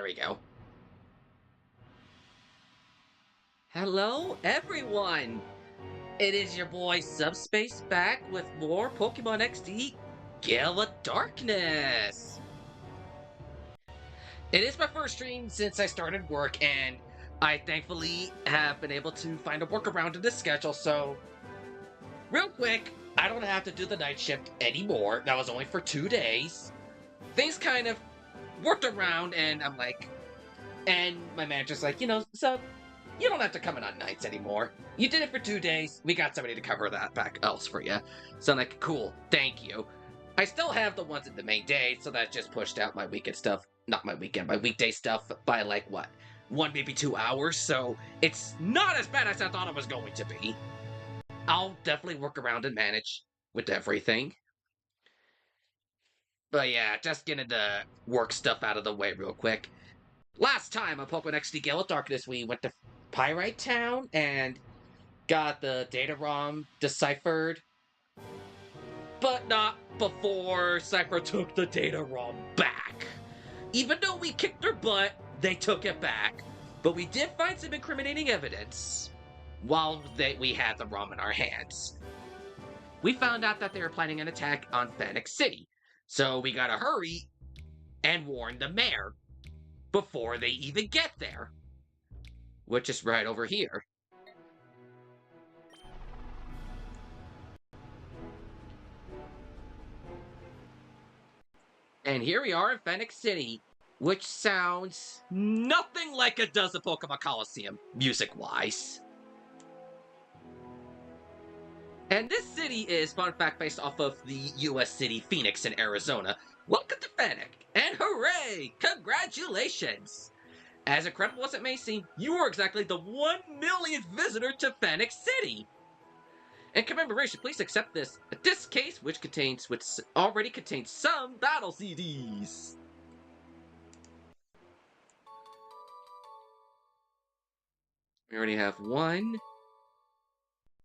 there we go. Hello, everyone! It is your boy Subspace back with more Pokemon XD Gale of Darkness! It is my first stream since I started work, and I thankfully have been able to find a workaround in this schedule, so real quick, I don't have to do the night shift anymore. That was only for 2 days. Things kind of worked around, and I'm like, and my manager's like, so you don't have to come in on nights anymore. You did it for 2 days. We got somebody to cover that back else for you. So I'm like, cool, thank you. I still have the ones in the main day, so that just pushed out my weekend stuff. Not my weekend, my weekday stuff by like, what? 1, maybe 2 hours, so it's not as bad as I thought it was going to be. I'll definitely work around and manage with everything. But yeah, just getting the work stuff out of the way real quick. Last time on Pokemon XD Gale of Darkness, we went to Pyrite Town and got the Data Rom deciphered. But not before Cipher took the Data Rom back. Even though we kicked their butt, they took it back. But we did find some incriminating evidence while we had the ROM in our hands. We found out that they were planning an attack on Phenac City. So we gotta hurry and warn the mayor before they even get there. Which is right over here. And here we are in Phenac City, which sounds nothing like it does at Pokemon Coliseum, music-wise. And this city is, fun fact, based off of the US city Phoenix in Arizona. Welcome to Phenac, and hooray! Congratulations! As incredible as it may seem, you are exactly the 1 millionth visitor to Phenac City! In commemoration, please accept this. This case, which already contains some battle CDs. We already have 1.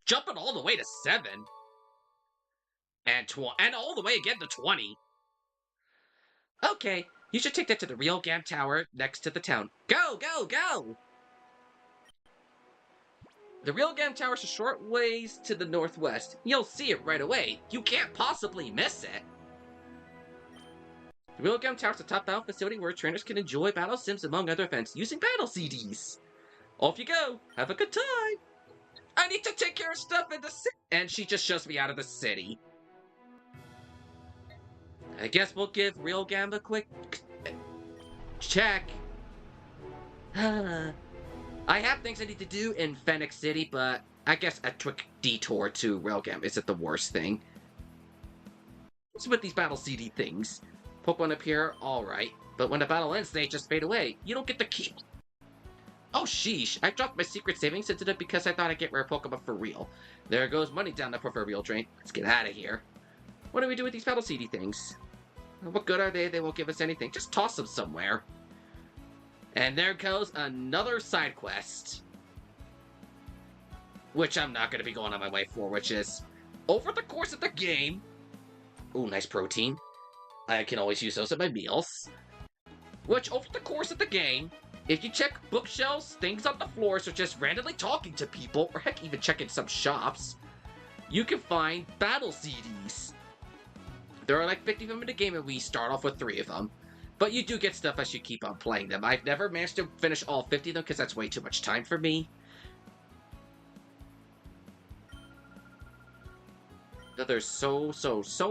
Jumping all the way to 7. And all the way again to 20. Okay, you should take that to the Real Gam Tower next to the town. Go, go, go! The Real Gam Tower is a short ways to the northwest. You'll see it right away. You can't possibly miss it. The Real Gam Tower is a top battle facility where trainers can enjoy battle sims among other events using battle CDs. Off you go. Have a good time. I need to take care of stuff in the city. And she just shoves me out of the city. I guess we'll give Real Gam a quick check. I have things I need to do in Phenac City, but I guess a quick detour to Real Gam isn't the worst thing. What's with these battle CD things? Pokemon appear, alright, but when the battle ends, they just fade away. You don't get to keep. Oh sheesh, I dropped my secret savings into it because I thought I'd get rare Pokemon for real. There goes money down the proverbial drain. Let's get out of here. What do we do with these battle CD things? What good are they? They won't give us anything. Just toss them somewhere. And there goes another side quest. Which I'm not going to be going on my way for, which is over the course of the game. Ooh, nice protein. I can always use those at my meals. Which, over the course of the game, if you check bookshelves, things on the floors, or just randomly talking to people, or heck, even checking some shops, you can find battle CDs. There are like 50 of them in the game, and we start off with 3 of them. But you do get stuff as you keep on playing them. I've never managed to finish all 50 of them, because that's way too much time for me. But there's so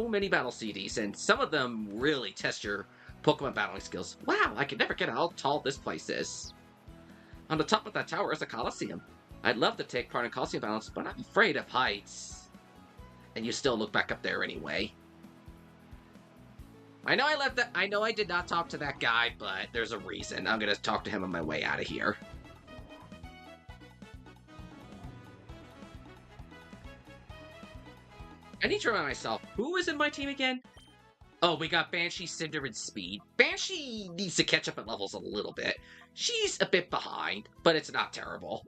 many battle CDs, and some of them really test your Pokemon battling skills. Wow, I can never get how tall this place is. On the top of that tower is a Coliseum. I'd love to take part in Coliseum battles, but I'm afraid of heights. And you still look back up there anyway. I know I did not talk to that guy, but there's a reason. I'm gonna talk to him on my way out of here. I need to remind myself, who is in my team again? Oh, we got Banshee, Cinder, and Speed. Banshee needs to catch up at levels a little bit. She's a bit behind, but it's not terrible.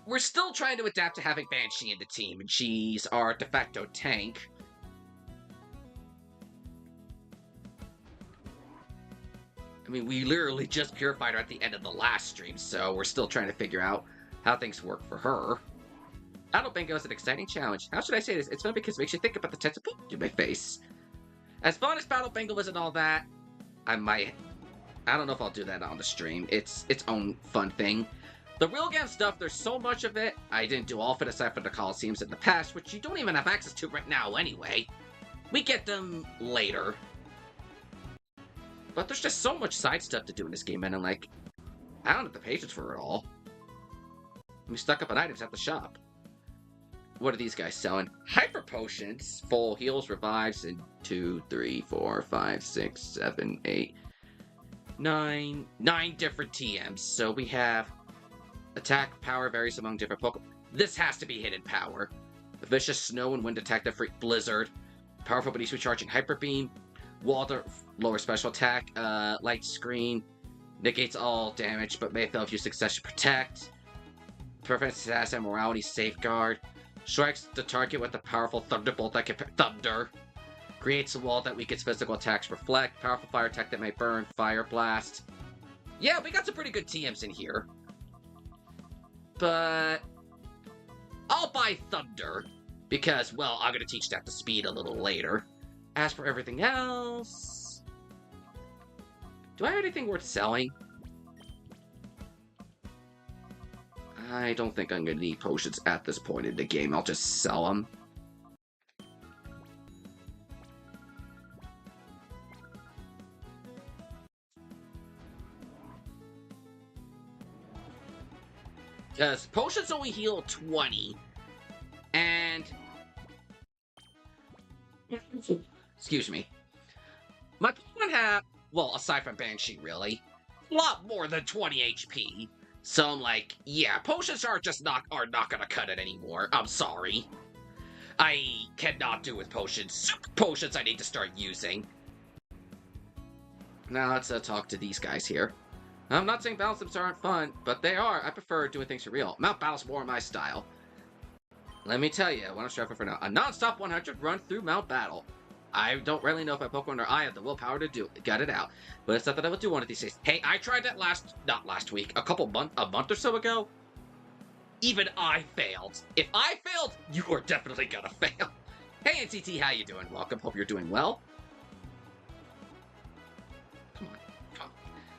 We're still trying to adapt to having Banshee in the team, and she's our de facto tank. I mean, we literally just purified her at the end of the last stream, so we're still trying to figure out how things work for her. Battle Bingo is an exciting challenge. How should I say this? It's fun because it makes you think about the types of people you may face. As fun as Battle Bingo is and all that, I don't know if I'll do that on the stream. It's its own fun thing. The real game stuff, there's so much of it. I didn't do all of it aside from the Coliseums in the past, which you don't even have access to right now anyway. We get them later. But there's just so much side stuff to do in this game, and I'm like, I don't have the patience for it all. I'm stuck up on items at the shop. What are these guys selling? Hyper potions, full heals, revives, and 2, 3, 4, 5, 6, 7, 8, 9 different TMs. So we have attack power varies among different Pokemon. This has to be hidden power. Vicious snow and wind attack, the freak blizzard. Powerful but easily charging hyper beam. Water, lower special attack, light screen, negates all damage, but may fail if you successfully protect. Prevents status and morality safeguard. Strikes the target with a powerful thunderbolt that can thunder. Creates a wall that weakens physical attacks reflect. Powerful fire attack that may burn. Fire blast. Yeah, we got some pretty good TMs in here. But I'll buy Thunder because, well, I'm going to teach that to speed a little later. As for everything else, do I have anything worth selling? I don't think I'm going to need potions at this point in the game. I'll just sell them. Because potions only heal 20. And excuse me. My Pokemon have, well, aside from Banshee, really, a lot more than 20 HP. So I'm like, yeah, potions are not gonna cut it anymore. I'm sorry. I cannot do with potions. Super potions I need to start using. Now let's talk to these guys here. I'm not saying battle sims aren't fun, but they are. I prefer doing things for real. Mount Battle's more my style. Let me tell you what I'm striving for now. A non-stop 100 run through Mount Battle. I don't really know if my Pokemon or I have the willpower to gut it out, but it's something I will do one of these days. Hey, I tried that not last week, a month or so ago. Even I failed. If I failed, you are definitely gonna fail. Hey, NCT, how you doing? Welcome. Hope you're doing well. Come on.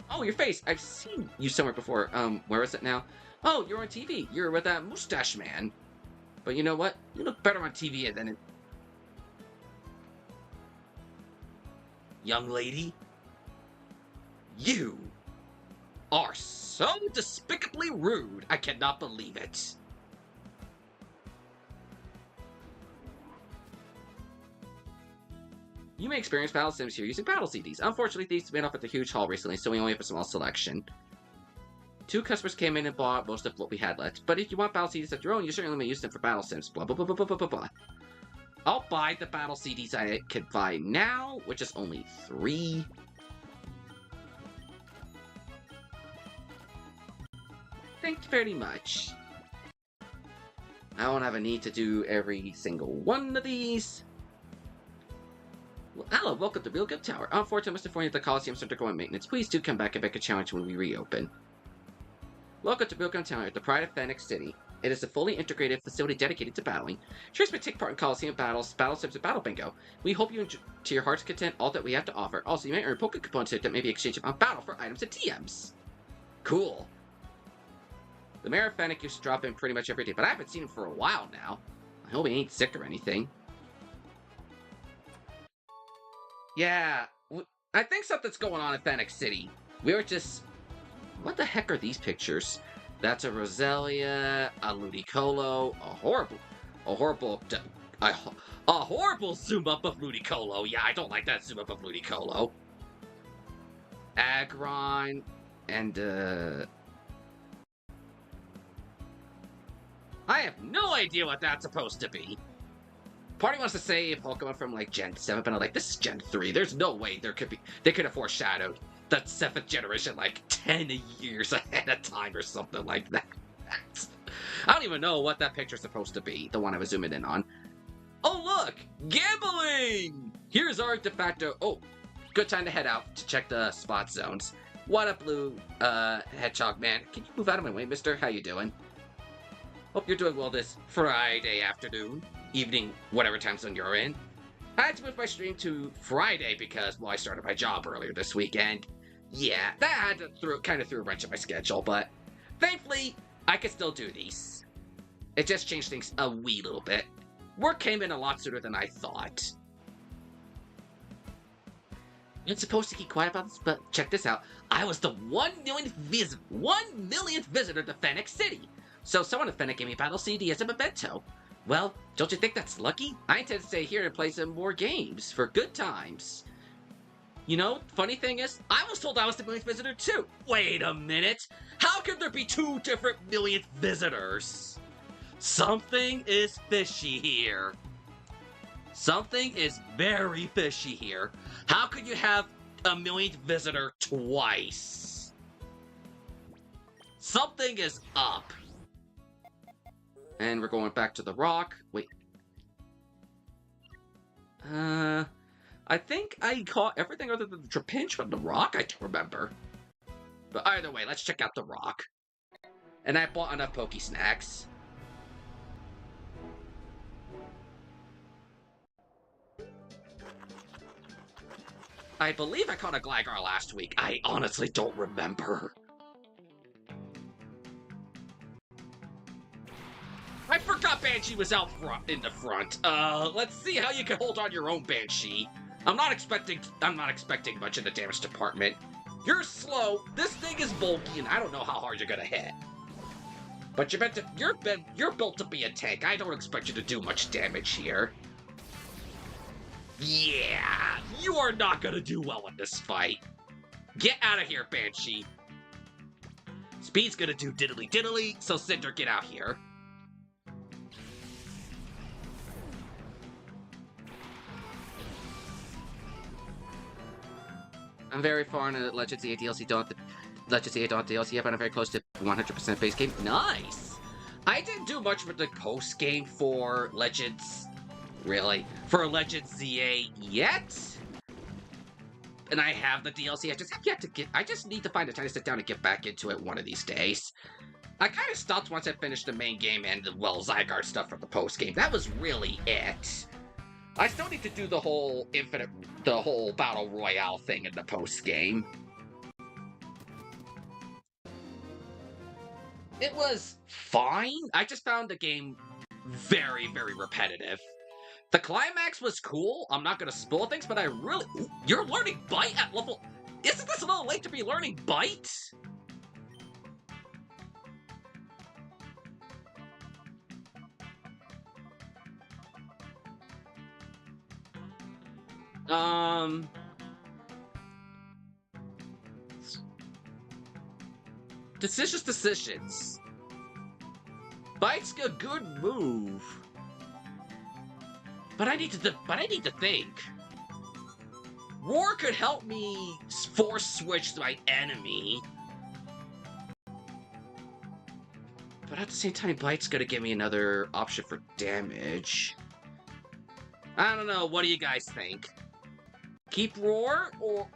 Oh, your face. I've seen you somewhere before. Where is it now? Oh, you're on TV. You're with that mustache man. But you know what? You look better on TV than in... Young lady, you are so despicably rude. I cannot believe it. You may experience battle sims here using battle CDs. Unfortunately, these went off at the huge haul recently, so we only have a small selection. 2 customers came in and bought most of what we had left. But if you want battle CDs of your own, you certainly may use them for battle sims. Blah, blah, blah, blah, blah, blah, blah. I'll buy the battle CDs I can buy now, which is only 3. Thank you very much. I won't have a need to do every single one of these. Well, hello, welcome to Real Good Tower. Unfortunately, I must inform you that the Coliseum's undergoing maintenance. Please do come back and make a challenge when we reopen. Welcome to Real Good Tower, the pride of Phenac City. It is a fully integrated facility dedicated to battling. Trace may take part in Coliseum battles, battle sims, and battle bingo. We hope you enjoy to your heart's content all that we have to offer. Also, you may earn Poké Coupons that may be exchanged on battle for items and TMs. Cool. The Mayor of Phenac used to drop in pretty much every day, but I haven't seen him for a while now. I hope he ain't sick or anything. Yeah, I think something's going on in Phenac City. We were just... What the heck are these pictures? That's a Roselia, a Ludicolo, a horrible zoom up of Ludicolo. Yeah, I don't like that zoom up of Ludicolo. Aggron, and I have no idea what that's supposed to be. Party wants to say Pokemon from like Gen 7, but I'm like, this is Gen 3. There's no way they could have foreshadowed that 7th generation like 10 years ahead of time or something like that. I don't even know what that picture's supposed to be, the one I was zooming in on. Oh look! Gambling! Here's our de facto... Oh, Good time to head out to check the spot zones. What up, Blue Hedgehog Man? Can you move out of my way, mister? How you doing? Hope you're doing well this Friday afternoon, evening, whatever time zone you're in. I had to move my stream to Friday because, well, I started my job earlier this weekend. Yeah, that had to kind of threw a wrench in my schedule, but thankfully, I can still do these. It just changed things a wee little bit. Work came in a lot sooner than I thought. I'm supposed to keep quiet about this, but check this out. I was the 1 millionth visitor to Phenac City. So someone at Phenac gave me a battle CD as a memento. Well, don't you think that's lucky? I intend to stay here and play some more games for good times. You know, funny thing is, I was told I was the millionth visitor too. Wait a minute. How could there be 2 different millionth visitors? Something is fishy here. Something is very fishy here. How could you have a millionth visitor twice? Something is up. And we're going back to the rock. Wait. I think I caught everything other than the trapinch from the rock. I don't remember. But either way, let's check out the rock. And I bought enough Poke Snacks. I believe I caught a Gligar last week. I honestly don't remember. I forgot Banshee was out front in the front. Let's see how you can hold on your own, Banshee. I'm not expecting much in the damage department. You're slow. This thing is bulky, and I don't know how hard you're gonna hit. But you're built to be a tank. I don't expect you to do much damage here. Yeah, you are not gonna do well in this fight. Get out of here, Banshee. Speed's gonna do diddly diddly, so Cinder, get out here. I'm very far in a Legends EA DLC. Legends EA DLC yet, but I'm very close to 100% base game. Nice! I didn't do much with the post game for Legends. Really? For Legends ZA yet? And I have the DLC. I just have yet to get. I just need to find the time to sit down and get back into it one of these days. I kind of stopped once I finished the main game and the, well, Zygarde stuff from the post game. That was really it. I still need to do the whole Battle Royale thing in the post game. It was fine. I just found the game very, very repetitive. The climax was cool. I'm not gonna spoil things, but I really... Ooh, you're learning Bite at level... Isn't this a little late to be learning Bite? Decisions. Bite's a good move. But I need to think. Roar could help me force switch my enemy. But at the same time, Bite's gonna give me another option for damage. I don't know, what do you guys think? Keep Roar or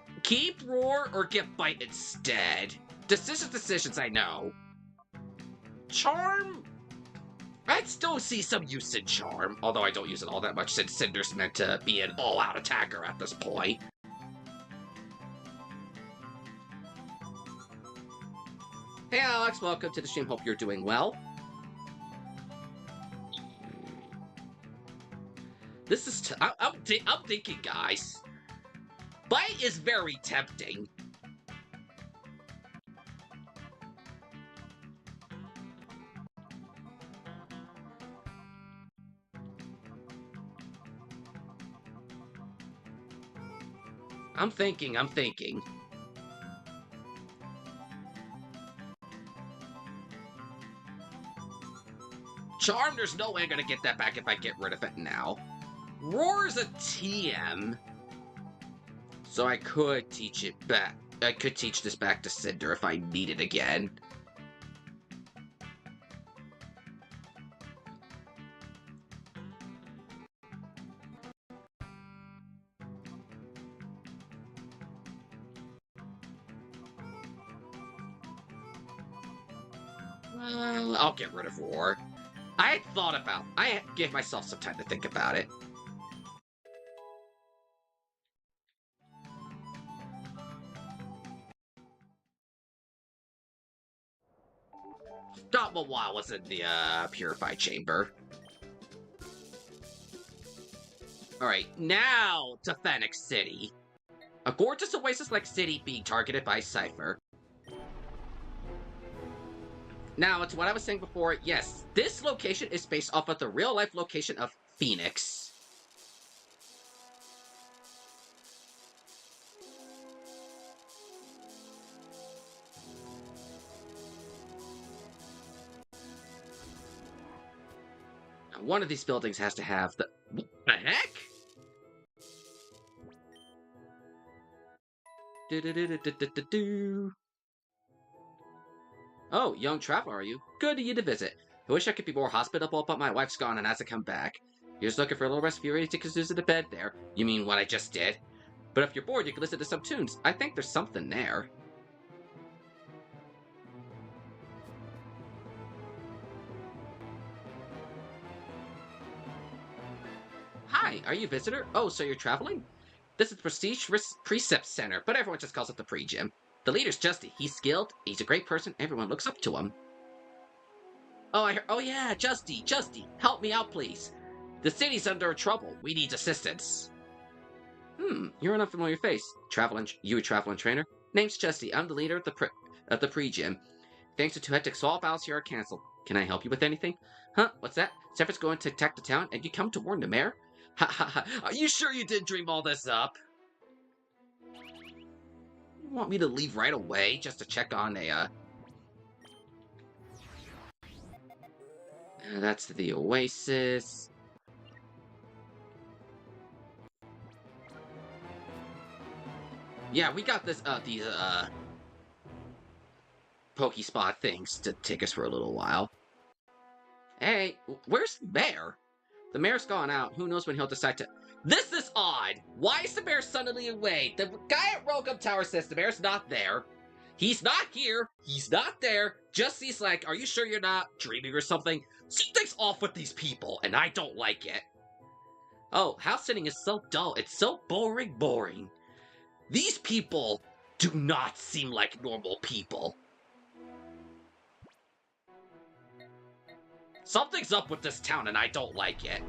get Bite instead? Decisions, I know. Charm? I'd still see some use in Charm, although I don't use it all that much since Cinder's meant to be an all-out attacker at this point. Hey Alex, welcome to the stream, hope you're doing well. This is... I'm thinking, guys. Bite is very tempting. I'm thinking. Charm, there's no way I'm gonna get that back if I get rid of it now. Roar's a TM. So I could teach it back. I could teach this back to Cinder if I need it again. I'll get rid of war. I gave myself some time to think about it. Not while I was in the purified chamber. Alright, now to Phenac City. A gorgeous oasis-like city being targeted by Cipher. Now, it's what I was saying before. Yes, this location is based off of the real-life location of Phoenix. Now, one of these buildings has to have the... What the heck? Oh, young traveler, are you? Good of you to visit. I wish I could be more hospitable, but my wife's gone and hasn't come back. You're just looking for a little rest if you're ready to snooze in the bed there. You mean what I just did? But if you're bored, you can listen to some tunes. I think there's something there. Hi, are you a visitor? Oh, so you're traveling? This is the Prestige Precept Center, but everyone just calls it the Pre-Gym. The leader's Justy. He's skilled, he's a great person, everyone looks up to him. Oh yeah, Justy, help me out, please. The city's under trouble. We need assistance. You're an unfamiliar face. You a traveling trainer? Name's Justy. I'm the leader of the pre-gym. Thanks to two hectic swall battles here are cancelled. Can I help you with anything? Huh? What's that? Zephyrd's going to attack the town, and you come to warn the mayor? Ha ha ha! Are you sure you didn't dream all this up? You want me to leave right away just to check on a that's the oasis. Yeah, we got these Pokespot things to take us for a little while. Hey, where's the mayor? The mayor's gone out. Who knows when he'll decide to... This is odd! Why is the mayor suddenly away? The guy at Welcome Tower says the mayor's not there. He's not here. He's not there. Justy's like, are you sure you're not dreaming or something? Something's off with these people, and I don't like it. Oh, house sitting is so dull. It's so boring. These people do not seem like normal people. Something's up with this town, and I don't like it.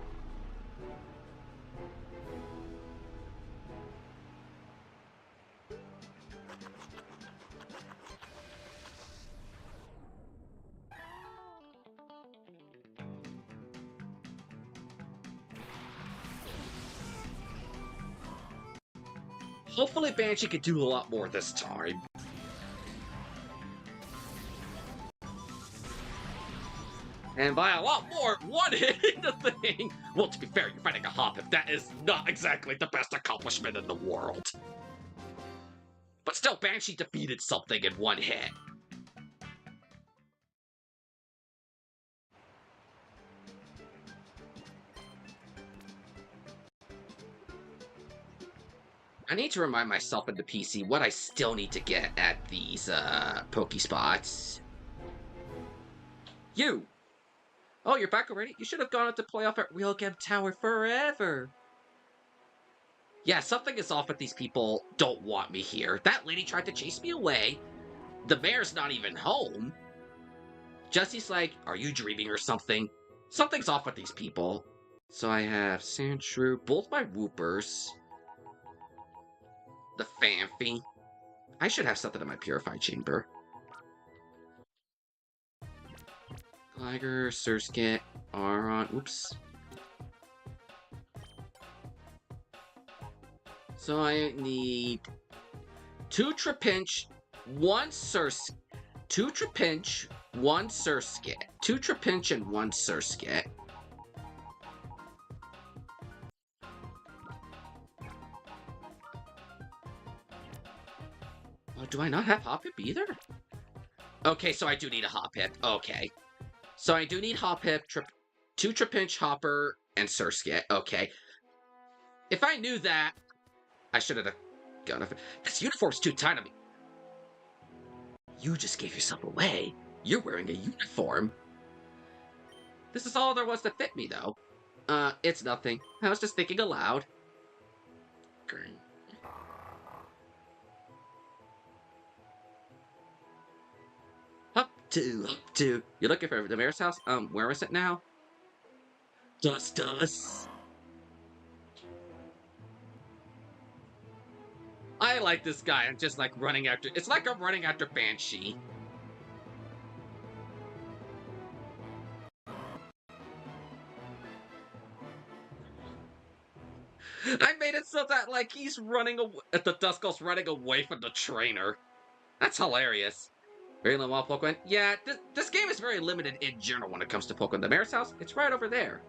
Hopefully Banshee can do a lot more this time. And by a lot more, one hitting the thing! Well, to be fair, you're fighting a Hoppip. That is not exactly the best accomplishment in the world. But still, Banshee defeated something in one hit. I need to remind myself in the PC what I still need to get at these, Pokespots. You! Oh, you're back already? You should have gone out to play off at Realgem Tower forever! Yeah, something is off with these people don't want me here. That lady tried to chase me away. The mayor's not even home. Jesse's like, are you dreaming or something? Something's off with these people. So I have Sandshrew, both my Whoopers. The Fanfy. I should have something in my purified chamber. Gligar, Surskit, Aron. Oops. So I need 2 Trapinch, 1 Surskit. 2 Trapinch, 1 Surskit. 2 Trapinch and 1 Surskit. Oh, do I not have Hoppip either? Okay, so I do need a Hoppip. Okay. So I do need Hoppip, 2 Trapinch, Hopper, and Surskit. Okay. If I knew that, I should have gone. This uniform's too tight on me. You just gave yourself away. You're wearing a uniform. This is all there was to fit me, though. It's nothing. I was just thinking aloud. Green. Up to. You're looking for the mayor's house? Where is it now? Dust. I like this guy. I'm just like running after. It's like I'm running after Banshee. I made it so that like he's running away. The Duskull's running away from the trainer. That's hilarious. Very little wild Pokemon. Yeah, this game is very limited in general when it comes to Pokemon. The mayor's house, it's right over there.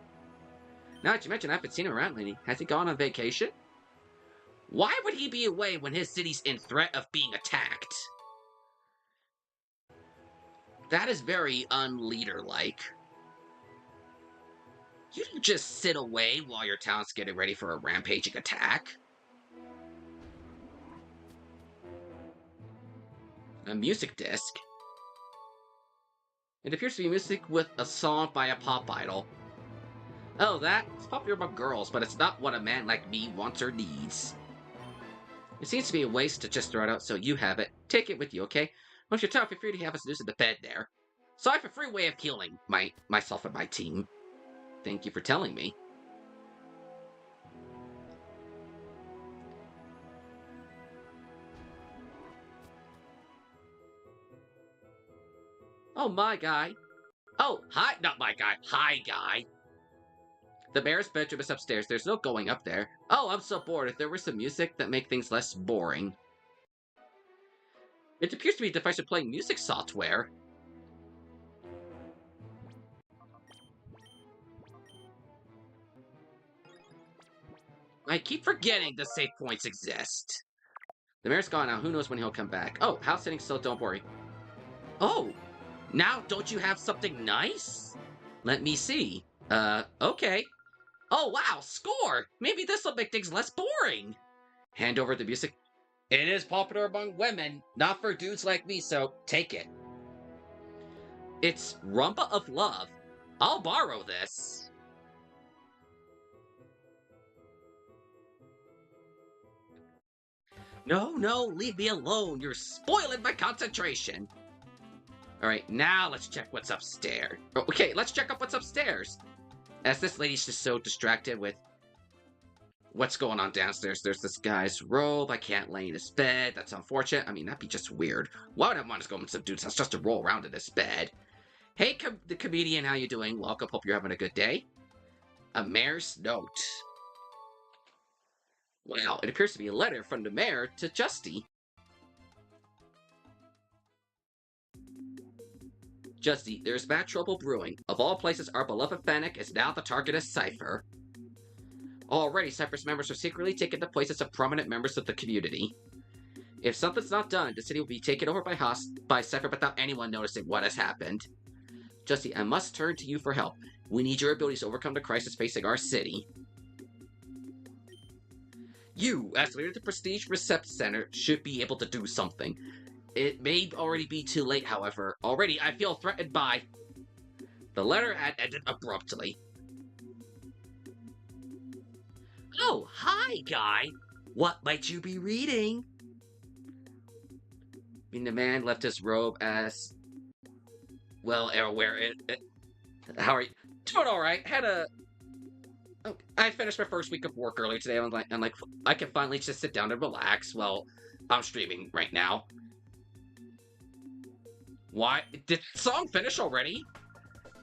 Now that you mention, I haven't seen him around lately. Has he gone on vacation? Why would he be away when his city's in threat of being attacked? That is very unleader-like. You don't just sit away while your town's getting ready for a rampaging attack. A music disc. It appears to be music with a song by a pop idol. Oh, that's popular among girls, but it's not what a man like me wants or needs. It seems to be a waste to just throw it out, so you have it. Take it with you, okay? Once you're tough, feel free to have us loose in the bed there. So I have a free way of healing myself and my team. Thank you for telling me. Oh, my guy. Oh, hi. Not my guy. Hi, guy. The mayor's bedroom is upstairs. There's no going up there. Oh, I'm so bored. If there were some music that make things less boring. It appears to be a device for playing music software. I keep forgetting the save points exist. The mayor's gone now. Who knows when he'll come back? Oh, house sitting still. Don't worry. Oh, now don't you have something nice? Let me see. Okay. Oh, wow, score! Maybe this'll make things less boring. Hand over the music. It is popular among women, not for dudes like me, so take it. It's Rumba of Love. I'll borrow this. No, leave me alone. You're spoiling my concentration. Alright, now let's check what's upstairs. Okay, let's check up what's upstairs. As this lady's just so distracted with what's going on downstairs. There's this guy's robe. I can't lay in his bed. That's unfortunate. I mean, that'd be just weird. Why would I want to go with some dudes that's just to roll around in his bed? Hey, the comedian, how you doing? Welcome. Hope you're having a good day. A mayor's note. Well, it appears to be a letter from the mayor to Justy. Justy, there's bad trouble brewing. Of all places, our beloved Phenac is now the target of Cipher. Already, Cipher's members are secretly taking the places of prominent members of the community. If something's not done, the city will be taken over by Cipher without anyone noticing what has happened. Justy, I must turn to you for help. We need your abilities to overcome the crisis facing our city. You, as leader of the Prestige Reception Center, should be able to do something. It may already be too late, however. Already, I feel threatened by... The letter had ended abruptly. Oh, hi, guy. What might you be reading? The man left his robe as... Well, where it... How are you? Doing alright. Had a... Oh, I finished my first week of work earlier today. I'm like, I can finally just sit down and relax. Well, I'm streaming right now. Why? Did the song finish already?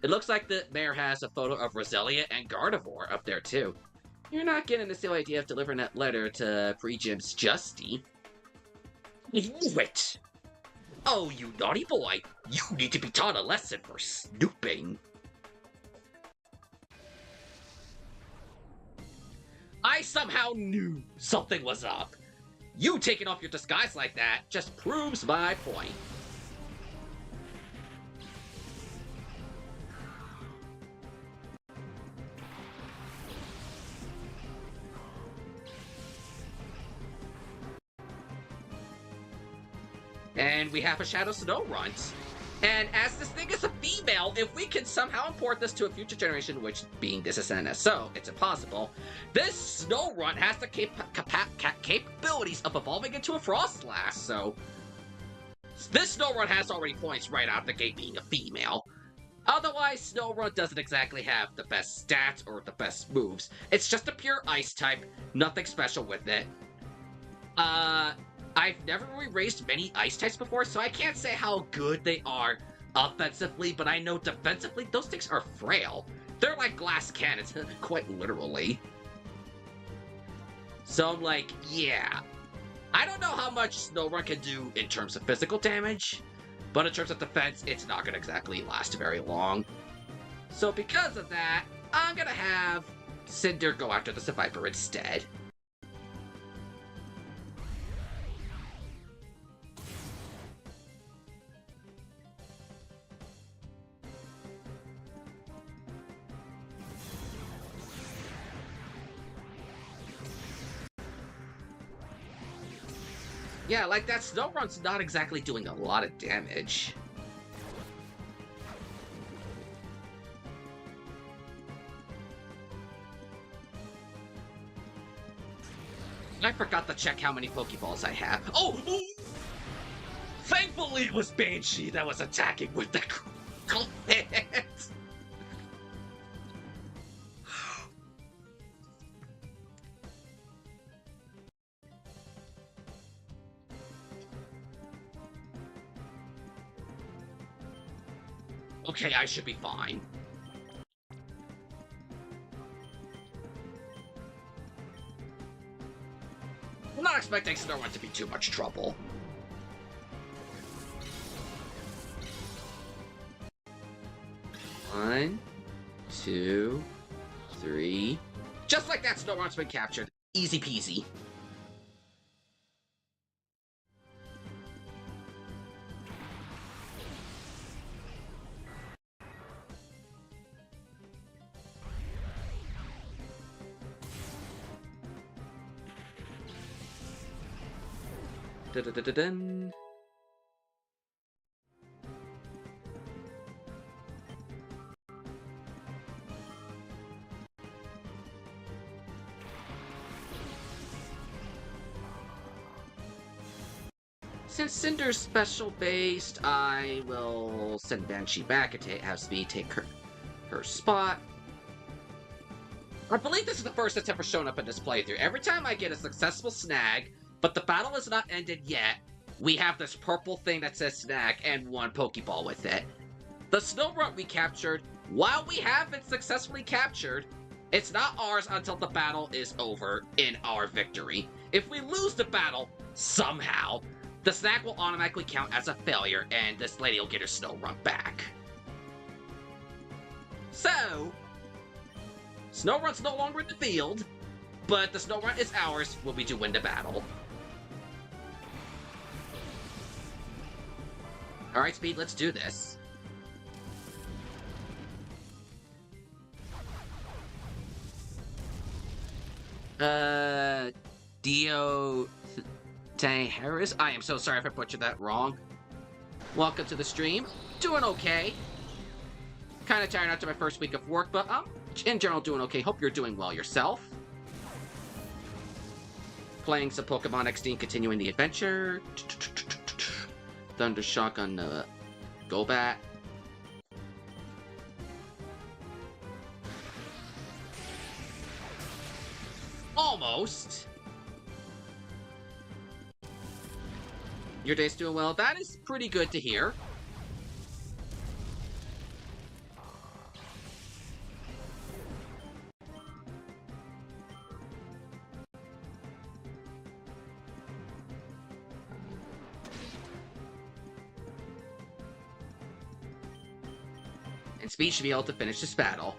It looks like the mayor has a photo of Roselia and Gardevoir up there, too. You're not getting the silly idea of delivering that letter to Pre-Gym's Justy. You knew it! Oh, you naughty boy! You need to be taught a lesson for snooping. I somehow knew something was up. You taking off your disguise like that just proves my point. And we have a Shadow Snow Runt. And as this thing is a female, if we can somehow import this to a future generation, which being this is an NSO, it's impossible, this Snorunt has the capabilities of evolving into a Frostlass, so this Snorunt has already points right out the gate being a female. Otherwise, Snorunt doesn't exactly have the best stats or the best moves. It's just a pure ice type, nothing special with it. I've never really raised many ice types before, so I can't say how good they are offensively, but I know defensively, those things are frail. They're like glass cannons, quite literally. So I'm like, yeah. I don't know how much Snorunt can do in terms of physical damage, but in terms of defense, it's not going to exactly last very long. So because of that, I'm going to have Cinder go after the Survivor instead. Yeah, like that Snorunt's not exactly doing a lot of damage. I forgot to check how many Pokeballs I have. Oh! Thankfully it was Banshee that was attacking with the critical hit! Okay, I should be fine. I'm not expecting Snorunt to be too much trouble. One, two, three. Just like that, Snorunt's been captured. Easy peasy. Da-da-da-da-dun. Since Cinder's special based, I will send Banshee back and have Speed take her spot. I believe this is the first that's ever shown up in this playthrough. Every time I get a successful snag, but the battle is not ended yet, we have this purple thing that says snag and one Pokeball with it. The Snorunt we captured, while we have been successfully captured, it's not ours until the battle is over in our victory. If we lose the battle, somehow, the snag will automatically count as a failure and this lady will get her Snorunt back. So, Snorunt's no longer in the field, but the Snorunt is ours when we do win the battle. Alright, Speed, let's do this. Dio Harris? I am so sorry if I butchered that wrong. Welcome to the stream. Doing okay. Kind of tired after my first week of work, but in general doing okay. Hope you're doing well yourself. Playing some Pokemon XD and continuing the adventure. Thundershock on Golbat. Almost. Your day's doing well. That is pretty good to hear. And Speed should be able to finish this battle.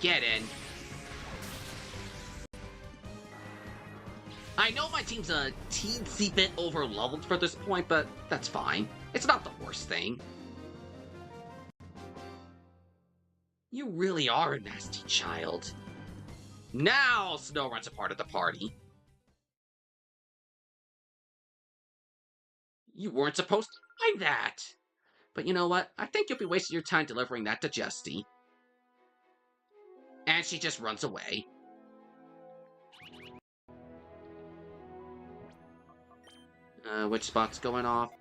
Get in. I know my team's a teensy bit over-leveled for this point, but that's fine. It's not the worst thing. You really are a nasty child. Now Snorunt's a part of the party. You weren't supposed to... find that. But you know what? I think you'll be wasting your time delivering that to Justy. And she just runs away. Which spot's going off?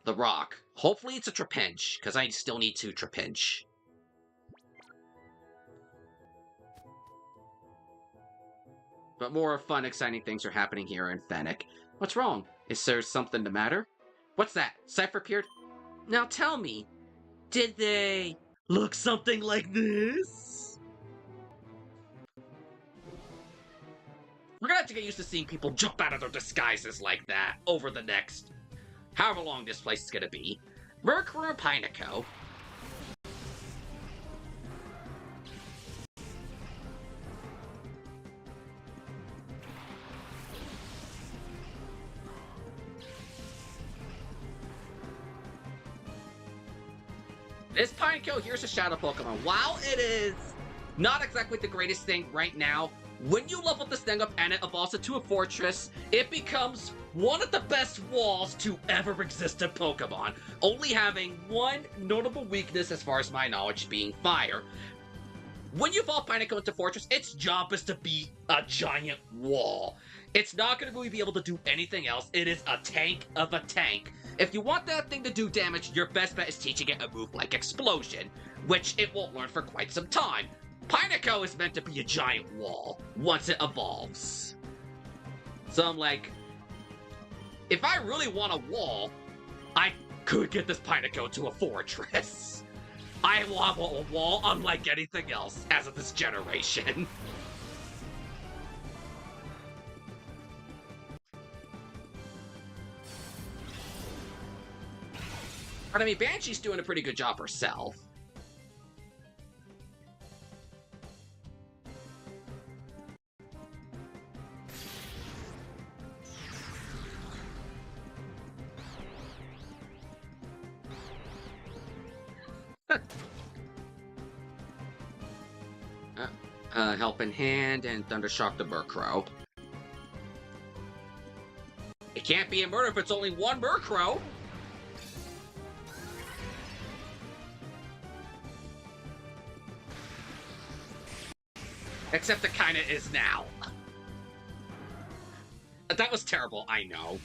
The rock. Hopefully it's a trapinch, because I still need 2 trapinch. But more fun, exciting things are happening here in Phenac. What's wrong? Is there something the matter? What's that? Cipher appeared? Now tell me, did they look something like this? We're gonna have to get used to seeing people jump out of their disguises like that over the next however long this place is gonna be. Mercury and Pineco. This Pineco, here's a Shadow Pokemon. While it is not exactly the greatest thing right now, when you level this thing up and it evolves into a fortress, it becomes one of the best walls to ever exist in Pokemon, only having one notable weakness as far as my knowledge being fire. When you evolve Pineco into fortress, its job is to be a giant wall. It's not going to really be able to do anything else. It is a tank of a tank. If you want that thing to do damage, your best bet is teaching it a move like Explosion, which it won't learn for quite some time. Pineco is meant to be a giant wall once it evolves. So I'm like, if I really want a wall, I could get this Pineco to a fortress. I will have a wall unlike anything else as of this generation. But I mean, Banshee's doing a pretty good job herself. Helping Hand and Thundershock the Murkrow. It can't be a murder if it's only one Murkrow. Except it kinda is now. That was terrible, I know.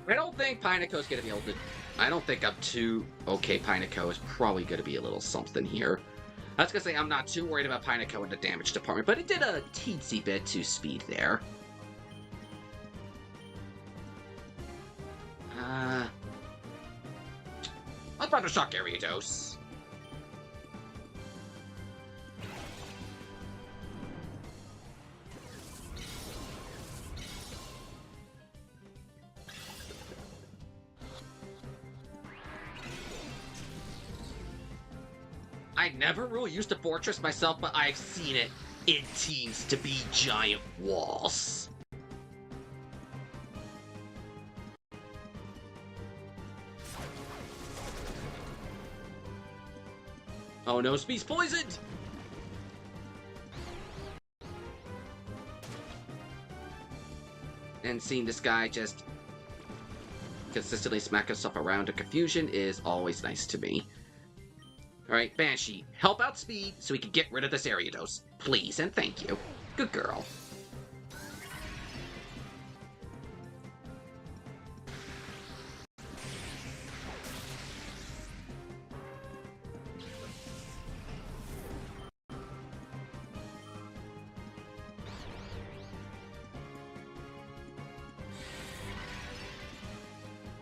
I don't think Pineco's gonna be able to... I don't think I'm too... Okay, Pineco is probably gonna be a little something here. I was gonna say I'm not too worried about Pineco in the damage department, but it did a teensy bit to speed there. I'll try to shock Ariados. I never really used a fortress myself, but I've seen it in teams to be giant walls. Oh no, Speed's poisoned! And seeing this guy just consistently smack himself around in confusion is always nice to me. Alright, Banshee, help out Speed so we can get rid of this Ariados. Please and thank you. Good girl.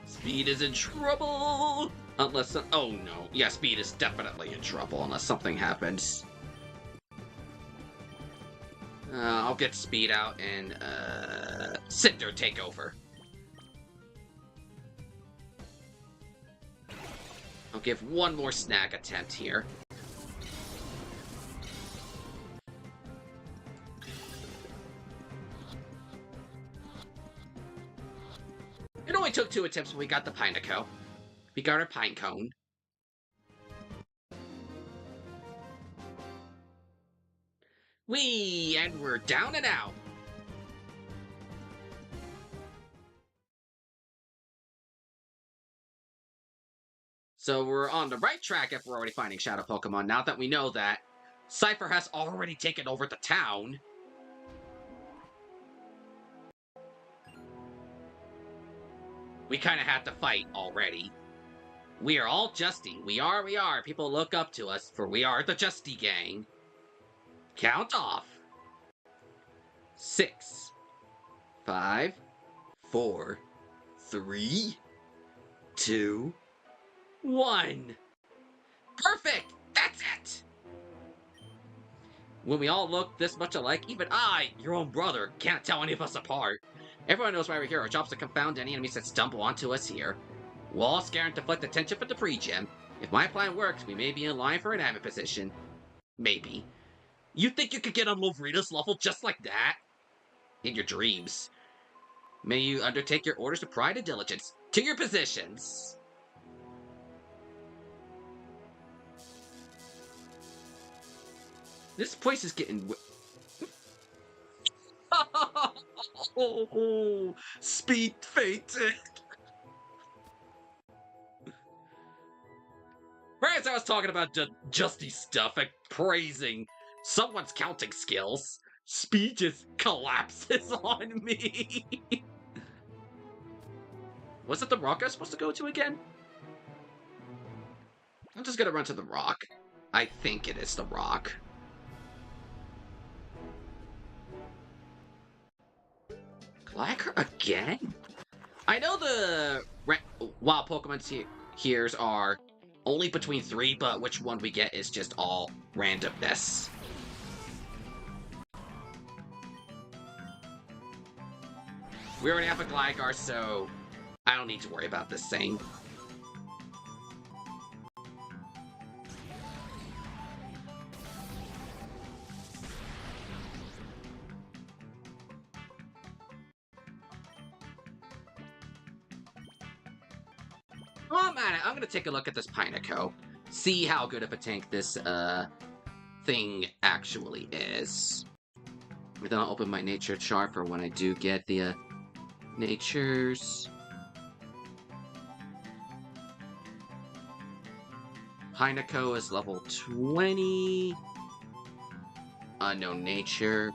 Speed is in trouble! Unless... Oh no. Yeah, Speed is definitely in trouble unless something happens. I'll get Speed out and, Cinder take over. I'll give one more snag attempt here. It only took 2 attempts when we got the Pineco. We got our Pinecone. Whee! And we're down and out. So we're on the right track if we're already finding Shadow Pokemon, now that we know that Cipher has already taken over the town. We kind of had to fight already. We are all Justy. We are. People look up to us, for we are the Justy Gang. Count off. 6, 5, 4, 3, 2, 1. Perfect! That's it! When we all look this much alike, even I, your own brother, can't tell any of us apart. Everyone knows why we're here. Our job's to confound any enemies that stumble onto us here. We'll all scare and deflect the tension for the pre-gym. If my plan works, we may be in line for an admin position. Maybe. You think you could get on Lovrita's level just like that? In your dreams. May you undertake your orders with pride and diligence. To your positions! This place is getting... Oh, speed fainted. Whereas I was talking about justy stuff and praising someone's counting skills, speed just collapses on me. Was it the rock I was supposed to go to again? I'm just gonna run to the rock. I think it is the rock. Gligar again? I know the wild Pokemon here's are only between 3, but which one we get is just all randomness. We already have a Gligar, so I don't need to worry about this thing. Oh man, I'm gonna take a look at this Pineco. See how good of a tank this thing actually is. And then I'll open my nature chart for when I do get the natures. Pineco is level 20. Unknown nature.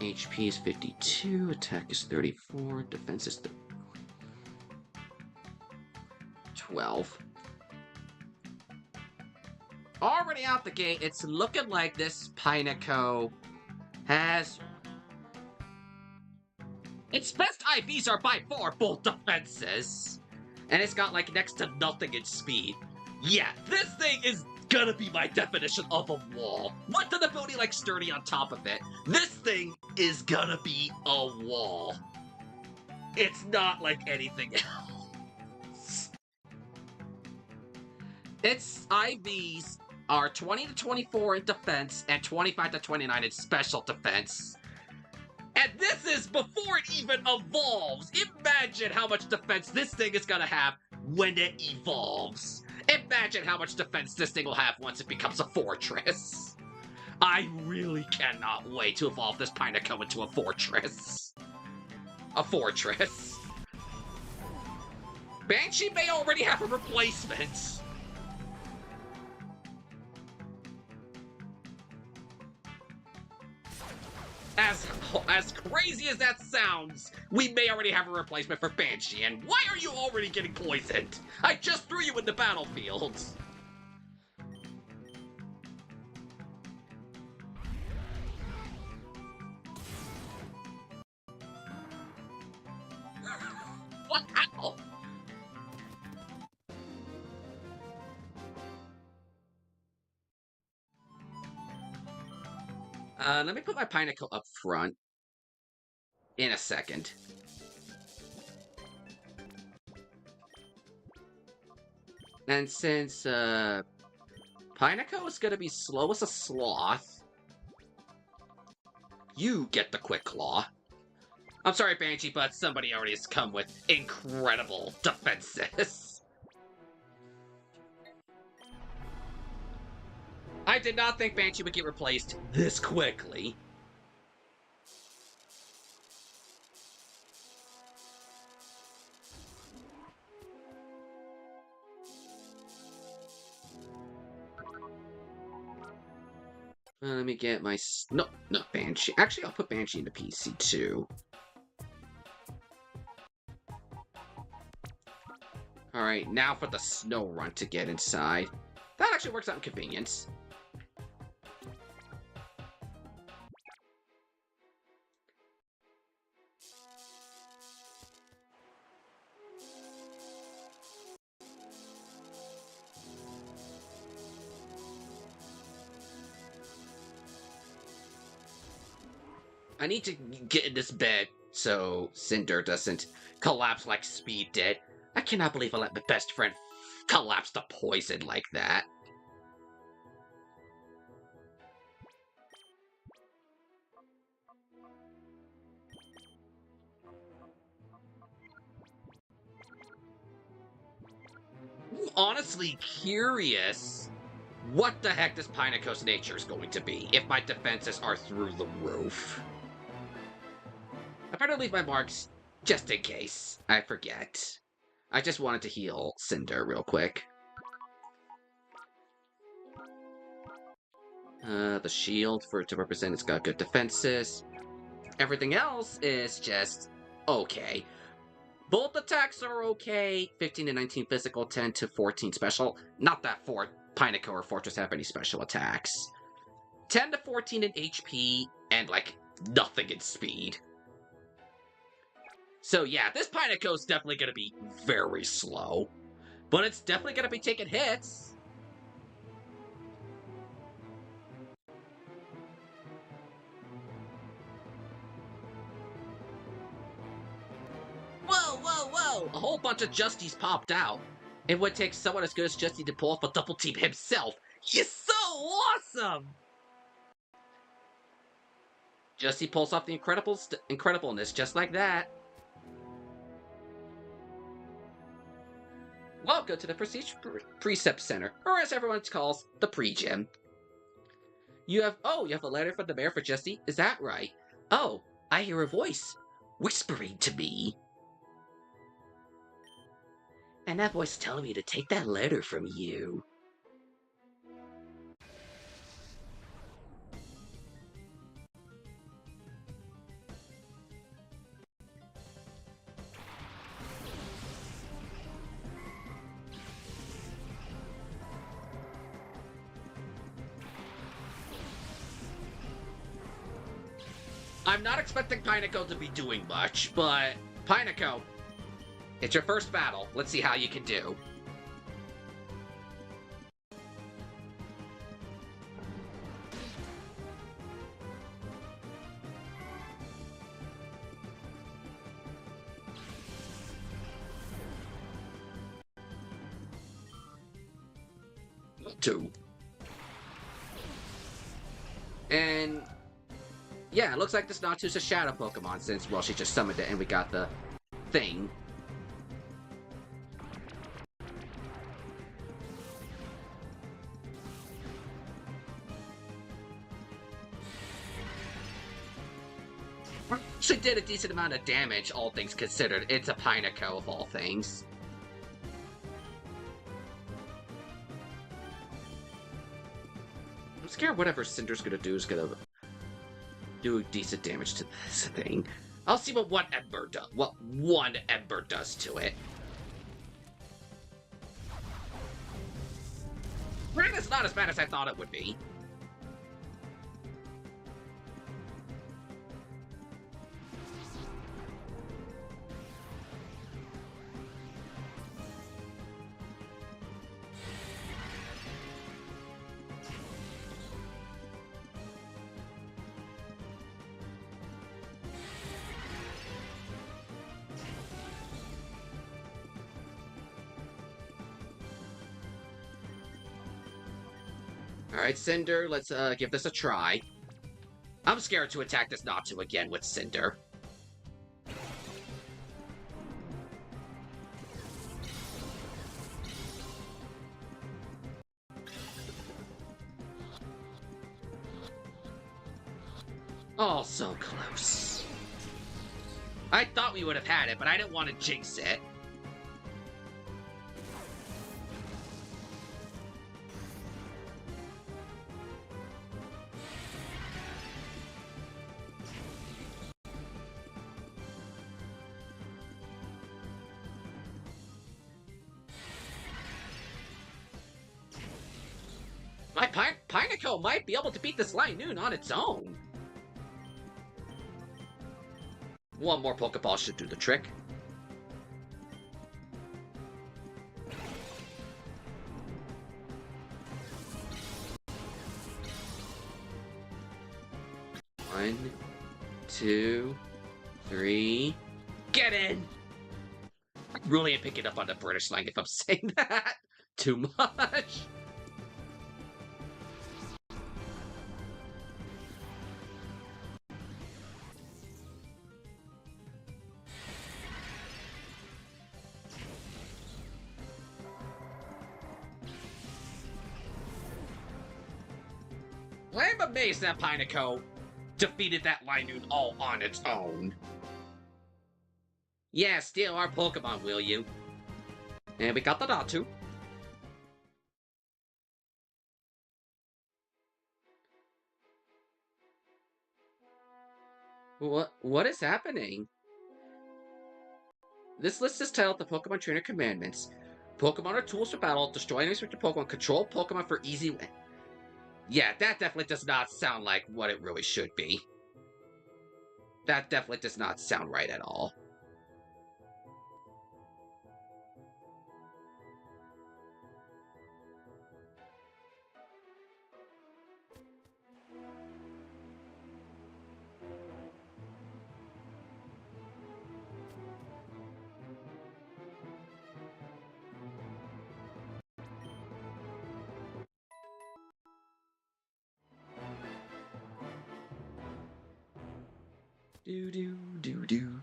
HP is 52, attack is 34, defense is 12. Already out the gate, it's looking like this Pineco has... Its best IVs are by far both defenses. And it's got like next to nothing in speed. Yeah, this thing is gonna be my definition of a wall. With an ability like Sturdy on top of it, this thing is gonna be a wall. It's not like anything else. Its IVs are 20 to 24 in defense and 25 to 29 in special defense. And this is before it even evolves. Imagine how much defense this thing is gonna have when it evolves. Imagine how much defense this thing will have once it becomes a fortress. I really cannot wait to evolve this Pineco into a fortress. A fortress. Banshee may already have a replacement. As crazy as that sounds, we may already have a replacement for Banshee, and why are you already getting poisoned? I just threw you in the battlefield! Wow! Let me put my Pineco up front in a second. And since Pineco is gonna be slow as a sloth, you get the Quick Claw. I'm sorry, Banshee, but somebody already has come with incredible defenses. I did not think Banshee would get replaced this quickly. Let me get my... No, not Banshee. Actually, I'll put Banshee into PC too. Alright, now for the snow run to get inside. That actually works out in convenience. I need to get in this bed so Cinder doesn't collapse like Speed did. I cannot believe I let my best friend collapse to poison like that. I'm honestly curious what the heck this Pineco's nature is going to be if my defenses are through the roof. I better leave my marks just in case I forget. I just wanted to heal Cinder real quick. The shield for it to represent it's got good defenses. Everything else is just okay. Both attacks are okay. 15 to 19 physical, 10 to 14 special. Not that Pineco or Fortress have any special attacks. 10 to 14 in HP, and like nothing in speed. So yeah, this Pineco is definitely going to be very slow. But it's definitely going to be taking hits. Whoa, whoa, whoa! A whole bunch of Justies popped out. It would take someone as good as Justy to pull off a double team himself. He's so awesome! Justy pulls off the incredibleness just like that. Welcome to the Prestige Precept Center, or as everyone calls, the Pre-Gym. You have a letter from the mayor for Justy? Is that right? Oh, I hear a voice whispering to me. And that voice is telling me to take that letter from you. I'm not expecting Pineco to be doing much, but Pineco, it's your first battle. Let's see how you can do. Two. And yeah, it looks like this Natu's a shadow Pokemon since, well, she just summoned it and we got the thing. She did a decent amount of damage, all things considered. It's a Pineco of all things. I'm scared whatever Cinder's gonna do is gonna do decent damage to this thing. I'll see what one Ember does to it. Rain is not as bad as I thought it would be. Alright, Cinder, let's give this a try. I'm scared to attack this Natu again with Cinder. Oh, so close. I thought we would have had it, but I didn't want to jinx it. My Pineco might be able to beat this Linoon on its own. One more Pokeball should do the trick. One, two, three. Get in! I really am picking up on the British slang if I'm saying that too much. I'm amazed that Pineco defeated that Linoon all on its own. Yeah, steal our Pokemon, will you? And we got the Natu. What is happening? This list is titled the Pokemon Trainer Commandments. Pokemon are tools for battle, destroy enemies with your Pokemon, control Pokemon for easy win. Yeah, that definitely does not sound like what it really should be. That definitely does not sound right at all. Do.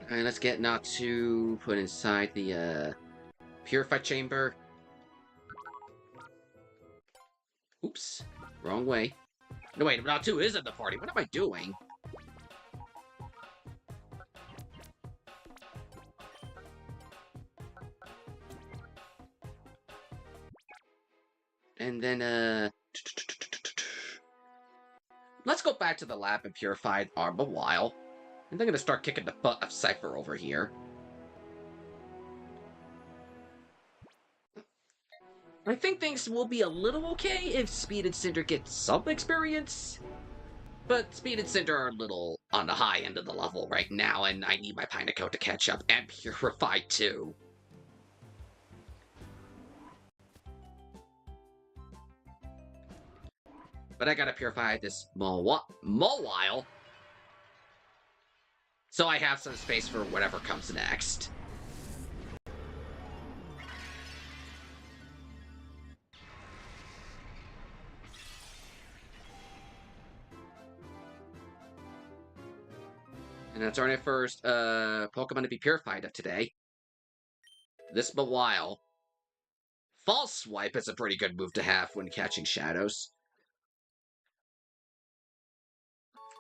Alright, let's get Natu put inside the Purify Chamber. Oops, wrong way. No, wait, Natu is in the party. What am I doing? And then, let's go back to the lab and purify our Mawile. And I'm gonna start kicking the butt of Cipher over here. I think things will be a little okay if Speed and Cinder get some experience. But Speed and Cinder are a little on the high end of the level right now, and I need my Pineco to catch up and purify too. But I gotta purify this Mawile, so I have some space for whatever comes next. And that's our first Pokemon to be purified of today. This Mawile. False Swipe is a pretty good move to have when catching shadows.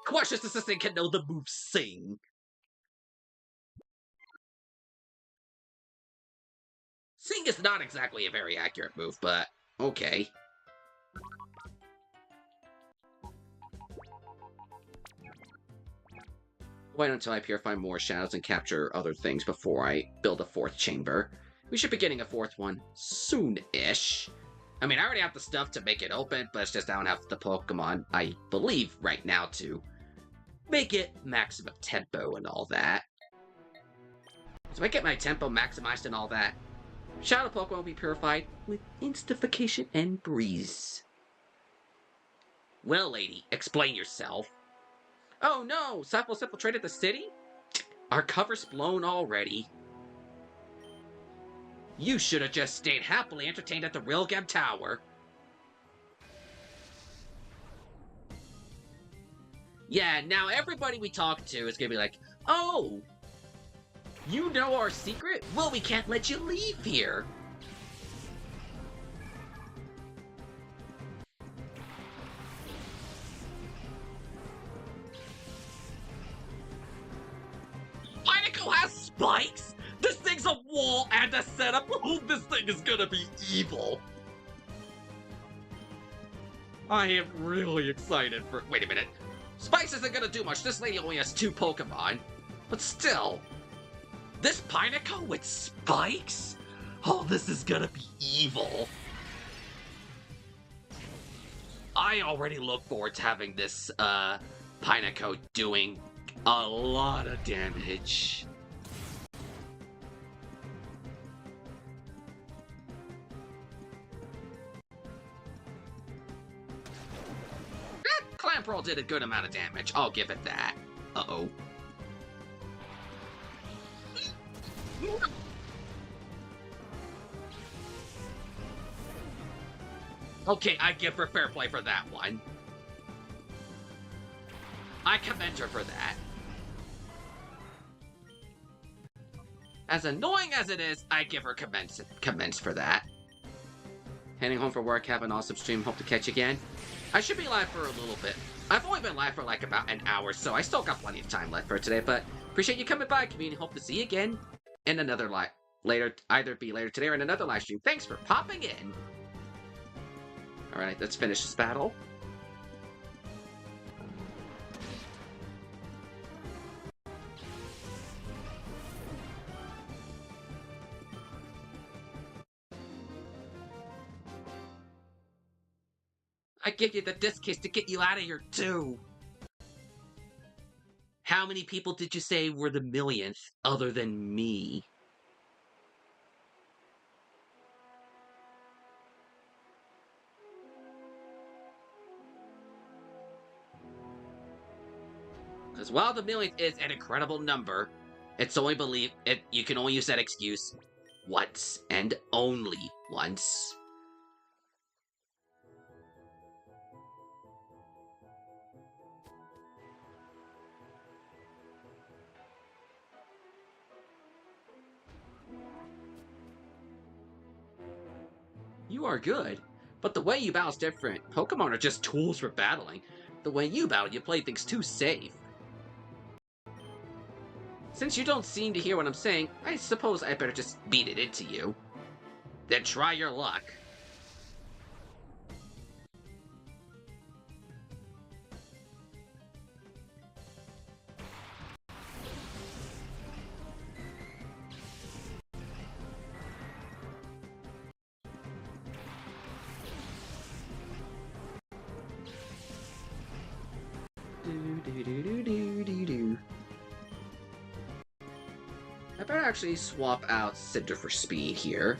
Questions Assistant can know the move Sing. Sing is not exactly a very accurate move, but okay. Wait until I purify more shadows and capture other things before I build a fourth chamber. We should be getting a fourth one soon-ish. I mean, I already have the stuff to make it open, but it's just I don't have the Pokemon, I believe, right now to make it maximum tempo and all that. So I get my tempo maximized and all that, Shadow Pokemon will be purified with Instification and Breeze. Well, lady, explain yourself. Oh no! Cyphel's infiltrated the city? Our cover's blown already. You should have just stayed happily entertained at the Rilgam Tower. Yeah, now everybody we talk to is gonna be like, oh! You know our secret? Well, we can't let you leave here. Pineco has spikes? This thing's a wall and a setup. Oh, this thing is gonna be evil. I am really excited for... Wait a minute. Spikes isn't gonna do much. This lady only has 2 Pokemon. But still, this Phenac with spikes? Oh, this is gonna be evil. I already look forward to having this Phenac doing a lot of damage. Clamp Roll did a good amount of damage, I'll give it that. Uh-oh. Okay, I give her fair play for that one. I commend her for that. As annoying as it is, I give her commends for that. Heading home from work, have an awesome stream, hope to catch you again. I should be live for a little bit. I've only been live for like about an hour, so I still got plenty of time left for today, but appreciate you coming by, community. Hope to see you again in another live later, either be later today or in another live stream. Thanks for popping in. Alright, let's finish this battle. I give you the disc case to get you out of here, too. How many people did you say were the millionth other than me? Because while the millionth is an incredible number, it's only you can only use that excuse once and only once. You are good, but the way you battle is different. Pokemon are just tools for battling. The way you battle, you play things too safe. Since you don't seem to hear what I'm saying, I suppose I better just beat it into you. Then try your luck. I better actually swap out Cinder for speed here.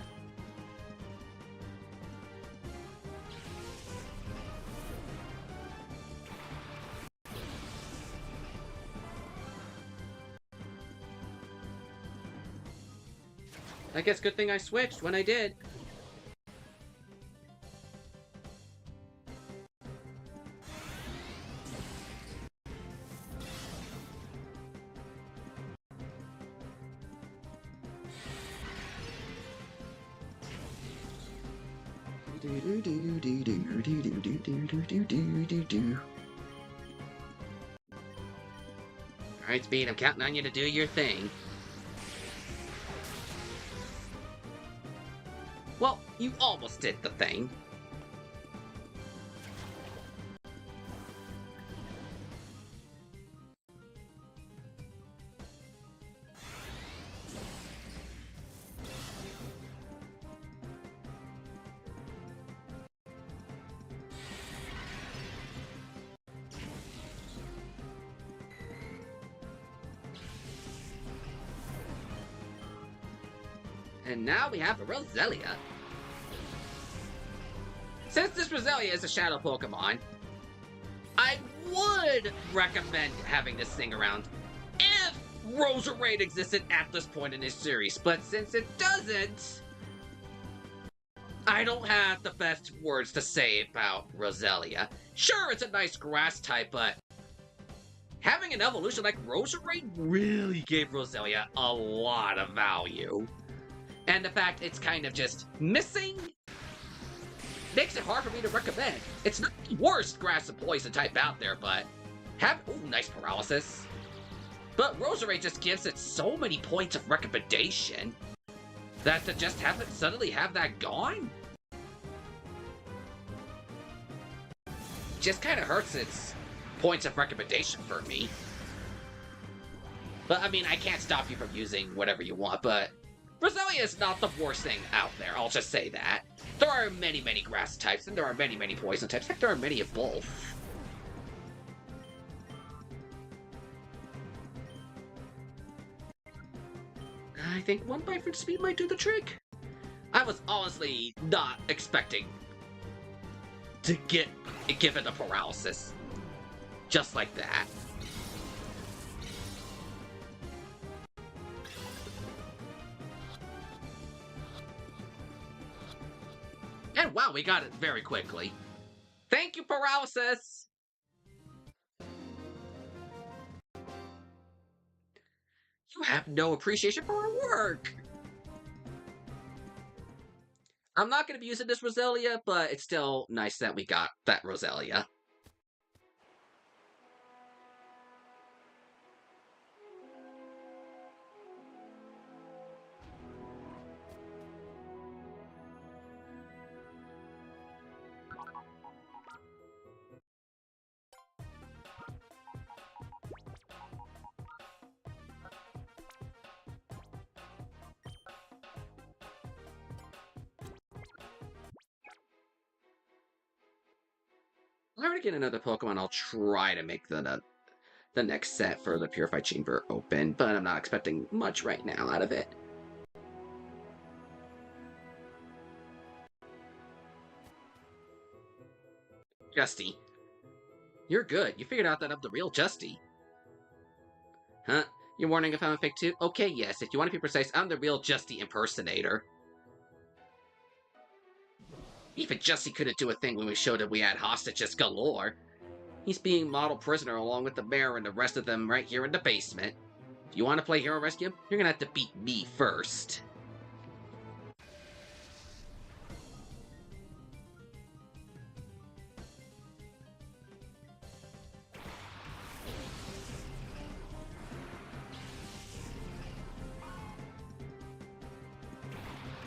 I guess good thing I switched when I did. Alright, Speed, I'm counting on you to do your thing. Well, you almost did the thing. And now we have a Roselia. Since this Roselia is a Shadow Pokemon, I would recommend having this thing around if Roserade existed at this point in this series. But since it doesn't, I don't have the best words to say about Roselia. Sure, it's a nice grass type, but having an evolution like Roserade really gave Roselia a lot of value. And the fact it's kind of just missing makes it hard for me to recommend. It's not the worst grass and poison type out there, but ooh, nice paralysis. But Roserade just gives it so many points of recommendation that to just have it suddenly have that gone just kind of hurts its points of recommendation for me. But, I mean, I can't stop you from using whatever you want, but Roselia is not the worst thing out there, I'll just say that. There are many, many grass types, and there are many, many poison types. Heck, there are many of both. I think one bite from speed might do the trick. I was honestly not expecting to get given a paralysis. Just like that. And wow, we got it very quickly. Thank you, paralysis! You have no appreciation for our work! I'm not going to be using this Roselia, but it's still nice that we got that Roselia. If I were to get another Pokemon, I'll try to make the next set for the Purified Chamber open, but I'm not expecting much right now out of it. Justy. You're good. You figured out that I'm the real Justy. Huh? You're wondering if I'm a fake too? Okay, yes. If you want to be precise, I'm the real Justy impersonator. Even Justy couldn't do a thing when we showed him we had hostages galore. He's being model prisoner along with the mayor and the rest of them right here in the basement. If you want to play Hero Rescue, you're gonna have to beat me first.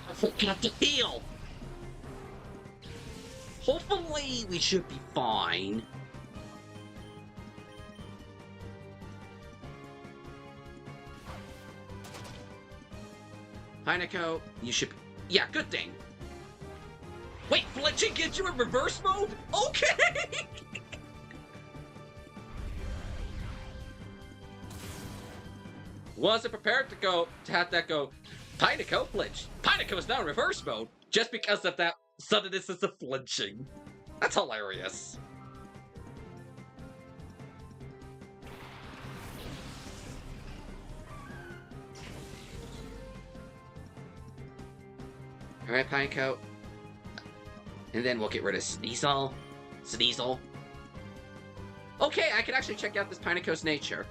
I forgot to heal! Hopefully, we should be fine. Phenac, you should be... Yeah, good thing. Wait, flinching gets you in reverse mode? Okay! Wasn't prepared to have that go. Phenac flinch. Phenac is now in reverse mode just because of that suddenness of flinching. That's hilarious. Alright, Pinecoat. And then we'll get rid of Sneasel. Sneasel. Okay, I can actually check out this Pinecoat's nature.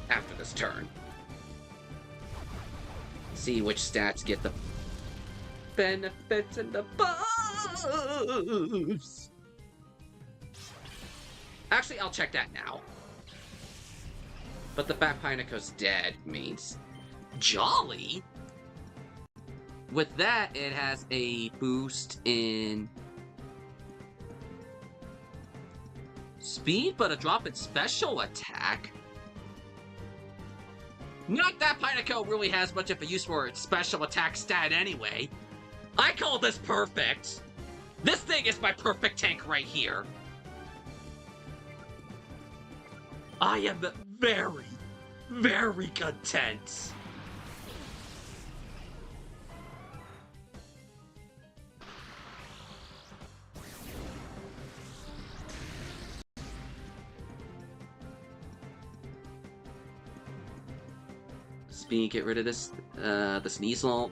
After this turn. See which stats get the benefits and the buffs. Actually, I'll check that now. But the fact Pinecoat's dead means... Jolly? With that, it has a boost in speed, but a drop in special attack. Not that Phenac really has much of a use for its special attack stat anyway. I call this perfect. This thing is my perfect tank right here. I am very, very content. Speed, get rid of this, the Sneasel,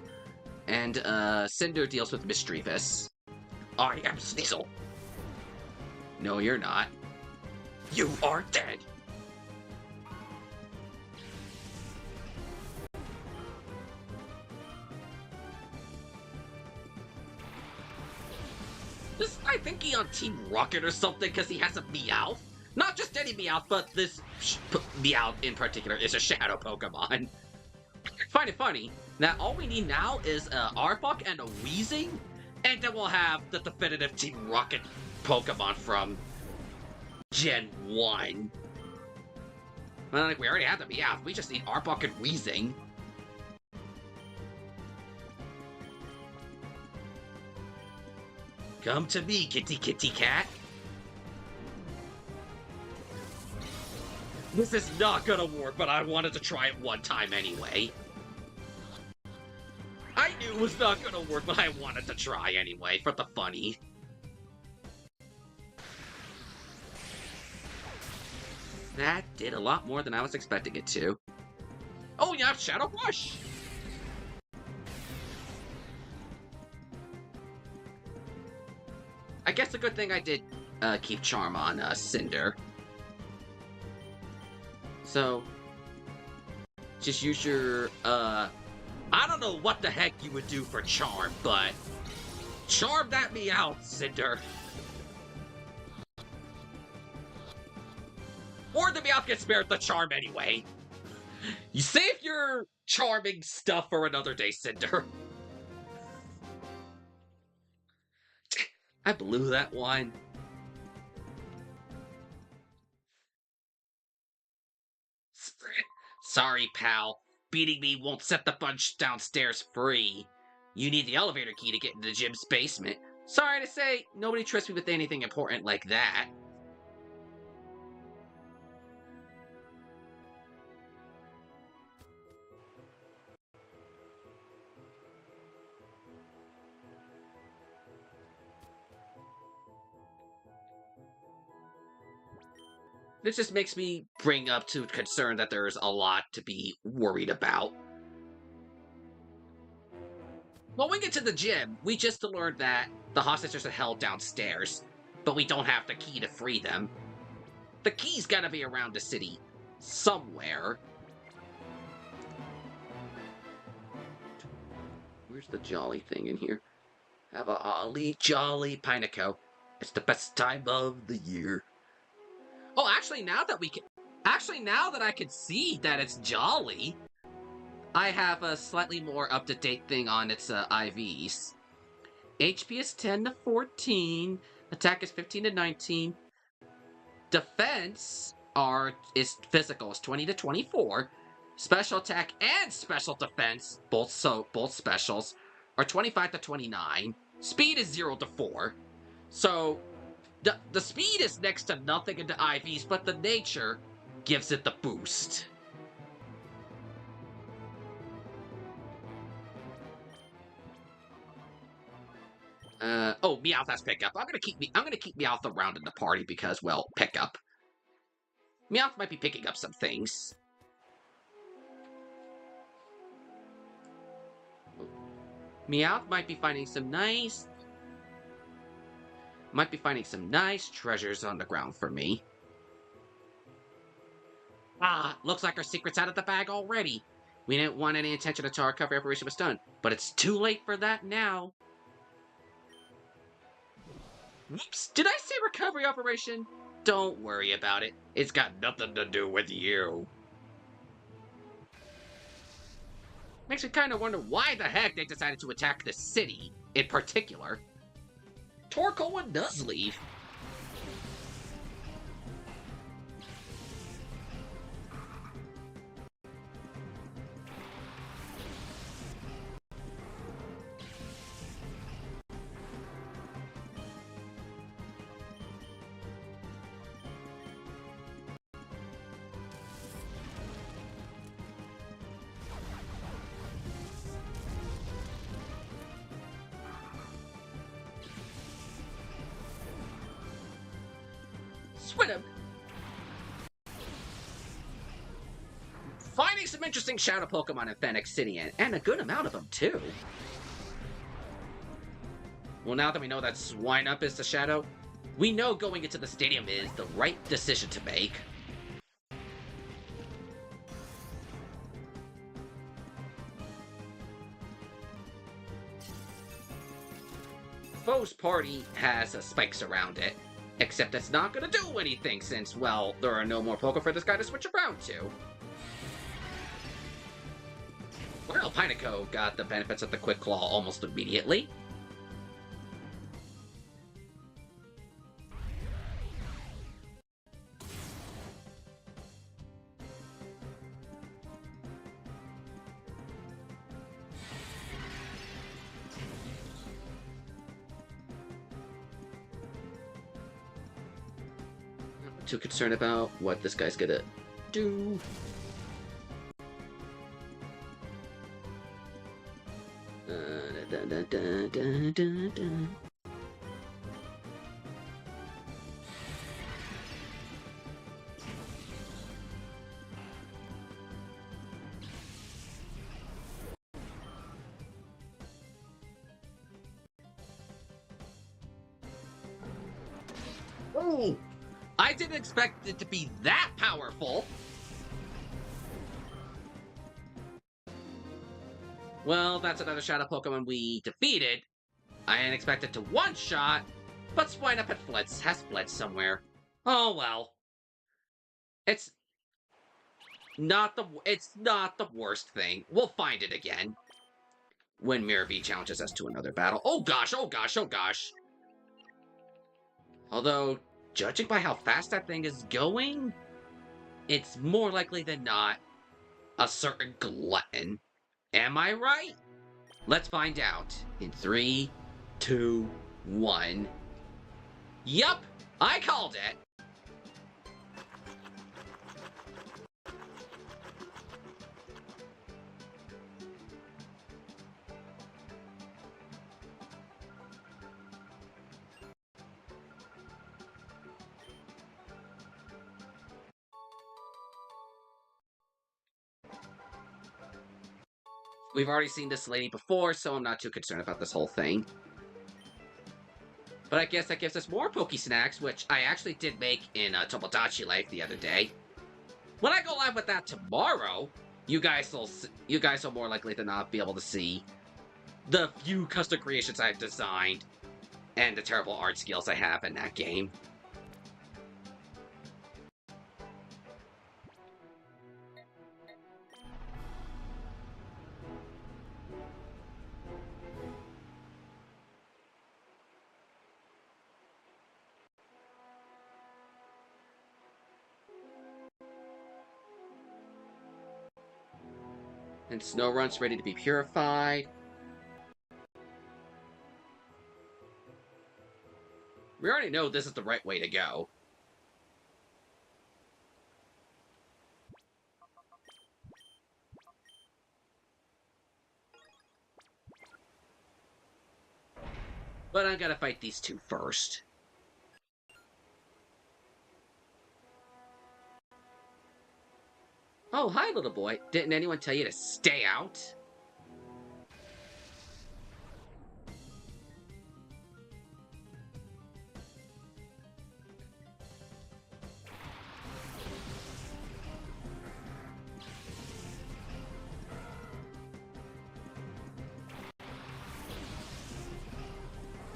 and Cinder deals with Mischievous. I am Sneasel. No, you're not. You are dead. I think he on Team Rocket or something because he has a Meowth. Not just any Meowth, but this Meowth in particular is a Shadow Pokemon. Find it funny that all we need now is Arbok and a Weezing, and then we'll have the definitive Team Rocket Pokemon from Gen 1. Well, like, we already have the Meowth. We just need Arbok and Weezing. Come to me, kitty kitty cat. This is not gonna work, but I wanted to try it one time anyway. I knew it was not gonna work, but I wanted to try anyway, for the funny. That did a lot more than I was expecting it to. Oh yeah, Shadow Rush! I guess a good thing I did keep Charm on Cinder. So, just use your, I don't know what the heck you would do for Charm, but Charm that me out, Cinder. Or the Meowth gets spared the Charm anyway. You save your charming stuff for another day, Cinder. I blew that one. Sorry, pal. Beating me won't set the fudge downstairs free. You need the elevator key to get into the gym's basement. Sorry to say, nobody trusts me with anything important like that. This just makes me bring up to concern that there's a lot to be worried about. Going into the gym, we just learned that the hostages are held downstairs, but we don't have the key to free them. The key's gotta be around the city somewhere. Where's the jolly thing in here? Have a holly jolly Pineco. It's the best time of the year. Oh, actually, now that I can see that it's jolly, I have a slightly more up-to-date thing on its IVs. HP is 10 to 14. Attack is 15 to 19. Defense is physical is 20 to 24. Special attack and special defense, both specials, are 25 to 29. Speed is 0 to 4. So the speed is next to nothing in the IVs, but the nature gives it the boost. Oh, Meowth has pickup. I'm gonna keep Meowth around in the party because, well, pickup. Meowth might be picking up some things. Meowth might be finding some nice treasures on the ground for me. Ah, looks like our secret's out of the bag already. We didn't want any attention until our recovery operation was done, but it's too late for that now. Whoops, did I say recovery operation? Don't worry about it. It's got nothing to do with you. Makes me kind of wonder why the heck they decided to attack the city in particular. Torkoal does leave. Swim him. Finding some interesting shadow Pokemon in Phenac City, and a good amount of them, too. Well, now that we know that Swinub is the shadow, we know going into the stadium is the right decision to make. Foe's party has spikes around it, except it's not gonna do anything since, well, there are no more Pokemon for this guy to switch around to. Well, Pineco got the benefits of the Quick Claw almost immediately. too concerned about what this guy's gonna do. Oh! I didn't expect it to be that powerful! Well, that's another Shadow Pokemon we defeated. I didn't expect it to one-shot, but Swineup has fled somewhere. Oh well. It's not the worst thing. We'll find it again. When Mirror V challenges us to another battle. Oh gosh, oh gosh, oh gosh. Although, judging by how fast that thing is going, it's more likely than not a certain glutton. Am I right? Let's find out in 3, 2, 1. Yup, I called it. We've already seen this lady before, so I'm not too concerned about this whole thing. But I guess that gives us more Pokesnacks, which I actually did make in Tomodachi Life the other day. When I go live with that tomorrow, you guys will more likely than not be able to see the few custom creations I've designed and the terrible art skills I have in that game. And Snowrunt's ready to be purified. We already know this is the right way to go. But I gotta fight these two first. Oh, hi, little boy. Didn't anyone tell you to stay out?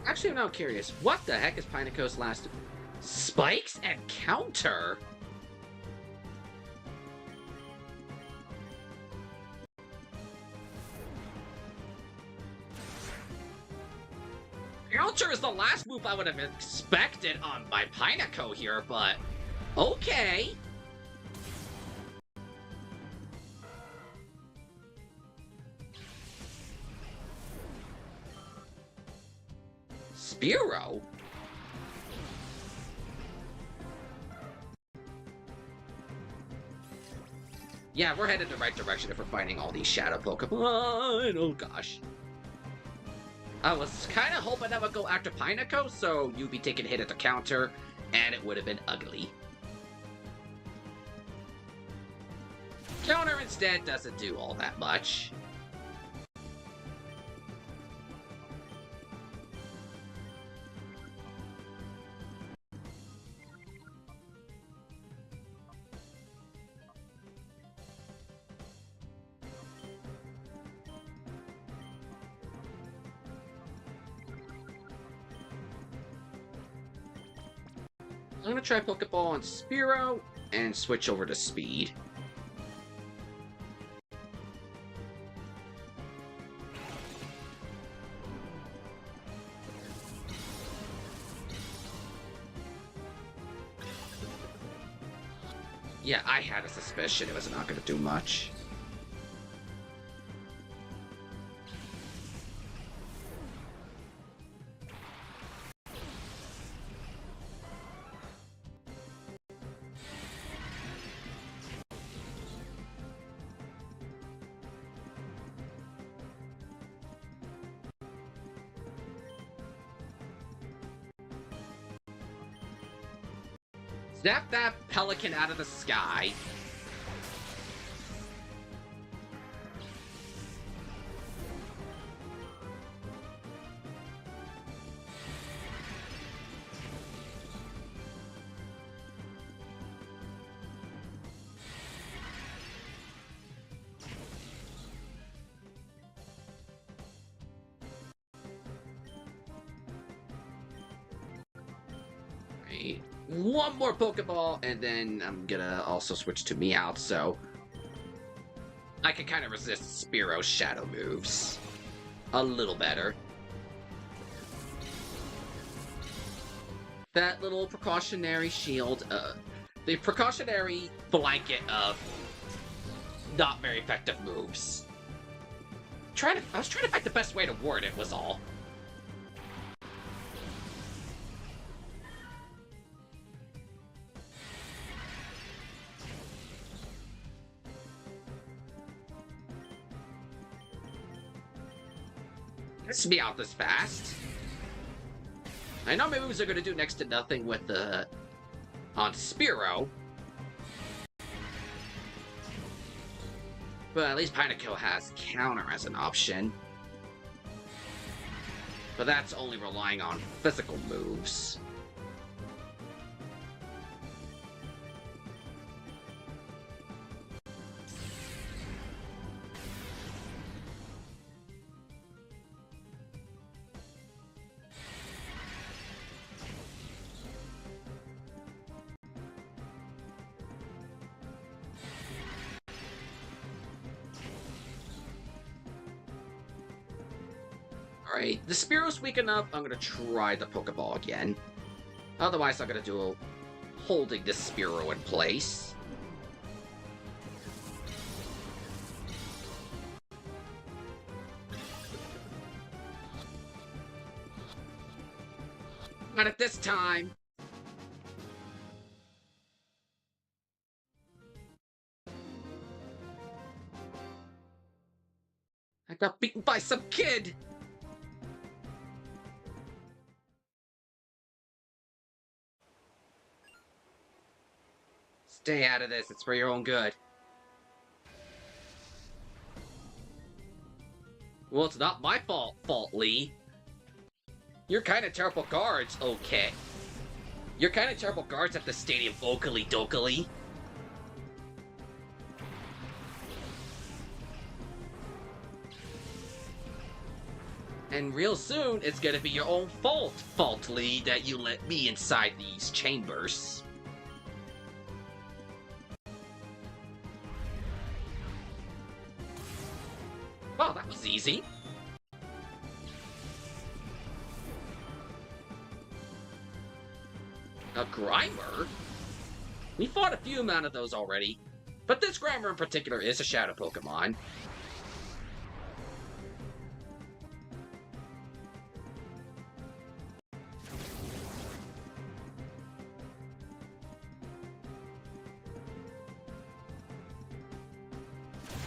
Actually, I'm now curious. What the heck is Pineco's last... Spikes and counter? Counter is the last move I would have expected on my Pineco here, but... Okay. Spearow? Yeah, we're headed in the right direction if we're fighting all these Shadow Pokemon. Oh gosh. I was kind of hoping that would go after Pineco, so you'd be taking a hit at the counter, and it would have been ugly. Counter instead doesn't do all that much. I'm gonna try Pokeball on Spearow and switch over to Speed. Yeah, I had a suspicion it was not gonna do much. Snap that pelican out of the sky. Right. One more Pokeball, and then I'm gonna also switch to Meowth, so I can kind of resist Spearow's shadow moves a little better. That little precautionary shield, the precautionary blanket of not very effective moves. I was trying to find the best way to word it, was all. Let's be out this fast. I know my moves are going to do next to nothing with the on Spearow, but at least Pineco has counter as an option. But that's only relying on physical moves. Alright, the Spearow's weak enough, I'm gonna try the Pokeball again. Otherwise, I'm gonna do holding the Spearow in place. Not at this time! I got beaten by some kid! Stay out of this, it's for your own good. Well, it's not my fault, Lee. You're kind of terrible guards, okay. You're kind of terrible guards at the stadium, Oakley Dokley. And real soon, it's gonna be your own fault, Lee, that you let me inside these chambers. Well, that was easy. A Grimer? We fought a few amount of those already, but this Grimer in particular is a Shadow Pokemon.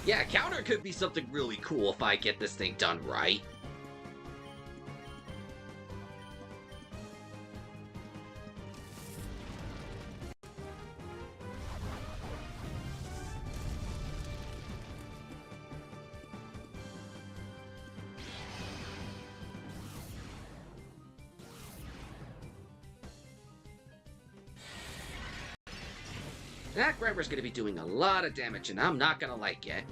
Yeah, counter could be something really cool if I get this thing done right. That Grimer's gonna be doing a lot of damage, and I'm not gonna like it.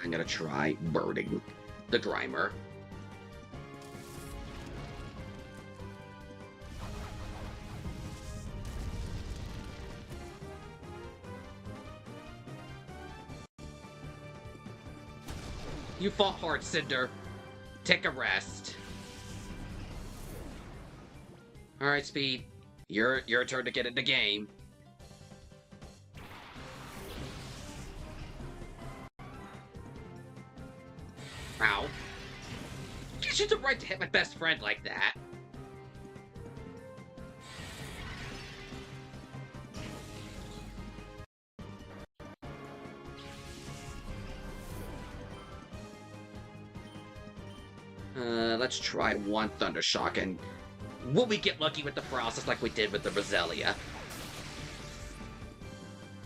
I'm gonna try birding the Grimer. You fought hard, Cinder. Take a rest. Alright, Speed. Your turn to get in the game. Ow. Gives you the right to hit my best friend like that. let's try one Thunder Shock, and will we get lucky with the Paralysis like we did with the Roselia?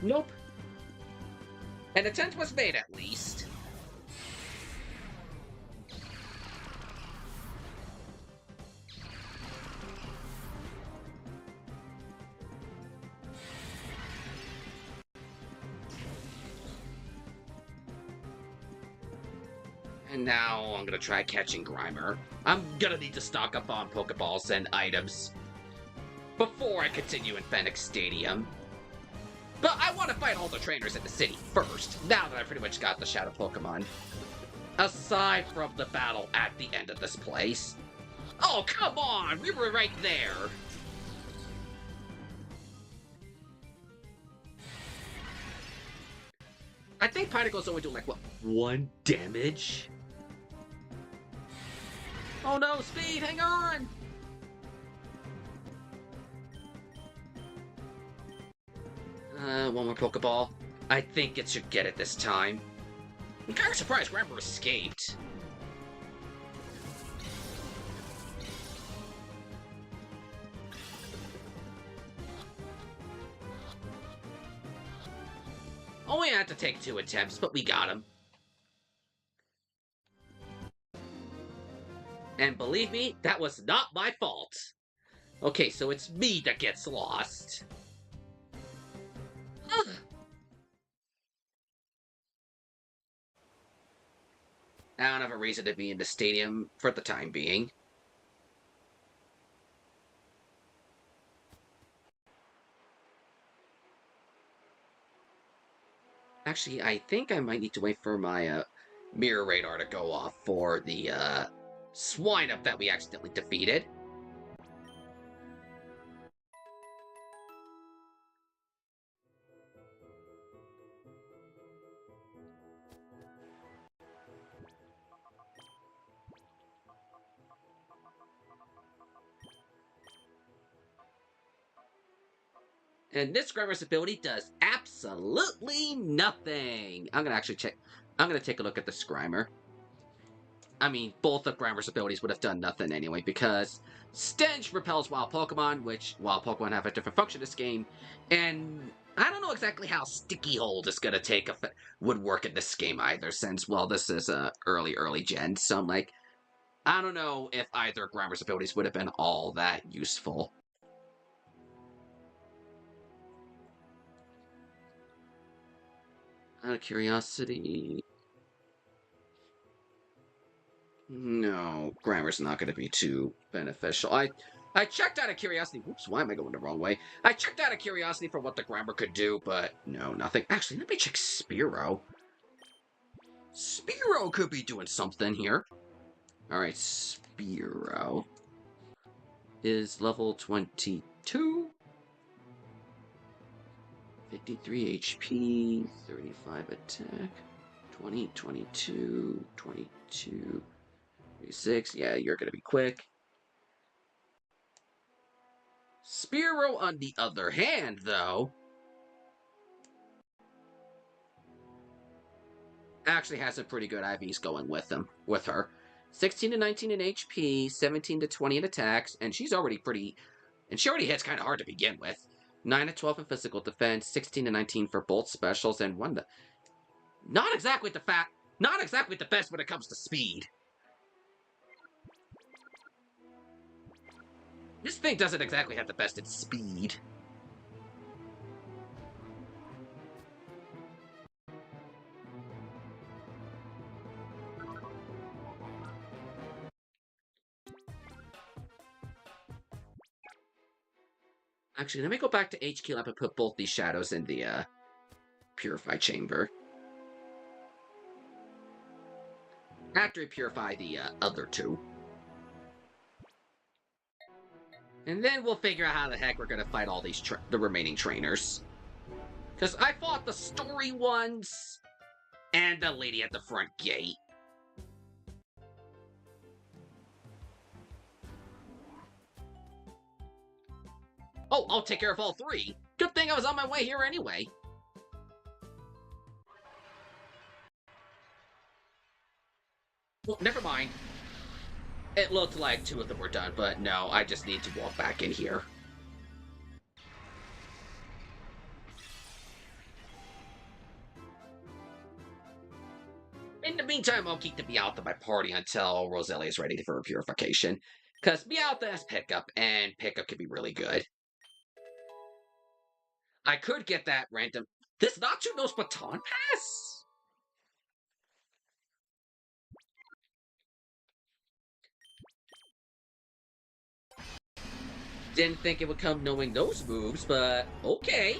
Nope. An attempt was made, at least. And now I'm gonna try catching Grimer. I'm gonna need to stock up on Pokeballs and items before I continue in Phenac Stadium. But I want to fight all the trainers in the city first, now that I pretty much got the Shadow Pokemon. Aside from the battle at the end of this place. Oh, come on! We were right there! I think Pinnacles only do like, what, 1 damage? Oh no, Speed, hang on! One more Pokeball. I think it should get it this time. I'm kind of surprised Grimer escaped. Only had to take 2 attempts, but we got him. And believe me, that was not my fault. Okay, so it's me that gets lost. I don't have a reason to be in the stadium for the time being. Actually, I think I might need to wait for my mirror radar to go off for the Swinub that we accidentally defeated. And this Grimer's ability does absolutely nothing. I'm gonna actually check. I'm gonna take a look at this Grimer. I mean, both of Grimer's abilities would have done nothing anyway, because Stench repels wild Pokemon, which wild Pokemon have a different function in this game, and I don't know exactly how Sticky Hold is gonna would work in this game either, since, well, this is a early gen, so I'm like, I don't know if either Grimer's abilities would have been all that useful. Out of curiosity... No, Grimer's not going to be too beneficial. I checked out of curiosity. Whoops, why am I going the wrong way? I checked out of curiosity for what the Grimer could do, but no, nothing. Actually, let me check Spearow. Spearow could be doing something here. Alright, Spearow is level 22. 53 HP, 35 attack, 20, 22, 22... 36, yeah, you're gonna be quick. Spearow, on the other hand, though, actually has some pretty good IVs going with her. 16 to 19 in HP, 17 to 20 in attacks, and she already hits kind of hard to begin with. 9 to 12 in physical defense, 16 to 19 for bolt specials, and not exactly the best when it comes to speed. This thing doesn't exactly have the best at speed. Actually, let me go back to HQ Lab and put both these shadows in the Purify Chamber. After we purify the other 2. And then we'll figure out how the heck we're gonna fight all these the remaining trainers. Because I fought the story ones and the lady at the front gate. Oh, I'll take care of all 3. Good thing I was on my way here anyway. Well, never mind. It looked like 2 of them were done, but no, I just need to walk back in here. In the meantime, I'll keep the Meowth in my party until Roselia is ready for purification. Because Meowth has Pickup, and Pickup can be really good. I could get that random... This Nacho knows Baton Pass? Didn't think it would come knowing those moves, but okay.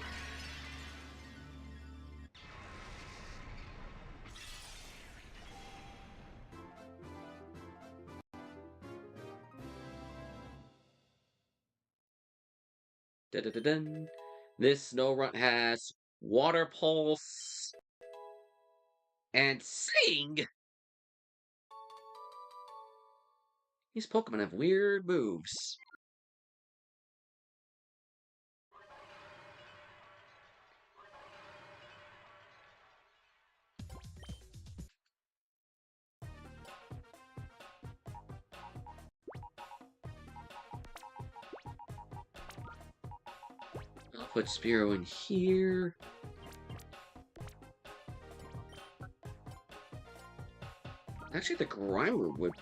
Dun-dun-dun-dun. This Snorunt has Water Pulse and Sing. These Pokemon have weird moves. I'll put Spearow in here. Actually, the Grimer would...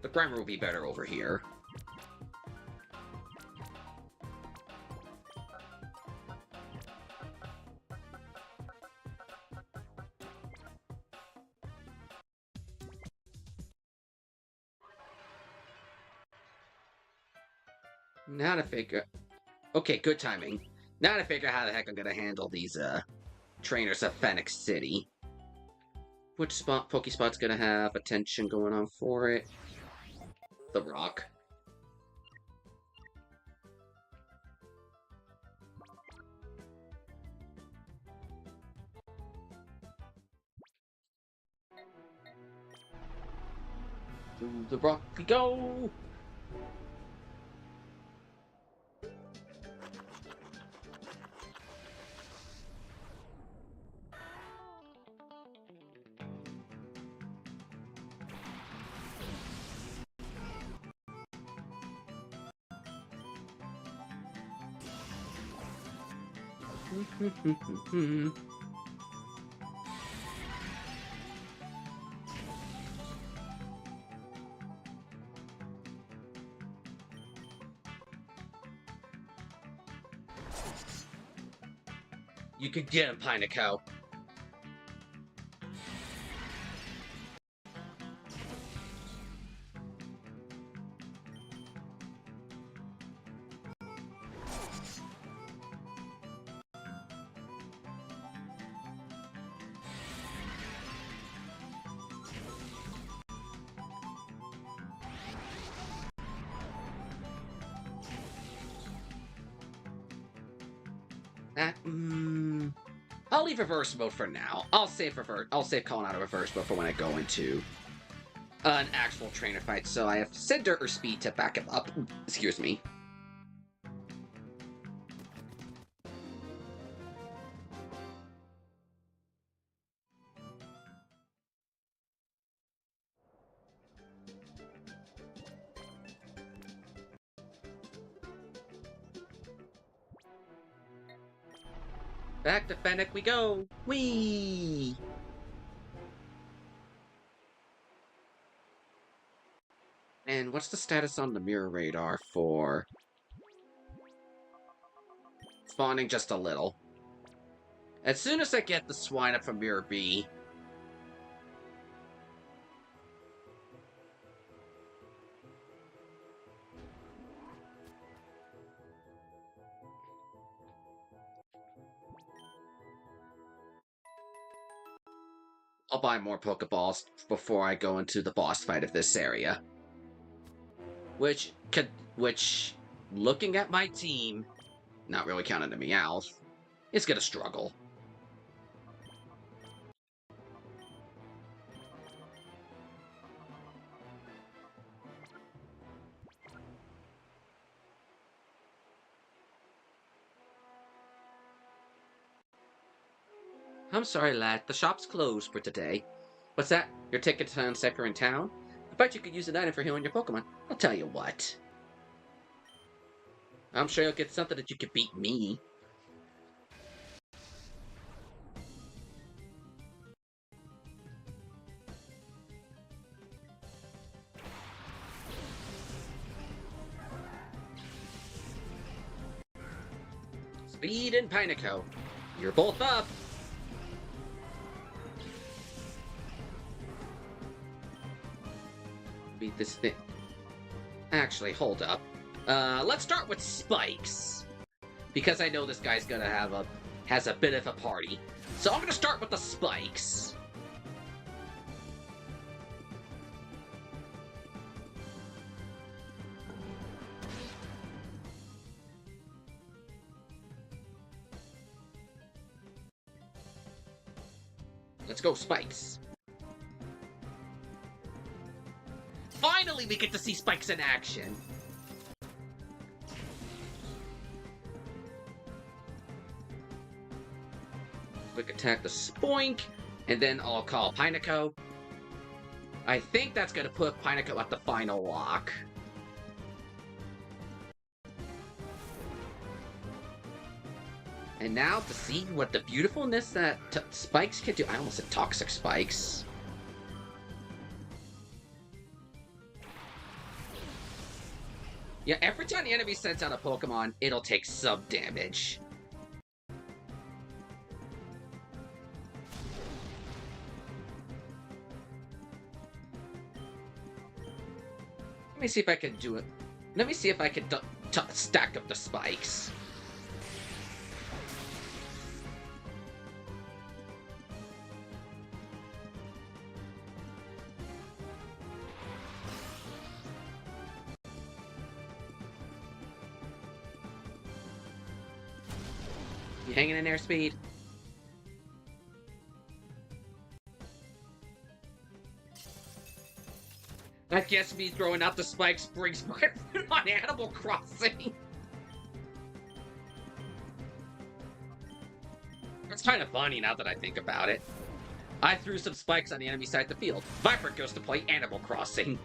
The Grimer would be better over here. Now to figure... Okay, good timing. Now to figure how the heck I'm gonna handle these, trainers of Phenac City. Which Pokespot's gonna have attention going on for it? The Rock. To the Rock we go! You could get him, Pineco. I'll leave reverse mode for now. I'll save calling out a reverse mode for when I go into an actual trainer fight, so I have Cinder or Speed to back him up. Excuse me. Back to Phenac we go! Whee! And what's the status on the mirror radar for... Spawning just a little. As soon as I get the swine up from Mirror B... I'll buy more Pokeballs before I go into the boss fight of this area. Which, looking at my team, not really counting the Meowth, it's gonna struggle. I'm sorry, lad. The shop's closed for today. What's that? Your ticket to Cipher in town? bet you could use an item for healing your Pokemon. I'll tell you what. I'm sure you'll get something that you can beat me. Speed and Pineco. You're both up. Beat this thing. Actually, hold up. Let's start with spikes. Because I know this guy's gonna has a bit of a party. So I'm gonna start with the spikes. Let's go, spikes. Finally, we get to see spikes in action. Quick attack the Spoink, and then I'll call Pineco. I think that's going to put Pineco at the final lock. And now to see what the beautifulness that spikes can do. I almost said toxic spikes. Yeah, every time the enemy sends out a Pokemon, it'll take sub damage. Let me see if I can do it. Let me see if I can stack up the spikes. You hanging in there, Speed? I guess me throwing out the spikes brings my on Animal Crossing. It's kind of funny now that I think about it. I threw some spikes on the enemy side of the field. Viper goes to play Animal Crossing.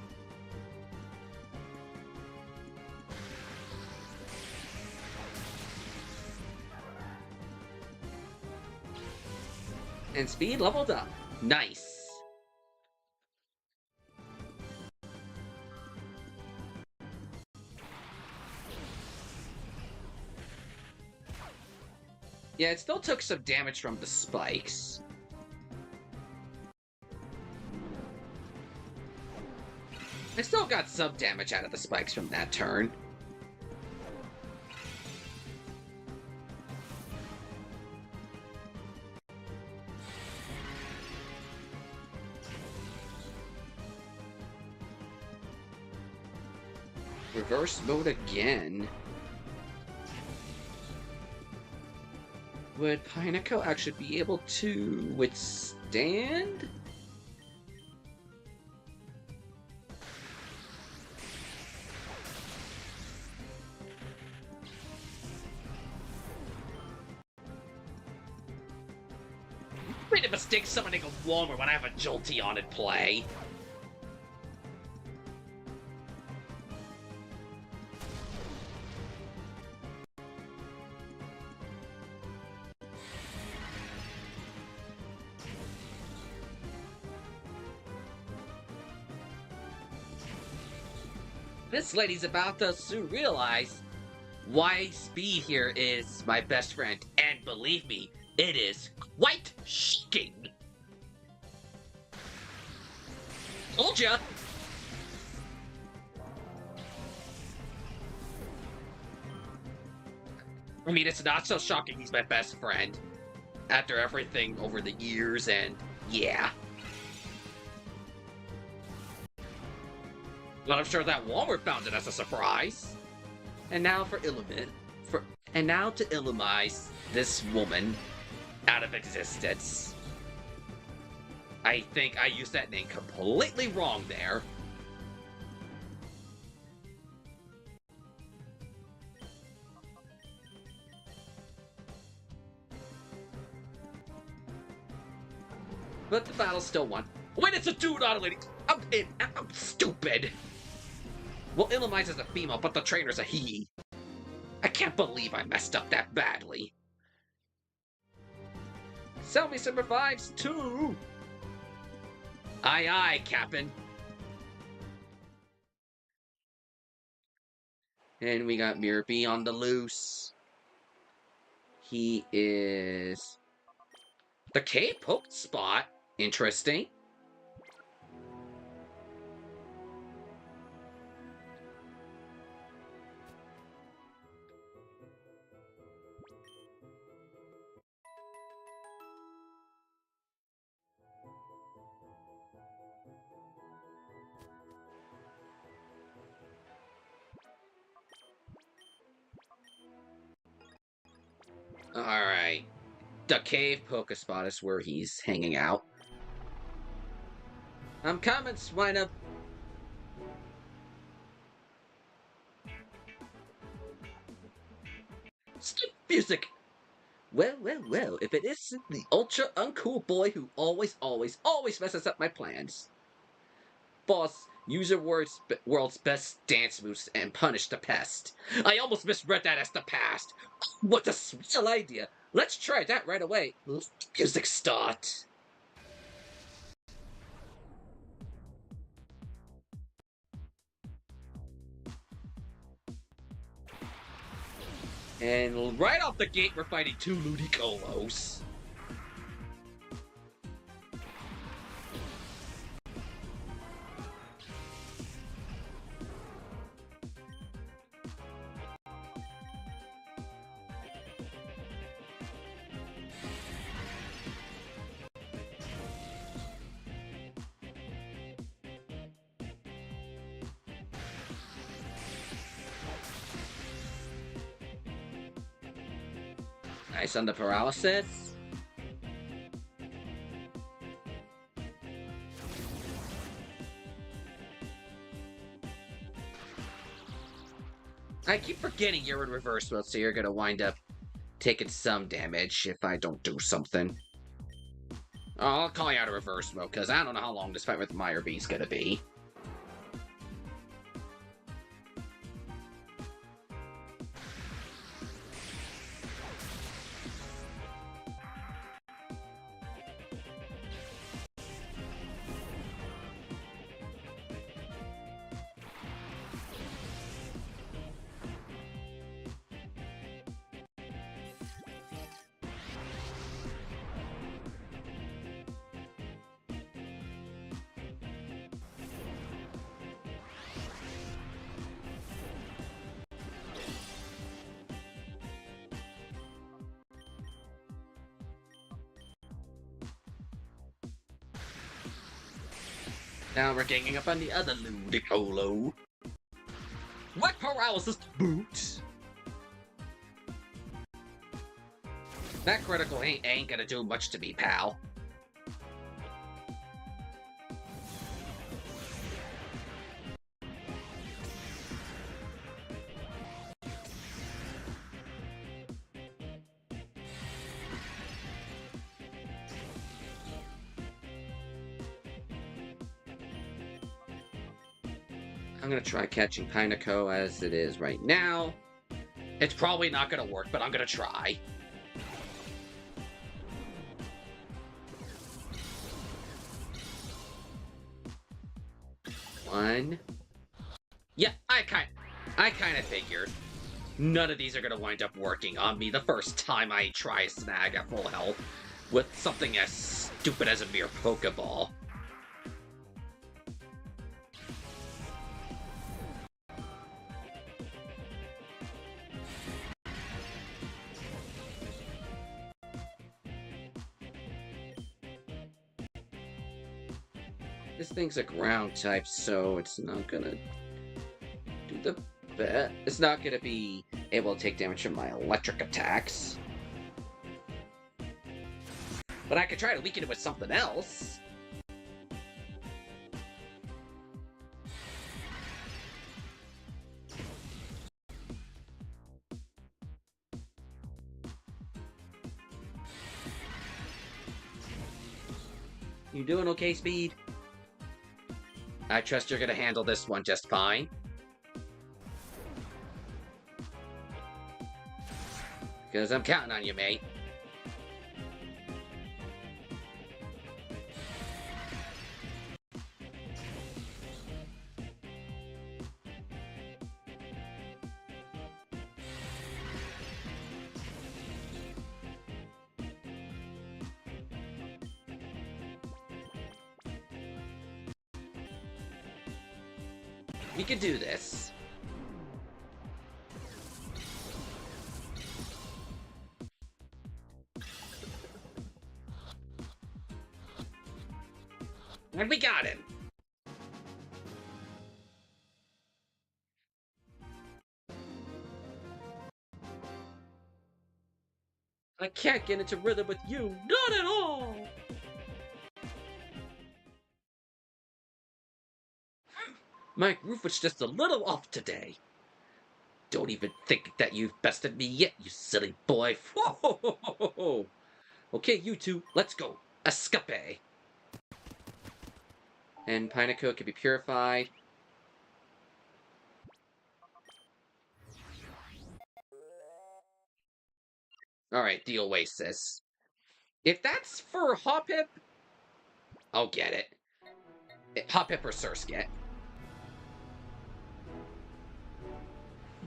And Speed leveled up. Nice. Yeah, it still took some damage from the spikes. I still got some damage out of the spikes from that turn. Reverse mode again. Would Pineco actually be able to withstand? Made a mistake summoning a Walmer when I have a Jolteon in play. This lady's about to soon realize why Speed here is my best friend. And believe me, it is quite shocking. Told ya! I mean, it's not so shocking he's my best friend. After everything over the years, and yeah. But I'm sure that Walmart found it as a surprise. And now for and now to Illimize this woman out of existence. I think I used that name completely wrong there. But the battle still won. Wait, it's a dude, not a lady. I'm stupid. Well, Illumise is a female, but the trainer's a he. I can't believe I messed up that badly. Sell me some revives, too! Aye, aye, Captain. And we got Mirror B on the loose. He is... the cave poked spot. Interesting. Alright. The cave poke spot is where he's hanging out. I'm coming, Swineup. Stop music! Well, well, well, if it isn't the ultra uncool boy who always messes up my plans. Boss, use your world's best dance moves and punish the pest. I almost misread that as the past. What a swell idea. Let's try that right away. Let the music start. And right off the gate, we're fighting two Ludicolo. Nice on the paralysis. I keep forgetting you're in reverse mode, so you're gonna wind up taking some damage if I don't do something. Oh, I'll call you out of reverse mode, because I don't know how long this fight with Meyer B is gonna be. Now we're ganging up on the other Ludicolo. What paralysis to boot? That critical ain't gonna do much to me, pal. I'm gonna try catching Pineco as it is right now. It's probably not gonna work, but I'm gonna try. One. Yeah, I kind of figured. None of these are gonna wind up working on me the first time I try a snag at full health with something as stupid as a mere Pokeball. This thing's a ground type, so it's not gonna do the best. It's not gonna be able to take damage from my electric attacks. But I could try to weaken it with something else. You doing okay, Speed? I trust you're gonna handle this one just fine. Because I'm counting on you, mate. We can do this. And we got him. I can't get into rhythm with you. Not at all. My groove was just a little off today. Don't even think that you've bested me yet, you silly boy. Whoa! Okay, you two, let's go. Escape. And Pineco can be purified. Alright, the Oasis. If that's for Hoppip, I'll get it. Hoppip or Surskit.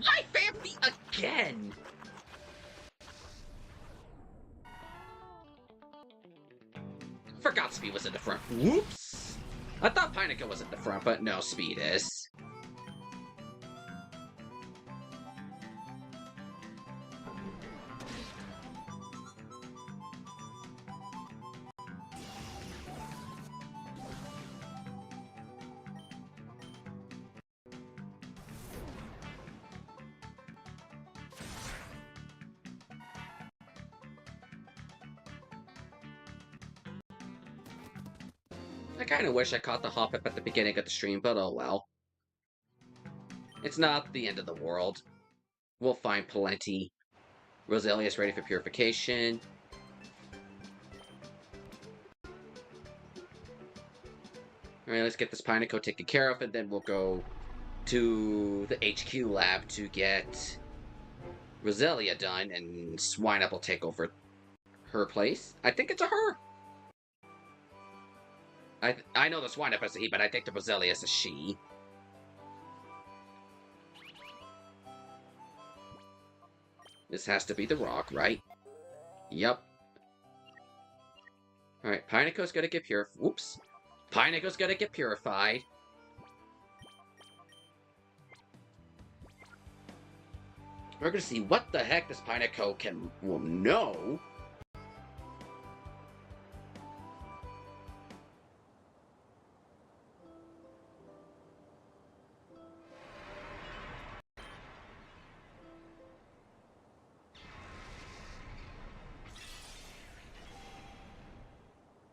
Why family again? Forgot Speed was in the front. Whoops! I thought Pineco was in the front, but no, Speed is. I kinda wish I caught the Hoppip at the beginning of the stream, but oh well. It's not the end of the world. We'll find plenty. Roselia's ready for purification. Alright, let's get this Pineco taken care of, and then we'll go to the HQ lab to get Roselia done, and Swineup will take over her place. I think it's a her. I know the Swineup is a he, but I think the Roselia is a she. This has to be the rock, right? Yep. Alright, Pineco's gonna get purified. Whoops. Pineco's gonna get purified. We're gonna see what the heck this Pineco will know.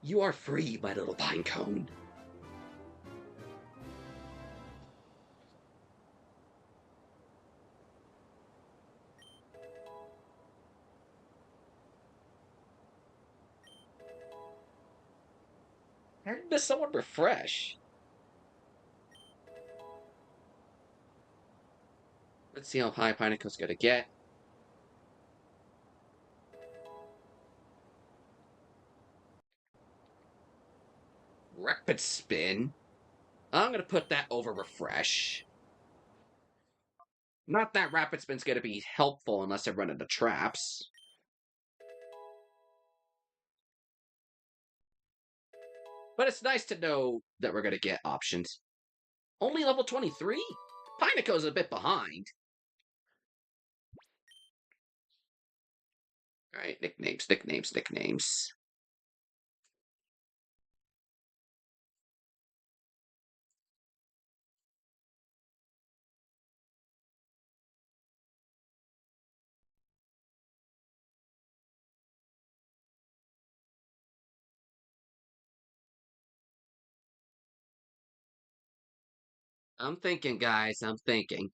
You are free, my little pinecone. How does someone refresh? Let's see how high Pineco's gonna get. Rapid spin. I'm gonna put that over refresh. Not that rapid spin's gonna be helpful unless I run into traps. But it's nice to know that we're gonna get options. Only level 23? Pineco's a bit behind. Alright, nicknames. I'm thinking, guys, I'm thinking.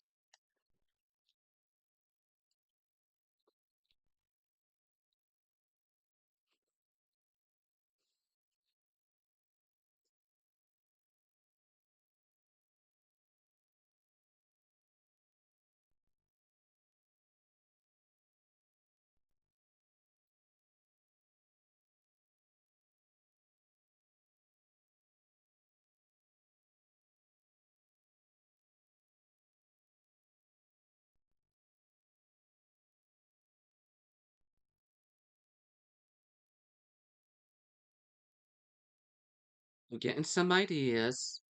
I'm getting some ideas.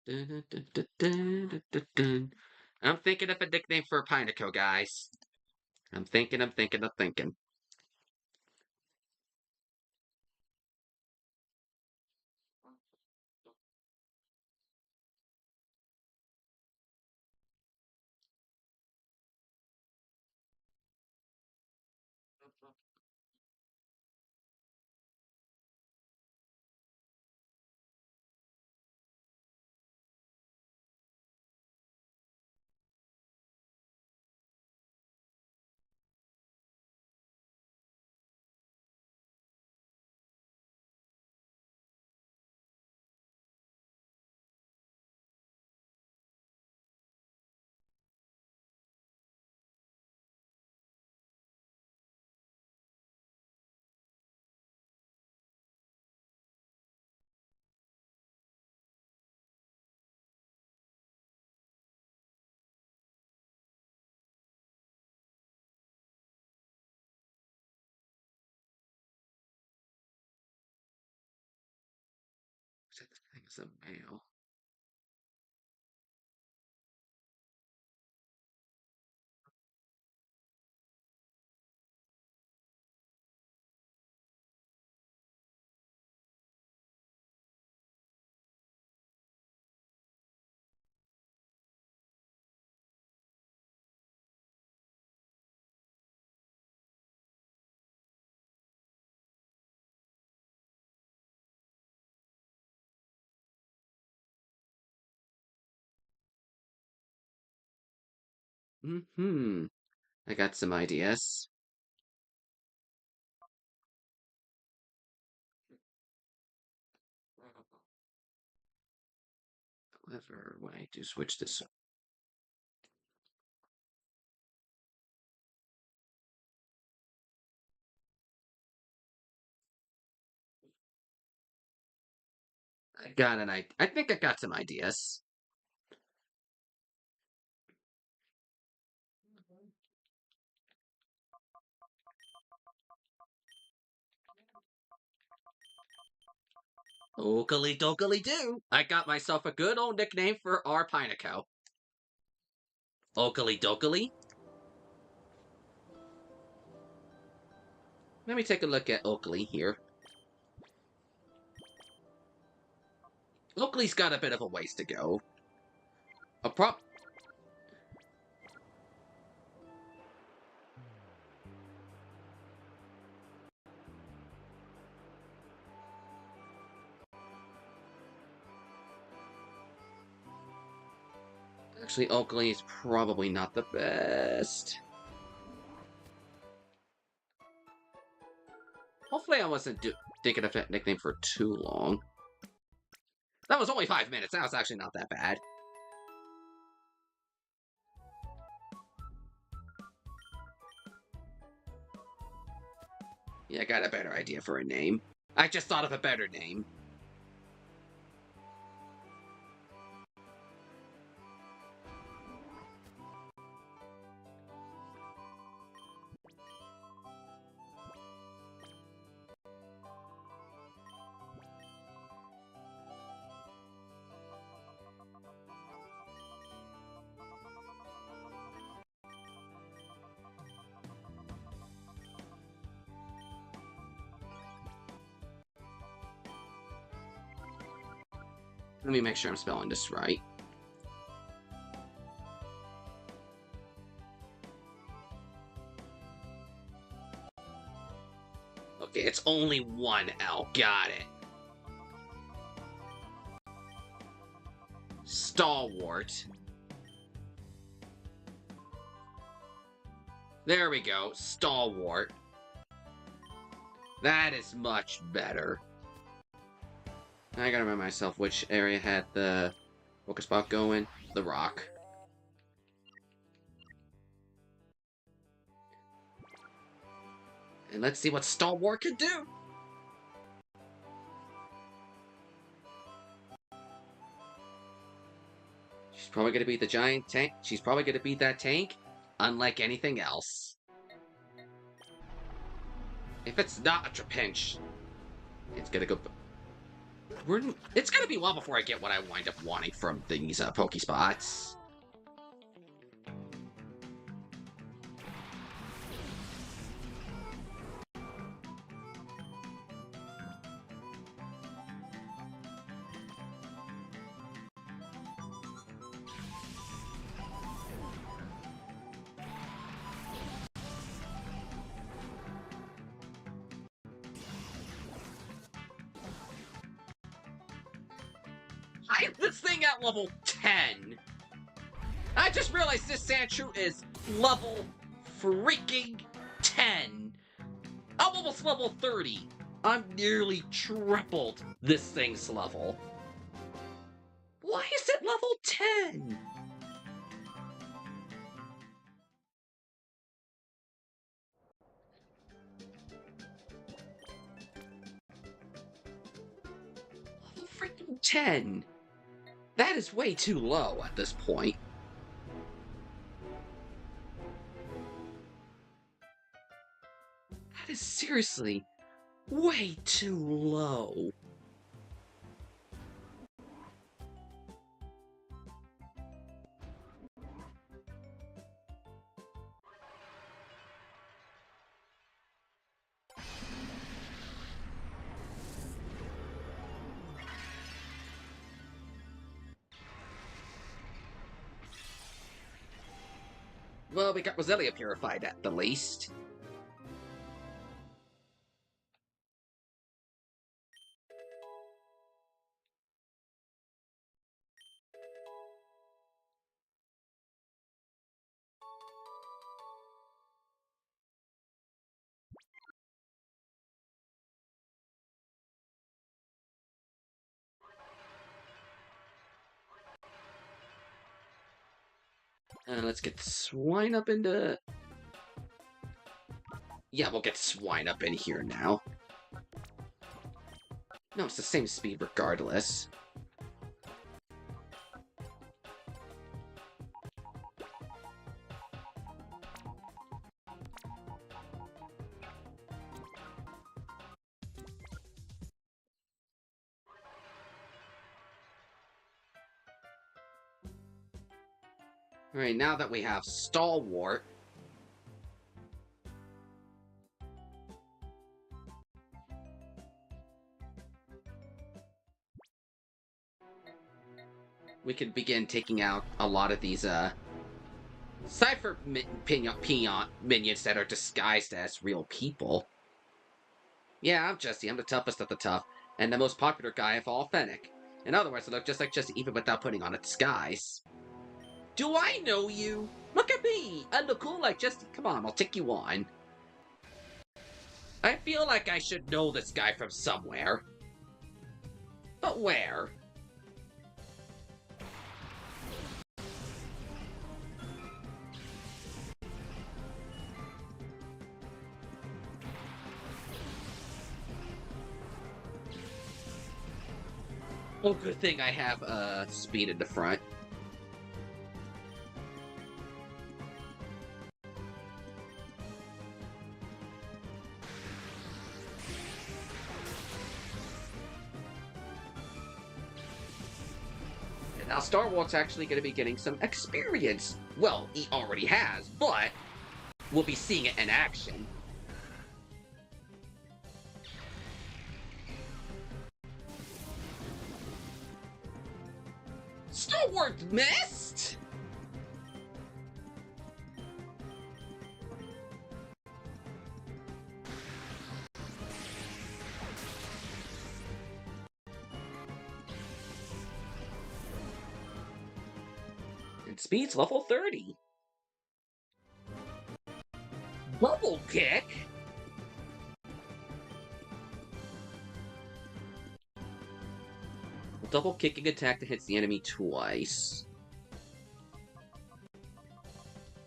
Dun, dun, dun, dun, dun, dun, dun. I'm thinking of a nickname for Pineco, guys. I'm thinking. This thing is a male. Hmm. I got some ideas. However, when I do switch this, I think I got some ideas. Okily dokily do. I got myself a good old nickname for our Pineco. Okily dokily. Let me take a look at Oakley here. Oakley's got a bit of a ways to go. A prop. Actually, Oakley is probably not the best. Hopefully, I wasn't thinking of that nickname for too long. That was only 5 minutes. That was actually not that bad. Yeah, I got a better idea for a name. I just thought of a better name. Let me make sure I'm spelling this right. Okay, it's only one L. Got it. Stalwart. There we go. Stalwart. That is much better. I gotta remind myself which area had the focus spot going. The rock. And let's see what Stalwart can do. She's probably gonna beat the giant tank. She's probably gonna beat that tank, unlike anything else. If it's not a Trapinch, it's gonna go. It's gonna be a while before I get what I wind up wanting from these Pokespots. I have this thing at level 10. I just realized this Sandshrew is level freaking 10. I'm almost level 30. I'm nearly tripled this thing's level. Why is it level 10? Level freaking 10. That is way too low at this point. That is seriously way too low. Well, we got Roselia purified at the least. Let's get Swine up into... Yeah, we'll get Swine up in here now. No, it's the same speed regardless. Alright, now that we have Stalwart, we can begin taking out a lot of these, Cipher minions that are disguised as real people. Yeah, I'm Jesse. I'm the toughest of the tough, and the most popular guy of all Phenac. In other words, I look just like Jesse even without putting on a disguise. Do I know you? Look at me! I look cool like Jesse. Come on, I'll take you on. I feel like I should know this guy from somewhere. But where? Oh, good thing I have speed in the front. And now Stalwart's actually going to be getting some experience. Well, he already has, but we'll be seeing it in action. Stalwart missed? And speed's level 30. Bubble kick? Double kicking attack that hits the enemy twice.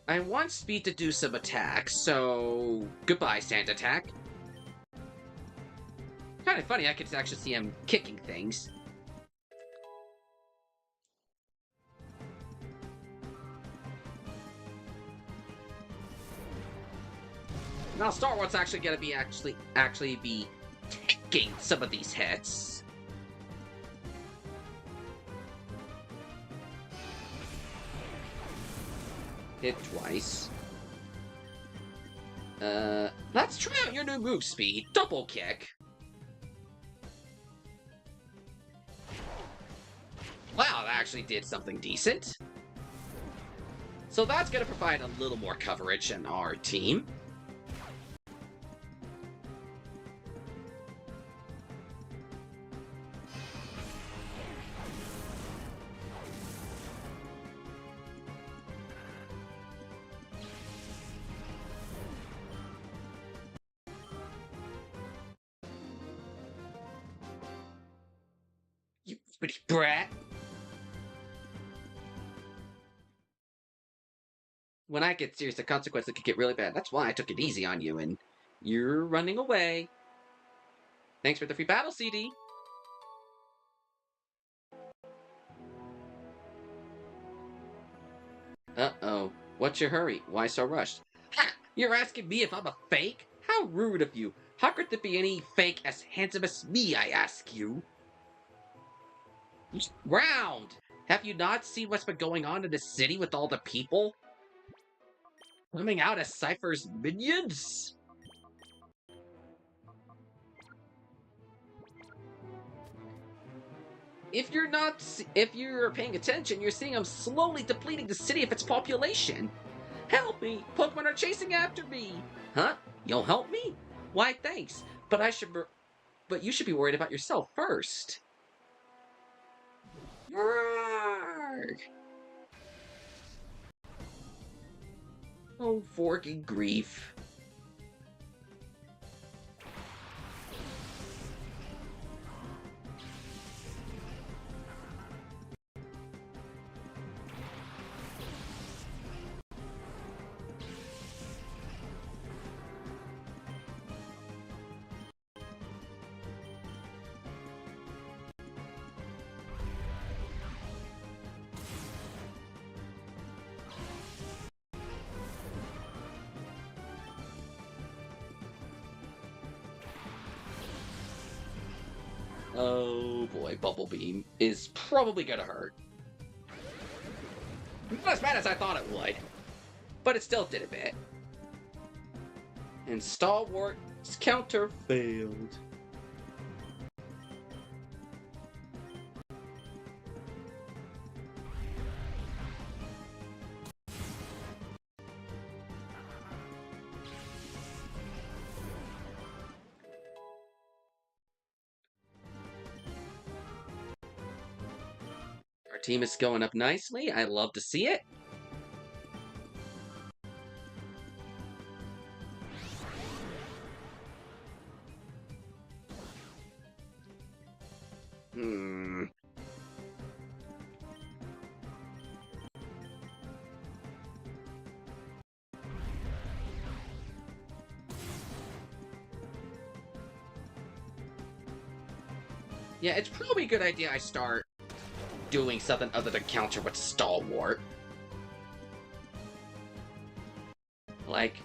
I want speed to do some attacks, so goodbye, sand attack. Kind of funny, I could actually see him kicking things. Now Star Wars actually gonna be actually be taking some of these hits. Hit twice. Let's try out your new move, Speed. Double kick. Wow, that actually did something decent. So that's gonna provide a little more coverage in our team. You pretty brat. When I get serious, the consequences could get really bad. That's why I took it easy on you, and you're running away. Thanks for the free battle CD. Uh-oh. What's your hurry? Why so rushed? Ha! You're asking me if I'm a fake? How rude of you. How could there be any fake as handsome as me, I ask you? Round! Have you not seen what's been going on in the city with all the people? Coming out as Cipher's minions? If you're paying attention, you're seeing them slowly depleting the city of its population. Help me! Pokemon are chasing after me! Huh? You'll help me? Why, thanks. But you should be worried about yourself first. Arrgh. Oh, forking grief. Oh boy, Bubble Beam is probably gonna hurt. Not as bad as I thought it would, but it still did a bit. And Stalwart's counter failed. Our team is going up nicely. I love to see it. Yeah, it's probably a good idea I start doing something other than counter with Stalwart. Like,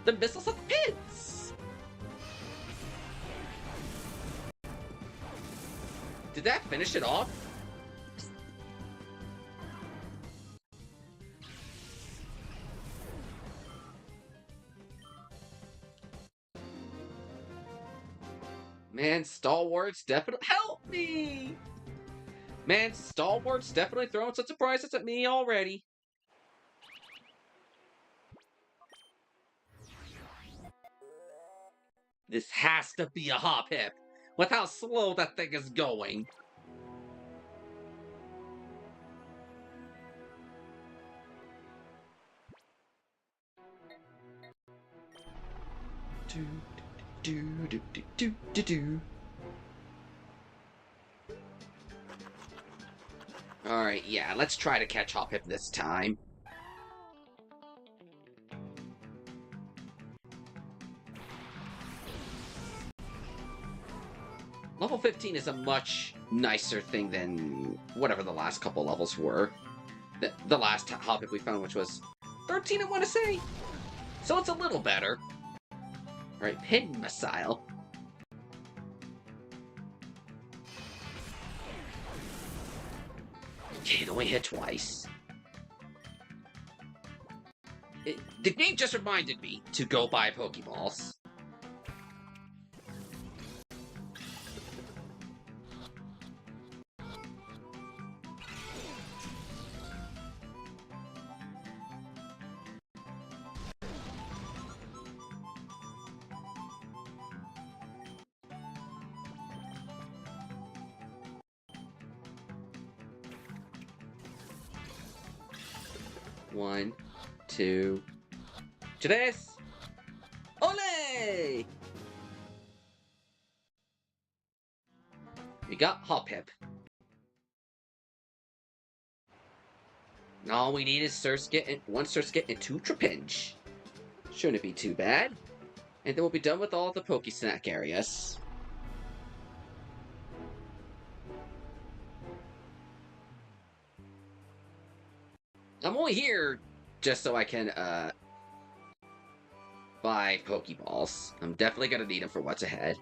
the Missiles of Pits! Did that finish it off? Man, Stalwart's definitely— help me! Man, Stalwart's definitely throwing some surprises at me already. This has to be a hop hip, with how slow that thing is going. Do, do, do, do, do, do, do. Alright, yeah, let's try to catch Hoppip this time. Level 15 is a much nicer thing than whatever the last couple levels were. The last Hoppip we found, which was 13, I want to say. So it's a little better. Alright, Pin Missile. Okay, it only hit twice. The game just reminded me to go buy Pokeballs. One, two. Tres! Ole! We got Hoppip. All we need is Surskit and one Surskit and two Trapinch. Shouldn't be too bad. And then we'll be done with all the Pokesnack areas. I'm only here just so I can, buy Pokeballs. I'm definitely gonna need them for what's ahead.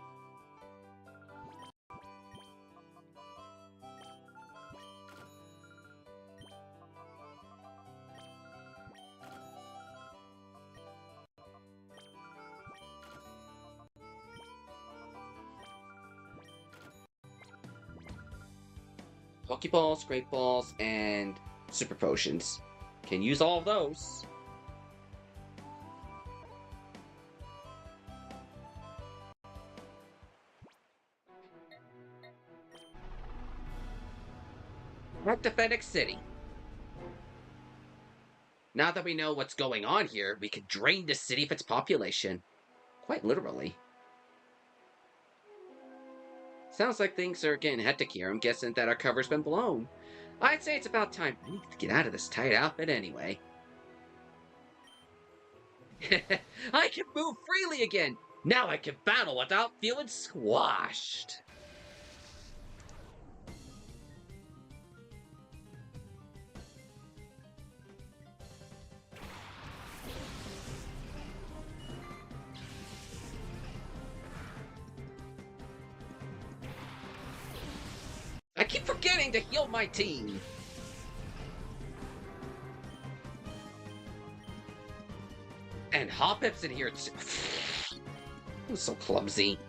Pokeballs, Great Balls, and Super Potions. Can use all of those. Back to Phenac City. Now that we know what's going on here, we can drain the city of its population. Quite literally. Sounds like things are getting hectic here. I'm guessing that our cover's been blown. I'd say it's about time we need to get out of this tight outfit anyway. I can move freely again! Now I can battle without feeling squashed! I keep forgetting to heal my team! And Hoppip's in here too. I'm so clumsy.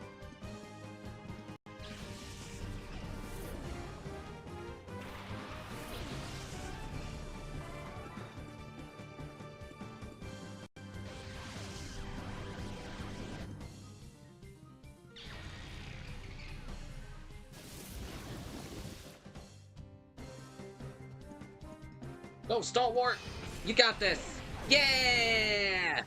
Go, Stalwart! You got this! Yeah!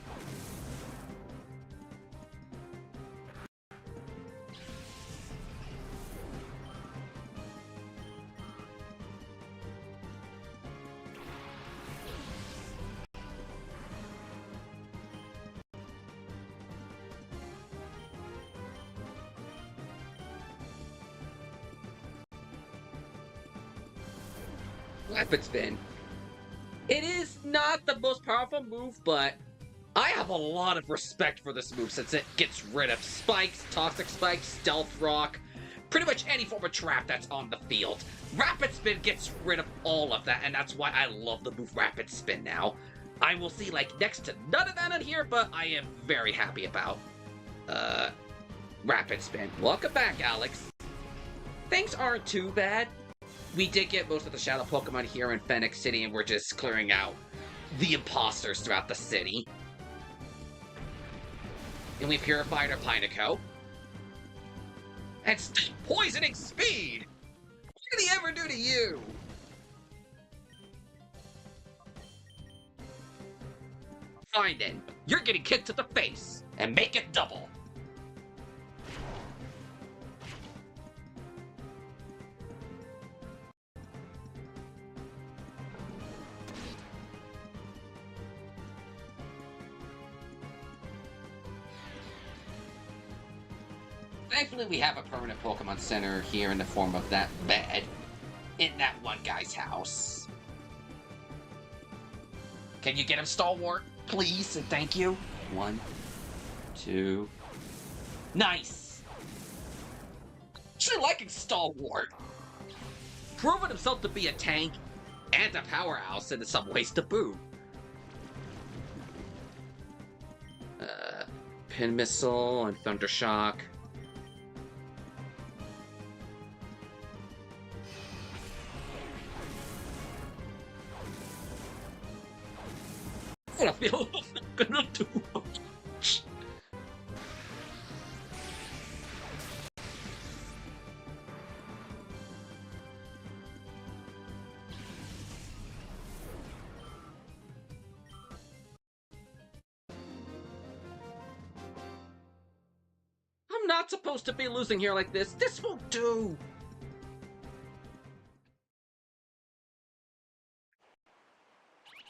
Rapid Spin. It is not the most powerful move, but I have a lot of respect for this move since it gets rid of spikes, toxic spikes, stealth rock, pretty much any form of trap that's on the field. Rapid Spin gets rid of all of that, and that's why I love the move Rapid Spin now. I will see, like, next to none of that on here, but I am very happy about, Rapid Spin. Welcome back, Alex. Things aren't too bad. We did get most of the Shadow Pokemon here in Phenac City, and we're just clearing out the imposters throughout the city. And we purified our Pineco. And stop poisoning Speed! What did he ever do to you? Fine then, you're getting kicked to the face, and make it double. Thankfully, we have a permanent Pokemon Center here in the form of that bed in that one guy's house. Can you get him Stalwart, please, and thank you? 1, 2... Nice! Actually liking Stalwart. Proven himself to be a tank and a powerhouse in some ways to boot. Pin Missile and Thundershock. I feel I'm gonna do much. I'm not supposed to be losing here like this. This won't do.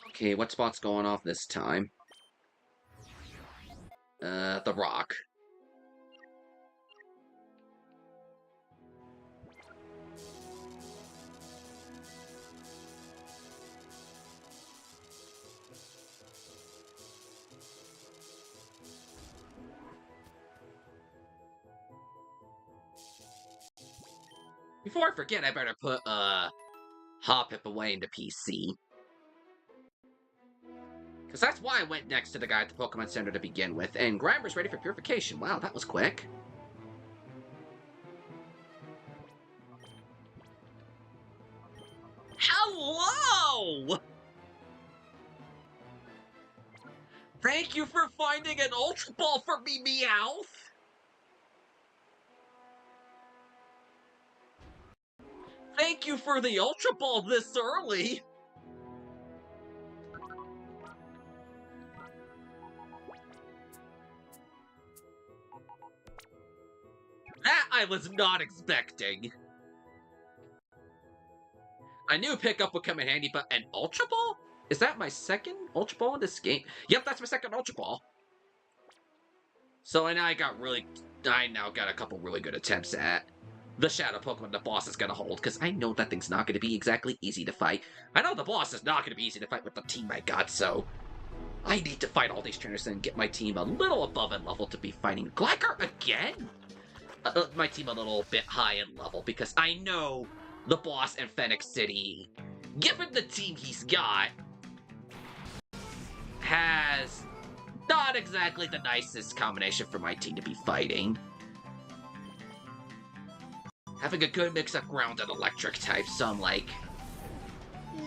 Okay, what spot's going off this time? The rock. Before I forget, I better put, Hoppip away into PC. Because that's why I went next to the guy at the Pokemon Center to begin with, and Grimer's ready for purification. Wow, that was quick. Hello! Thank you for finding an Ultra Ball for me, Meowth! Thank you for the Ultra Ball this early! That I was not expecting. I knew pickup would come in handy, but an Ultra Ball? Is that my second Ultra Ball in this game? Yep, that's my second Ultra Ball. So I now got a couple really good attempts at the Shadow Pokemon the boss is gonna hold, because I know that thing's not gonna be exactly easy to fight. I know the boss is not gonna be easy to fight with the team I got, so I need to fight all these trainers and get my team a little above in level to be fighting Gligar again? My team a little bit high in level, because I know the boss in Phenac City, given the team he's got, has not exactly the nicest combination for my team to be fighting. Having a good mix of ground and electric types, so I'm like,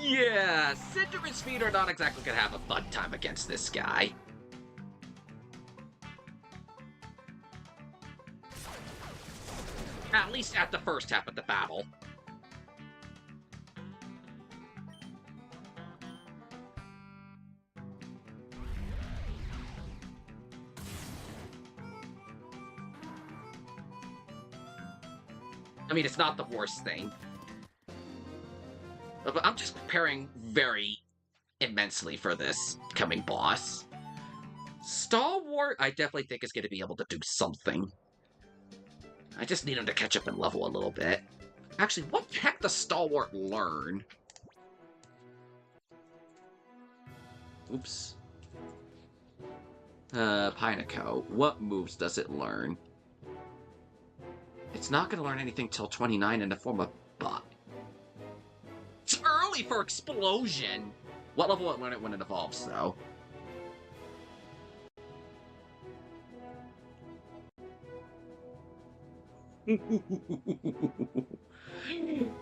yeah, Cinder and Speed are not exactly gonna have a fun time against this guy. At least at the first half of the battle. I mean, it's not the worst thing. But I'm just preparing very immensely for this coming boss. Stalwart, I definitely think is going to be able to do something. I just need him to catch up and level a little bit. Actually, what the heck does Stalwart learn? Oops. Pineco. What moves does it learn? It's not going to learn anything till 29 in the form of Buck. It's early for Explosion! What level will it learn it when it evolves, though?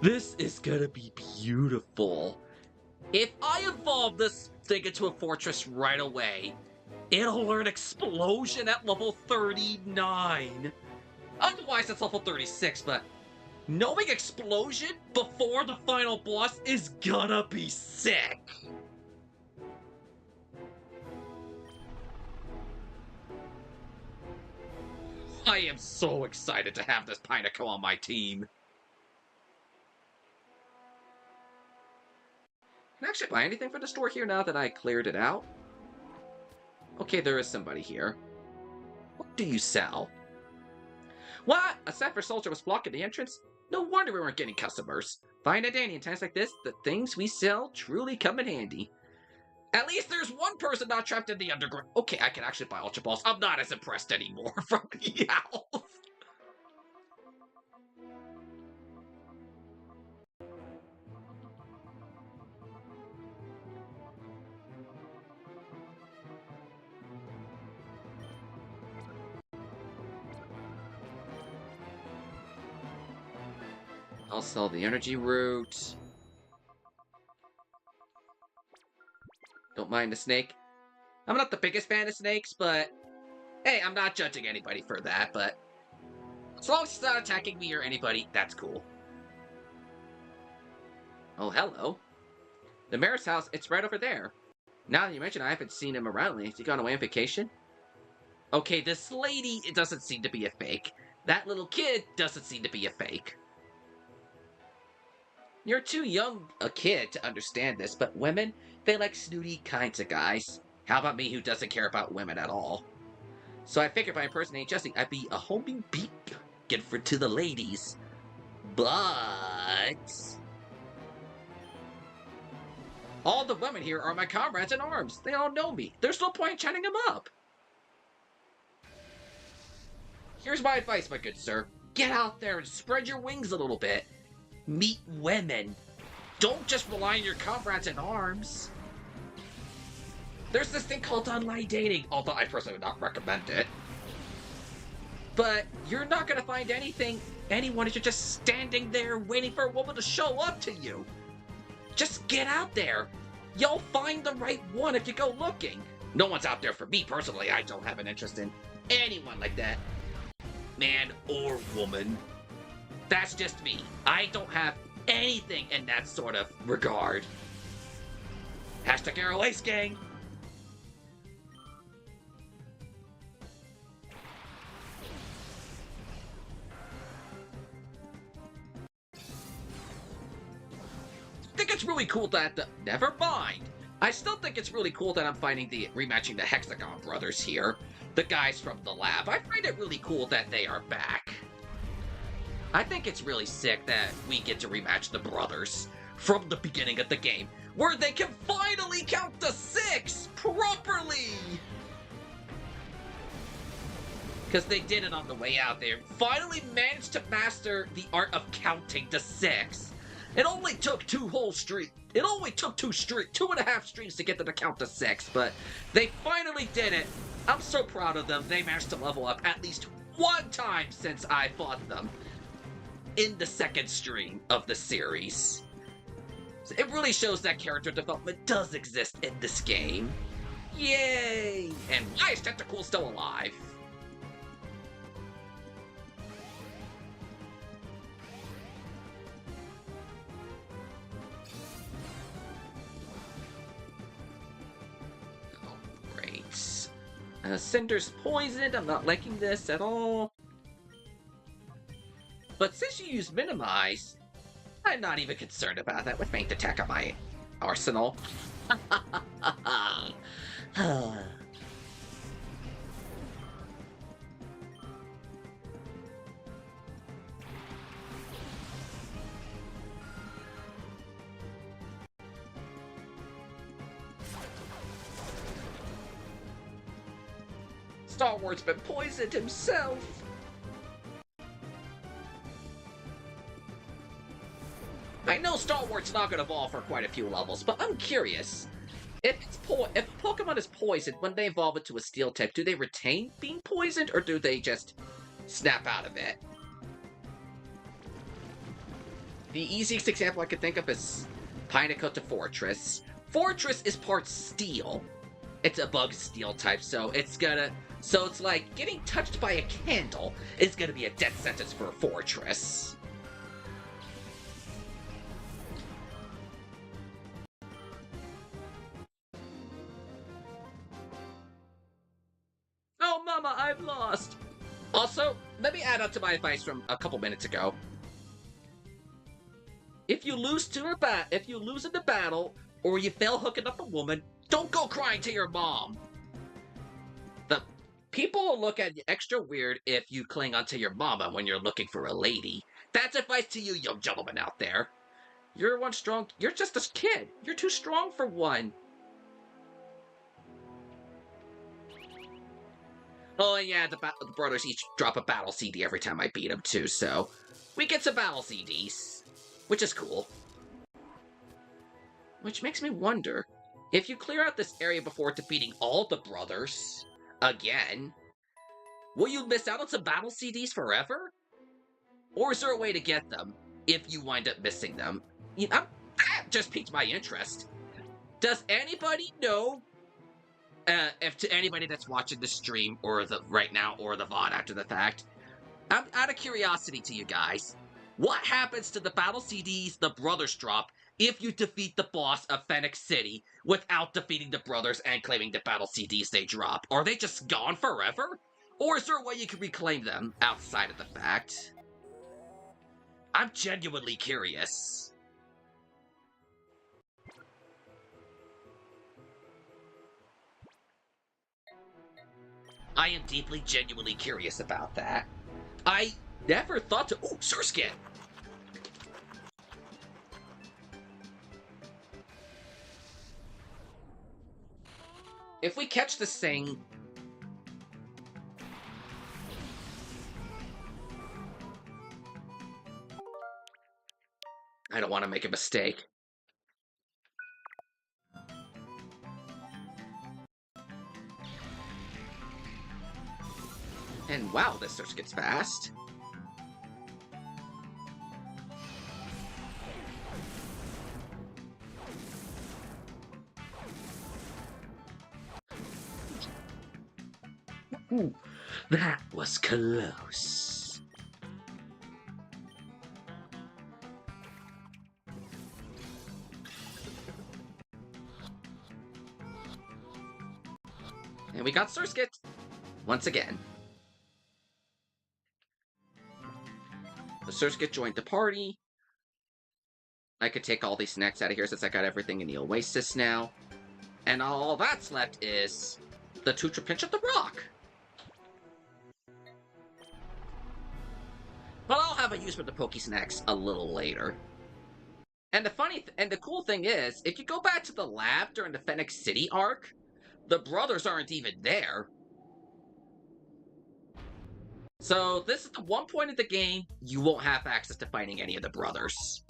This is gonna be beautiful. If I evolve this thing into a fortress right away, it'll learn Explosion at level 39. Otherwise, it's level 36, but knowing Explosion before the final boss is gonna be sick. I am so excited to have this Pineco on my team. Can I actually buy anything for the store here now that I cleared it out? Okay, there is somebody here. What do you sell? What? A Cipher soldier was blocking the entrance? No wonder we weren't getting customers. Fine and dandy in times like this, the things we sell truly come in handy. At least there's one person not trapped in the underground. Okay, I can actually buy Ultra Balls. I'm not as impressed anymore from the owl. I'll sell the energy root. Don't mind the snake. I'm not the biggest fan of snakes, but hey, I'm not judging anybody for that, but as long as it's not attacking me or anybody, that's cool. Oh, hello. The mayor's house, it's right over there. Now that you mention, I haven't seen him around lately. Has he gone away on vacation? Okay, this lady, it doesn't seem to be a fake. That little kid doesn't seem to be a fake. You're too young a kid to understand this, but women, they like snooty kinds of guys. How about me who doesn't care about women at all? So I figured by impersonating Jesse, I'd be a homing beacon to the ladies. But all the women here are my comrades in arms. They all know me. There's no point in chatting them up. Here's my advice, my good sir. Get out there and spread your wings a little bit. Meet women. Don't just rely on your comrades in arms. There's this thing called online dating, although I personally would not recommend it. But you're not going to find anyone if you're just standing there waiting for a woman to show up to you. Just get out there. You'll find the right one if you go looking. No one's out there for me personally. I don't have an interest in anyone like that. Man or woman. That's just me. I don't have anything in that sort of regard. Hashtag Arrow Ace Gang. I think it's really cool that never mind. I still think it's really cool that I'm finding rematching the Hexagon brothers here. The guys from the lab. I find it really cool that they are back. I think it's really sick that we get to rematch the brothers from the beginning of the game, where they can finally count to 6 properly! Because they did it on the way out. They finally managed to master the art of counting to 6. It only took 2 whole streaks. It only took 2.5 streams to get them to count to 6, but they finally did it. I'm so proud of them. They managed to level up at least one time since I fought them in the second stream of the series. So it really shows that character development does exist in this game. Yay! And why is Tentacool still alive? Oh, great. Cinder's poisoned. I'm not liking this at all. But since you use Minimize, I'm not even concerned about that with Faint Attack on my arsenal. Star Wars been poisoned himself. I know Star Wars not gonna evolve for quite a few levels, but I'm curious. If Pokemon is poisoned, when they evolve into a Steel type, do they retain being poisoned, or do they just snap out of it? The easiest example I could think of is Pineco to Fortress. Fortress is part Steel. It's a bug Steel type, so it's like getting touched by a candle is gonna be a death sentence for a Fortress. Oh, mama, I've lost! Also, me add up to my advice from a couple minutes ago. If you lose in the battle, or you fail hooking up a woman, don't go crying to your mom. The people will look at you extra weird if you cling onto your mama when you're looking for a lady. That's advice to you, young gentlemen out there. You're just a kid. You're too strong for one. Oh, and yeah, the brothers each drop a battle CD every time I beat them, too, so we get some battle CDs, which is cool. Which makes me wonder, if you clear out this area before defeating all the brothers, again, will you miss out on some battle CDs forever? Or is there a way to get them if you wind up missing them? You know, that just piqued my interest. Does anybody know, if to anybody that's watching the stream or the right now or the VOD after the fact, I'm out of curiosity to you guys, what happens to the battle CDs the brothers drop if you defeat the boss of Phenac City without defeating the brothers and claiming the battle CDs they drop? Are they just gone forever? Or is there a way you can reclaim them outside of the fact? I'm genuinely curious. I am deeply, genuinely curious about that. I never thought to— ooh, Surskin! If we catch this thing... I don't want to make a mistake. And wow, this search gets fast. Ooh, that was close. And we got Surskit once again. The Surskit joined the party. I could take all these snacks out of here since I got everything in the Oasis now. And all that's left is the Tutra Pinch of the Rock. But I'll have a use for the Poke Snacks a little later. And the cool thing is, if you go back to the lab during the Phenac City arc, the brothers aren't even there. So this is the one point of the game you won't have access to fighting any of the brothers.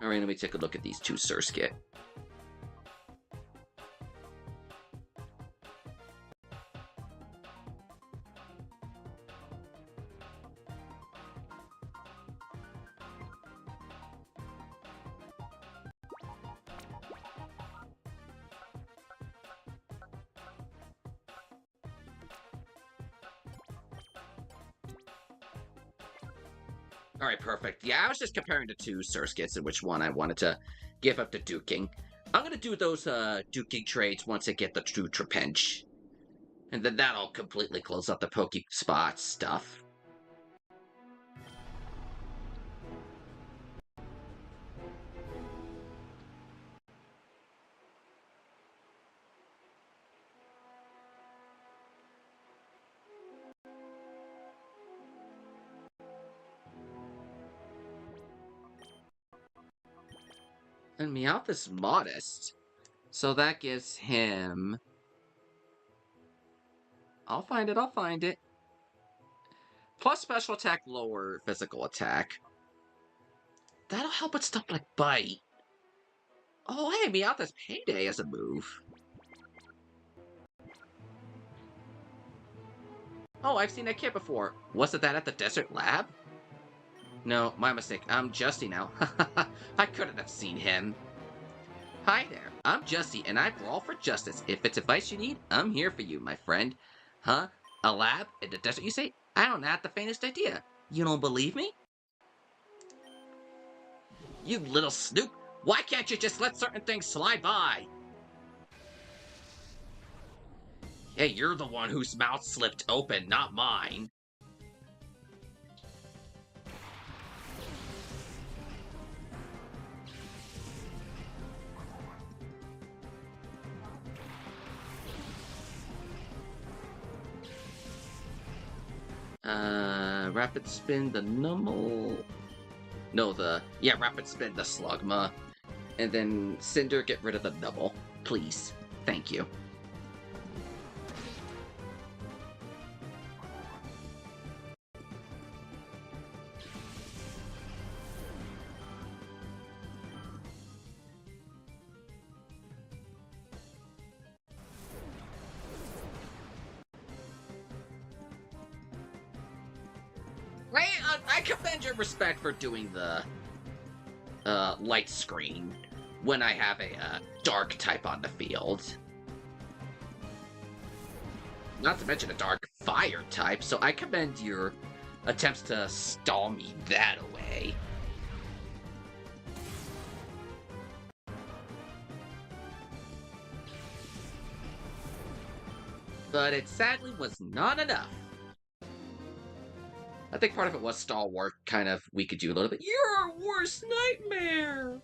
Alright, let me take a look at these two Surskit. Alright, perfect. Yeah, I was just comparing the two Surskits and which one I wanted to give up to duking. I'm gonna do those duking trades once I get the true Trapinch. And then that'll completely close up the Pokespot stuff. And Meowth is modest. So that gives him... I'll find it. Plus special attack, lower physical attack. That'll help with stuff like Bite. Oh, hey, Meowth has Payday as a move. Oh, I've seen that kid before. Wasn't that at the Desert Lab? No, my mistake. I'm Justy now. I couldn't have seen him. Hi there, I'm Justy, and I brawl for justice. If it's advice you need, I'm here for you, my friend. Huh? A lab in the desert, you say? I don't have the faintest idea. You don't believe me? You little snoop! Why can't you just let certain things slide by? Hey, you're the one whose mouth slipped open, not mine. Rapid spin the numble. No, rapid spin the slugma. And then Cinder, get rid of the double. Please. Thank you. I commend your respect for doing the light screen when I have a dark type on the field. Not to mention a dark fire type, so I commend your attempts to stall me that away. But it sadly was not enough. I think part of it was stalwart kind of weakened you a little bit. You're our worst nightmare!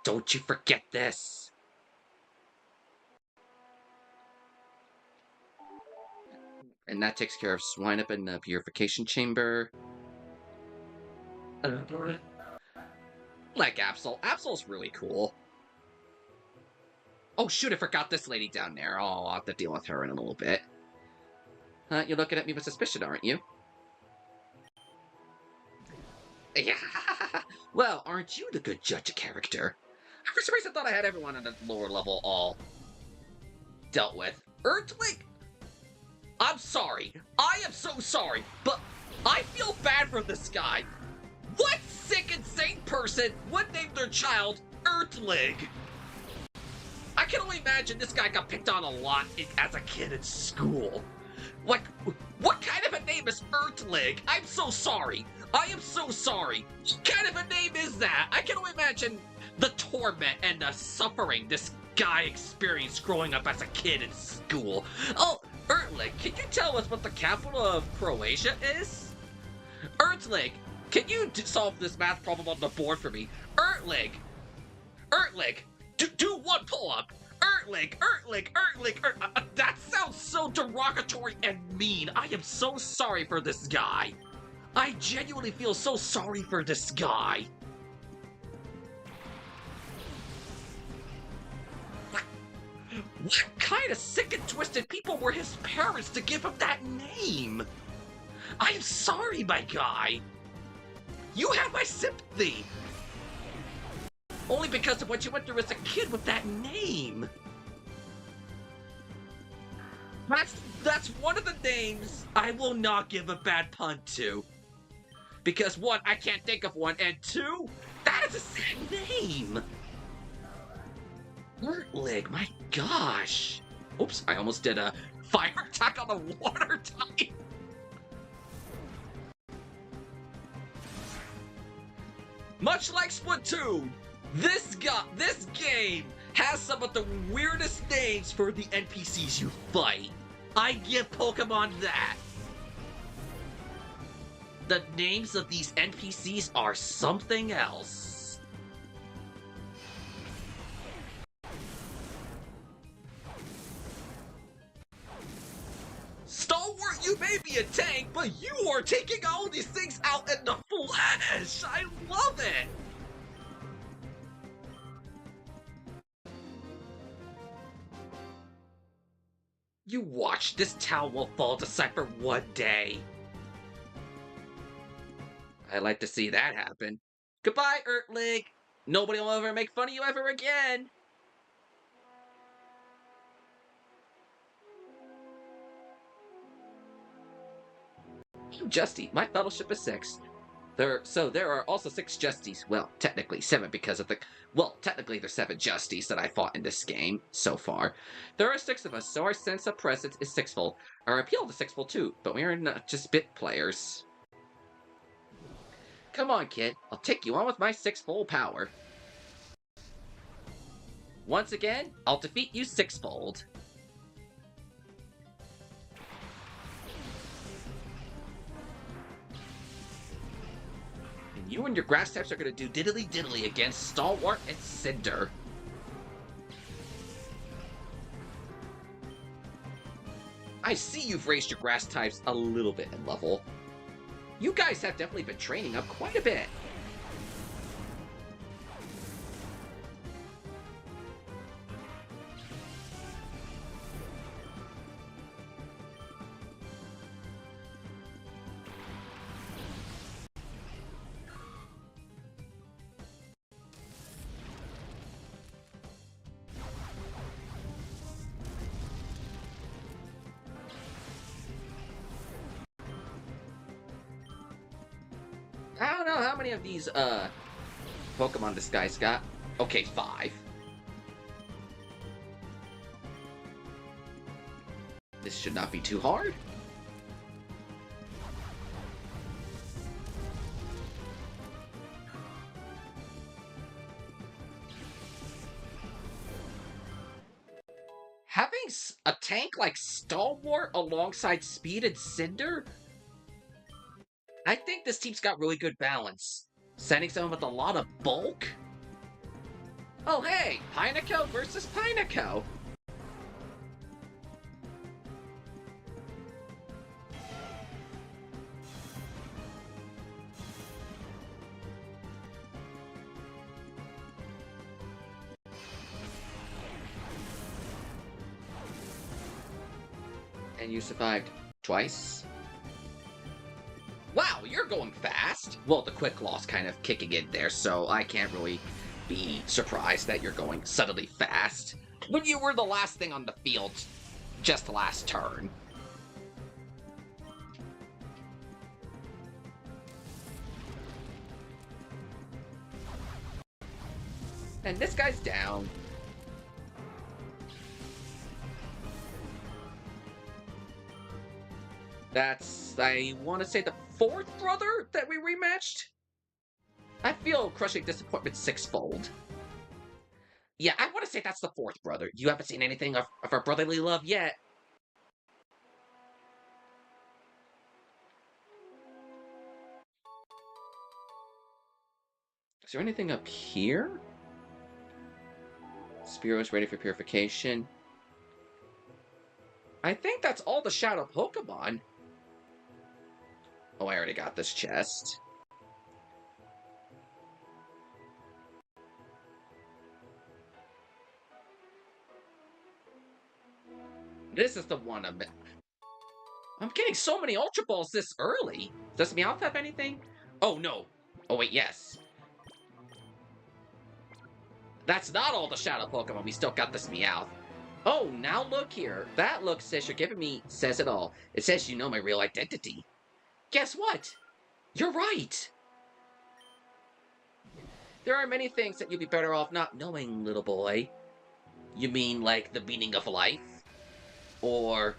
Don't you forget this. And that takes care of swine up in the purification chamber. Like Absol. Absol's really cool. Oh shoot, I forgot this lady down there. Oh, I'll have to deal with her in a little bit. You're looking at me with suspicion, aren't you? Yeah. Well, aren't you the good judge of character? For some reason, I thought I had everyone on the lower level all dealt with. Earthling? I'm sorry. I am so sorry, but I feel bad for this guy. What sick, insane person would name their child Earthling? I can only imagine this guy got picked on a lot as a kid at school. Like, what kind of a name is Earthling? I'm so sorry. I am so sorry. What kind of a name is that? I can only imagine the torment and the suffering this guy experienced growing up as a kid in school. Oh, Earthling, can you tell us what the capital of Croatia is? Earthling, can you solve this math problem on the board for me? Earthling, do one pull-up. Earthling. That sounds so derogatory and mean. I am so sorry for this guy. I genuinely feel so sorry for this guy. What kind of sick and twisted people were his parents to give him that name? I am sorry, my guy. You have my sympathy. Only because of what you went through as a kid with that name. That's one of the names I will not give a bad pun to. Because one, I can't think of one, and two, that is a sad name. Earthling, my gosh. Oops, I almost did a fire attack on the water type. Much like Splatoon, this game has some of the weirdest names for the NPCs you fight. I give Pokemon that. The names of these NPCs are something else. Stalwart, you may be a tank, but you are taking all these things out in the flesh. I love it. You watch, this town will fall to Cipher one day. I'd like to see that happen. Goodbye, Earthling. Nobody will ever make fun of you ever again. Justy, my fellowship is 6. There are also 6 Justies. Well, technically 7 because of technically there's 7 Justies that I fought in this game so far. There are 6 of us, so our sense of presence is sixfold. Our appeal is sixfold too, but we are not just bit players. Come on, kid. I'll take you on with my 6-fold power. Once again, I'll defeat you 6-fold. And you and your grass types are gonna do diddly diddly against Stalwart and Cinder. I see you've raised your grass types a little bit in level. You guys have definitely been training up quite a bit. I don't know how many of these, Pokemon this guy's got. Okay, 5. This should not be too hard. Having a tank like Stalwart alongside Speed and Cinder? I think this team's got really good balance. Sending someone with a lot of bulk? Oh hey, Pineco versus Pineco! And you survived twice? Wow, you're going fast! Well, the quick loss kind of kicking in there, so I can't really be surprised that you're going suddenly fast. When you were the last thing on the field just last turn. And this guy's down. That's, I want to say, the 4th brother that we rematched? I feel crushing disappointment 6-fold. Yeah, I want to say that's the 4th brother. You haven't seen anything of our brotherly love yet. Is there anything up here? Spearow is ready for purification. I think that's all the Shadow Pokemon. Oh, I already got this chest. This is the one I'm getting so many Ultra Balls this early. Does Meowth have anything? Oh, no. Oh, wait, yes. That's not all the Shadow Pokemon. We still got this Meowth. Oh, now look here. That look says you're giving me says it all. It says you know my real identity. Guess what? You're right. There are many things that you'd be better off not knowing, little boy. You mean like the meaning of life? Or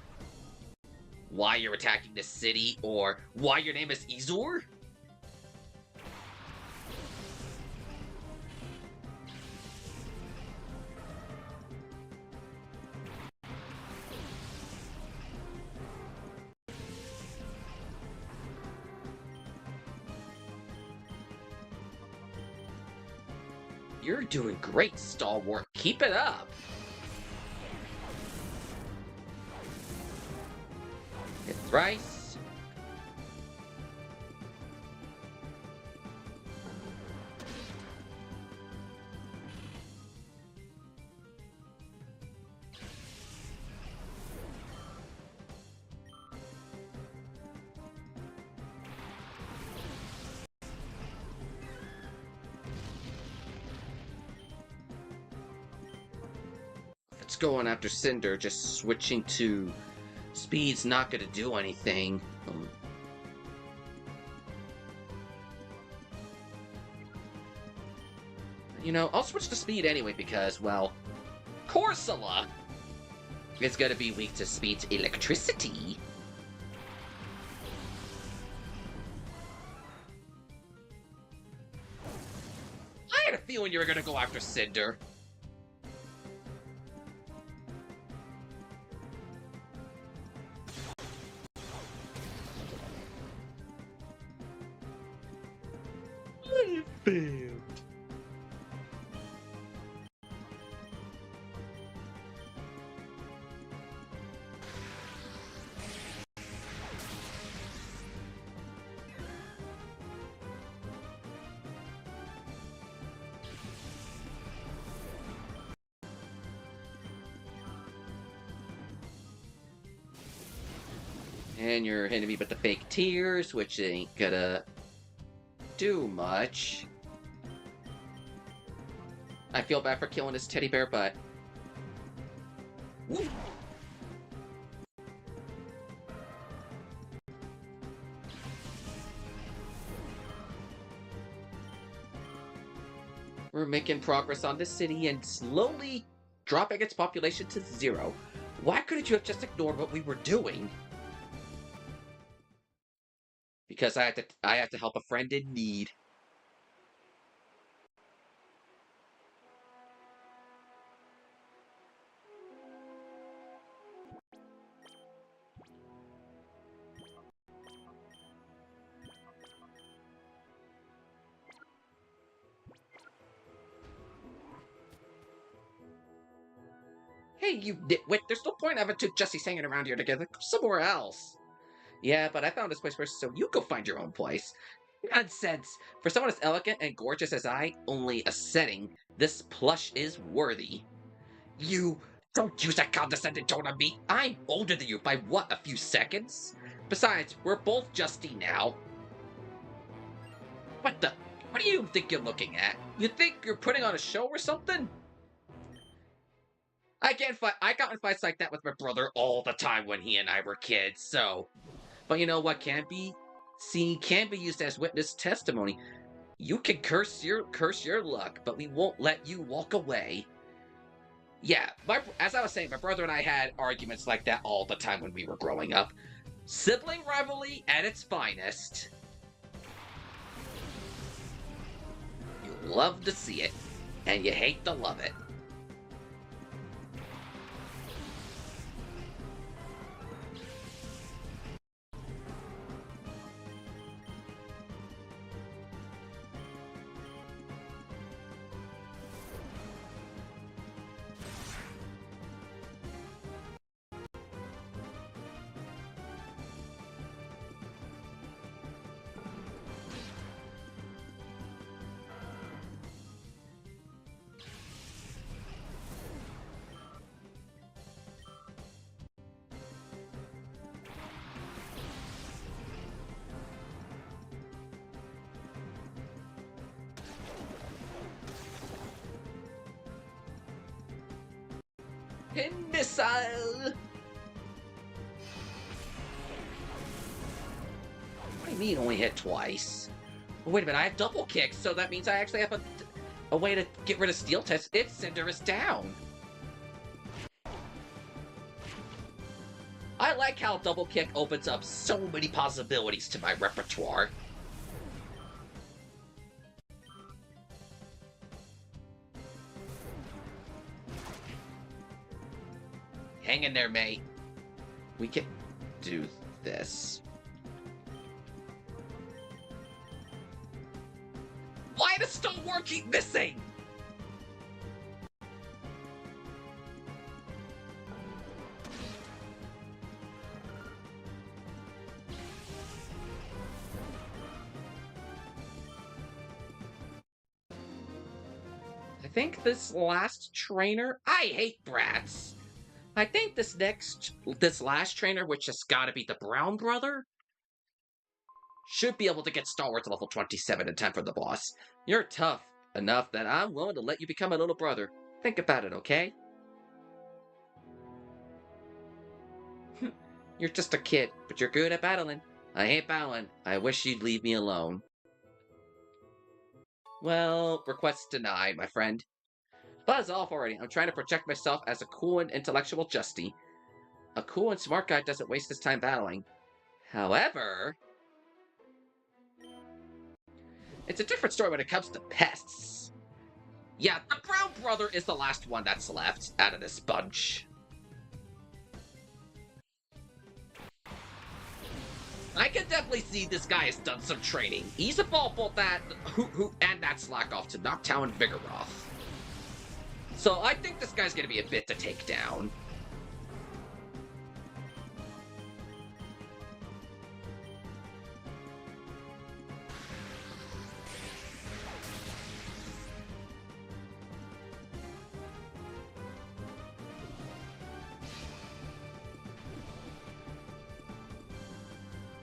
why you're attacking this city? Or why your name is Izur? You're doing great, Stalwart. Keep it up. Hit thrice. Let's go on after Cinder. Just switching to Speed's not going to do anything. You know, I'll switch to Speed anyway because, well, Corsola is going to be weak to Speed's electricity. had a feeling you were gonna go after Cinder. I failed. And you're hitting me with the fake tears, which ain't gonna do much. I feel bad for killing this teddy bear, but... Woo. We're making progress on this city and slowly dropping its population to 0. Why couldn't you have just ignored what we were doing? Because I have to help a friend in need. Hey, you nitwit, there's no point having two Jessies hanging around here together. Go somewhere else. Yeah, but I found this place first, so you go find your own place. Nonsense! For someone as elegant and gorgeous as I, only a setting, this plush is worthy. You don't use that condescending tone on me. I'm older than you by what, a few seconds? Besides, we're both Justy now. What do you think you're looking at? You think you're putting on a show or something? I got in fights like that with my brother all the time when he and I were kids, so. But you know what can be used as witness testimony. You can curse your luck, but we won't let you walk away. Yeah, as I was saying, my brother and I had arguments like that all the time when we were growing up. Sibling rivalry at its finest. You love to see it, and you hate to love it. Pin missile! What do you mean only hit twice? Oh, wait a minute, I have double kicks, so that means I actually have a way to get rid of steel test if Cinder is down. I like how double kick opens up so many possibilities to my repertoire. Hang in there, mate. We can do this. Why does Stonewall keep missing? I think this last trainer... I hate brats. I think this last trainer, which has got to be the Brown brother, should be able to get Star Wars to level 27 in time for the boss. You're tough enough that I'm willing to let you become a little brother. Think about it, okay? You're just a kid, but you're good at battling. I hate battling. I wish you'd leave me alone. Well, request denied, my friend. Buzz off already. I'm trying to project myself as a cool and intellectual Justy. A cool and smart guy doesn't waste his time battling. However, it's a different story when it comes to pests. Yeah, the brown brother is the last one that's left out of this bunch. I can definitely see this guy has done some training. He's evolved both that and that slack off to Noctowl and Vigoroth. So I think this guy's gonna be a bit to take down.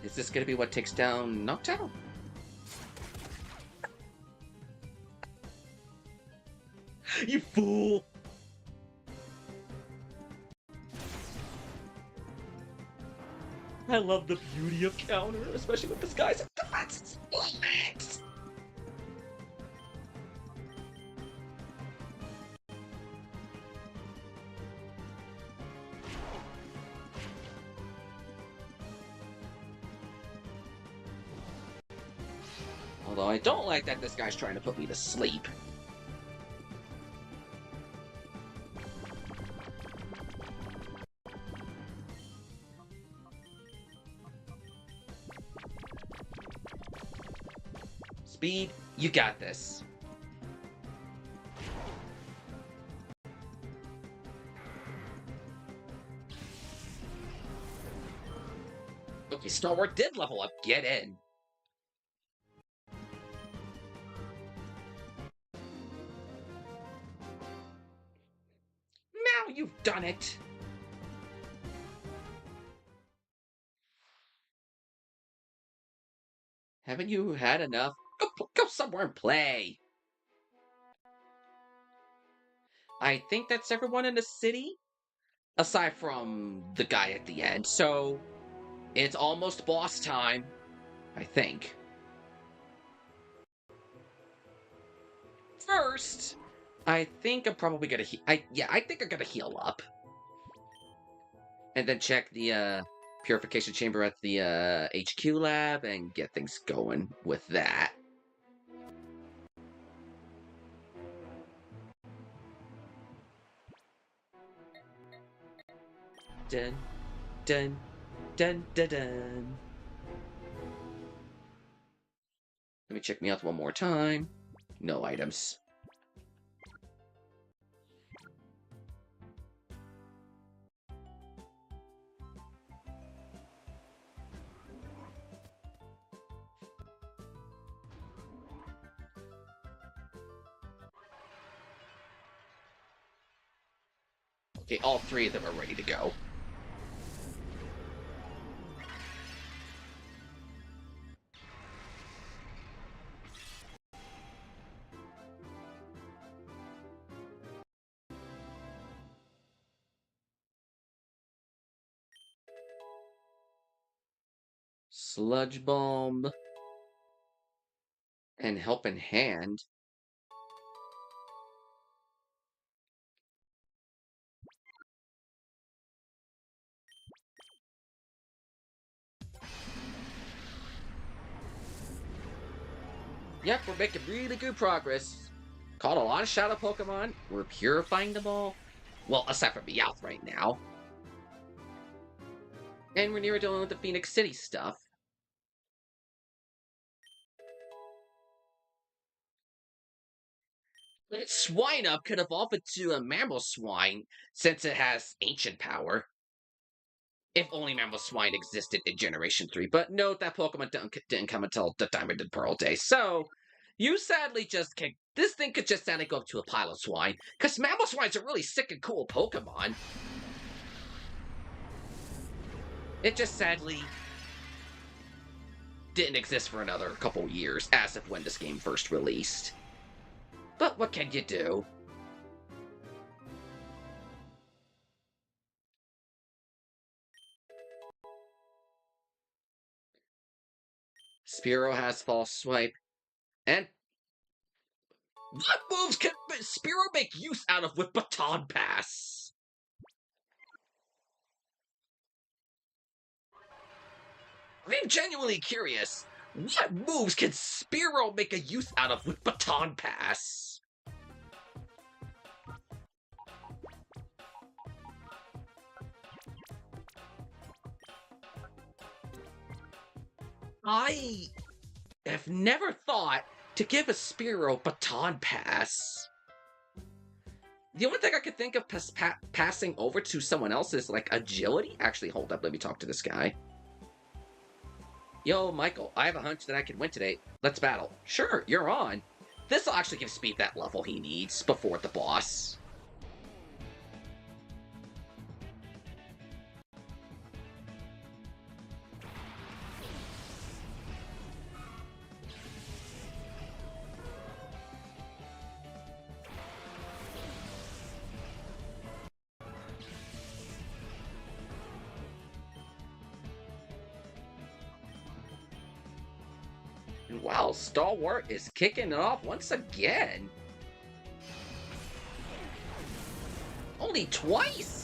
Is this gonna be what takes down Noctowl? You fool! I love the beauty of counter, especially with this guy's defense. Although I don't like that this guy's trying to put me to sleep. Speed, you got this. Okay, Stalwart did level up. Get in. Now you've done it. Haven't you had enough? Go somewhere and play. I think that's everyone in the city, aside from the guy at the end. So it's almost boss time, I think. First, I think I'm probably gonna I think I'm gonna heal up, and then check the purification chamber at the HQ lab and get things going with that. Dun, dun, dun, dun, dun. Let me check me out one more time. No items. Okay, all three of them are ready to go. Sludge Bomb and Helping Hand. Yep, we're making really good progress. Caught a lot of shadow Pokemon. We're purifying them all. Well, aside from Meowth right now. And we're near dealing with the Phenac City stuff. Swine Up could evolve into a Mamoswine since it has ancient power. If only Mamoswine existed in Generation 3. But note that Pokemon didn't come until the Diamond and Pearl days. So, you sadly just can. This thing could just sadly go up to a Piloswine. Because Mamoswine's a really sick and cool Pokemon. It just sadly didn't exist for another couple years, as of when this game first released. But what can you do? Spearow has False Swipe. And what moves can Spearow make use out of with Baton Pass? I'm genuinely curious. What moves can Spearow make a use out of with Baton Pass? I have never thought to give a Spearow baton pass. The only thing I could think of passing over to someone else is like agility. Actually, hold up. Let me talk to this guy. Yo, Michael, I have a hunch that I can win today. Let's battle. Sure, you're on. This will actually give Speed that level he needs before the boss. And wow, Stalwart is kicking it off once again. Only twice?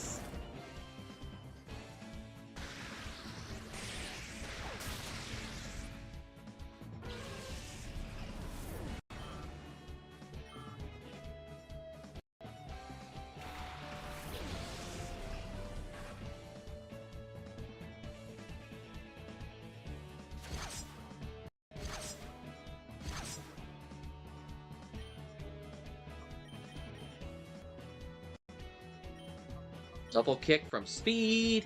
Double kick from Speed.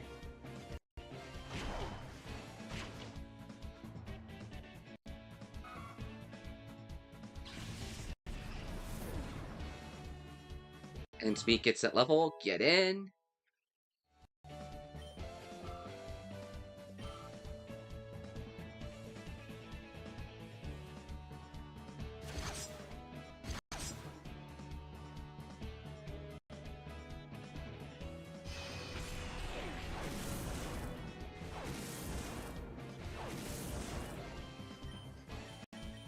And Speed gets that level. Get in.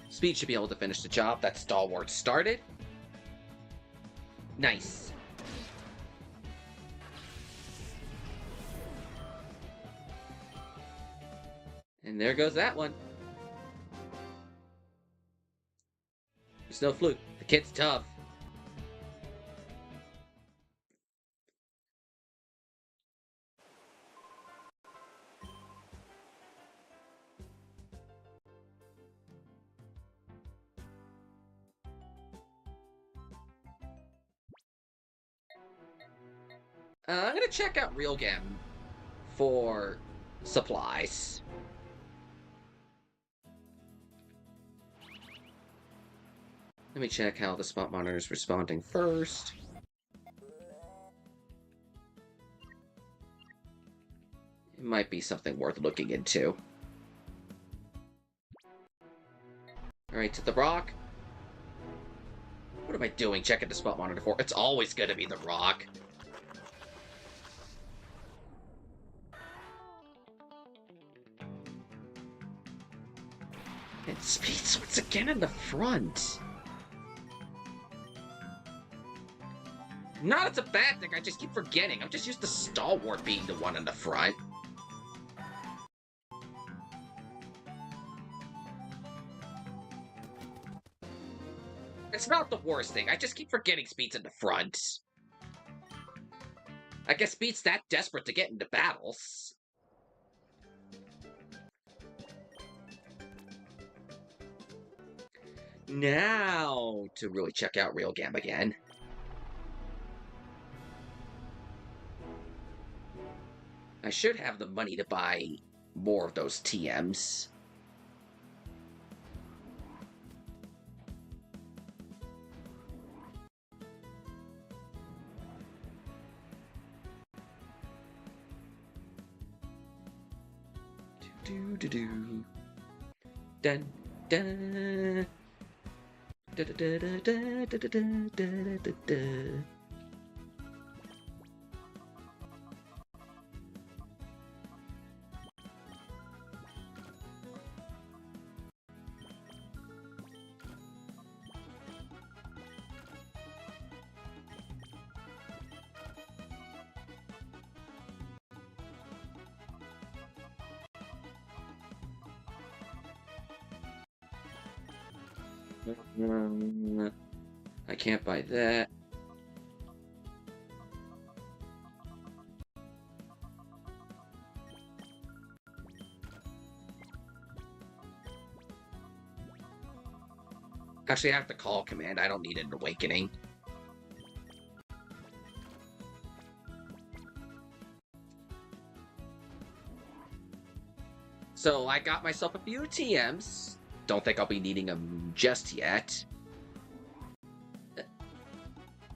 Speed should be able to finish the job that Stalwart started. Nice. And there goes that one. There's no fluke. The kid's tough. I'm gonna check out Realgam for supplies. Let me check how the spot monitor is responding first. It might be something worth looking into. Alright, to the rock. What am I doing checking the spot monitor for? It's always gonna be the rock. And Speed's once again in the front. Not it's a bad thing, I just keep forgetting. I'm just used to Stalwart being the one in the front. It's not the worst thing, I just keep forgetting Speed's in the front. I guess Speed's that desperate to get into battles. Now, to really check out Realgam again. I should have the money to buy more of those TMs. Do-do-do. Dun, dun. Da-da-da-da-da-da-da-da-da-da. I can't buy that. Actually, I have to call command. I don't need an awakening. So I got myself a few TMs. Don't think I'll be needing them just yet.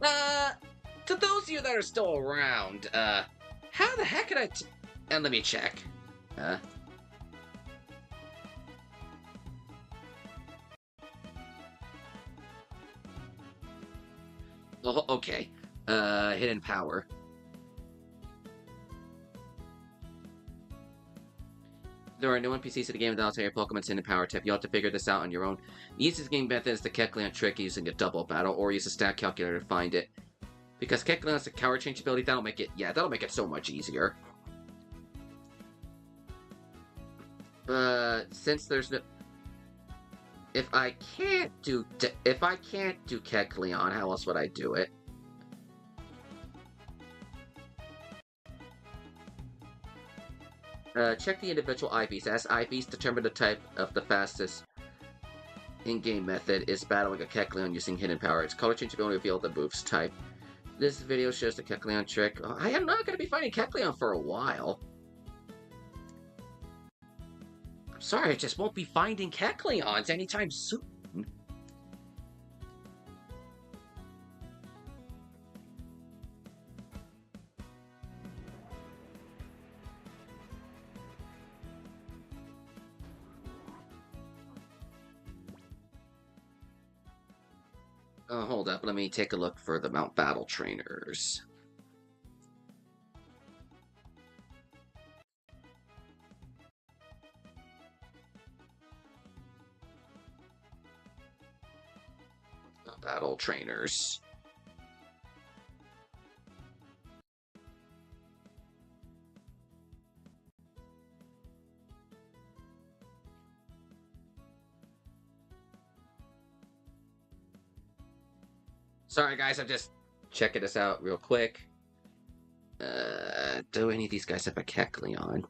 To those of you that are still around, how the heck did I and let me check. Oh, okay. Hidden power. There are no NPCs in the game without your Pokemon's hidden power tip. You'll have to figure this out on your own. The easiest game method is the Kecleon trick using a double battle, or use a stat calculator to find it. Because Kecleon has a power change ability, that'll make it so much easier. Since there's no... If I can't do Kecleon, how else would I do it? Check the individual IVs. As IVs determine the type of the fastest in-game method is battling a Kecleon using hidden power. Its color change ability reveal the move's type. This video shows the Kecleon trick. I am not going to be fighting Kecleon for a while. I'm sorry, I just won't be finding Kecleons anytime soon. Hold up, let me take a look for the Mount Battle trainers. Battle trainers. Sorry guys, I'm just checking this out real quick. Do any of these guys have a Kecleon?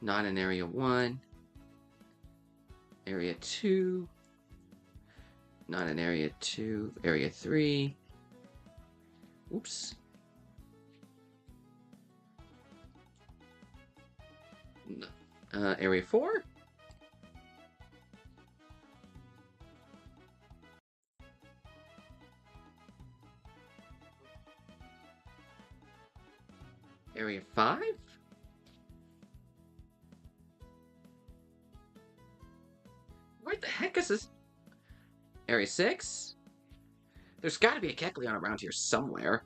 Not in Area 1. Area 2. Not in Area 2. Area 3. Oops. Area 4? Area 5? Where the heck is this? Area 6? There's gotta be a Kecleon around here somewhere.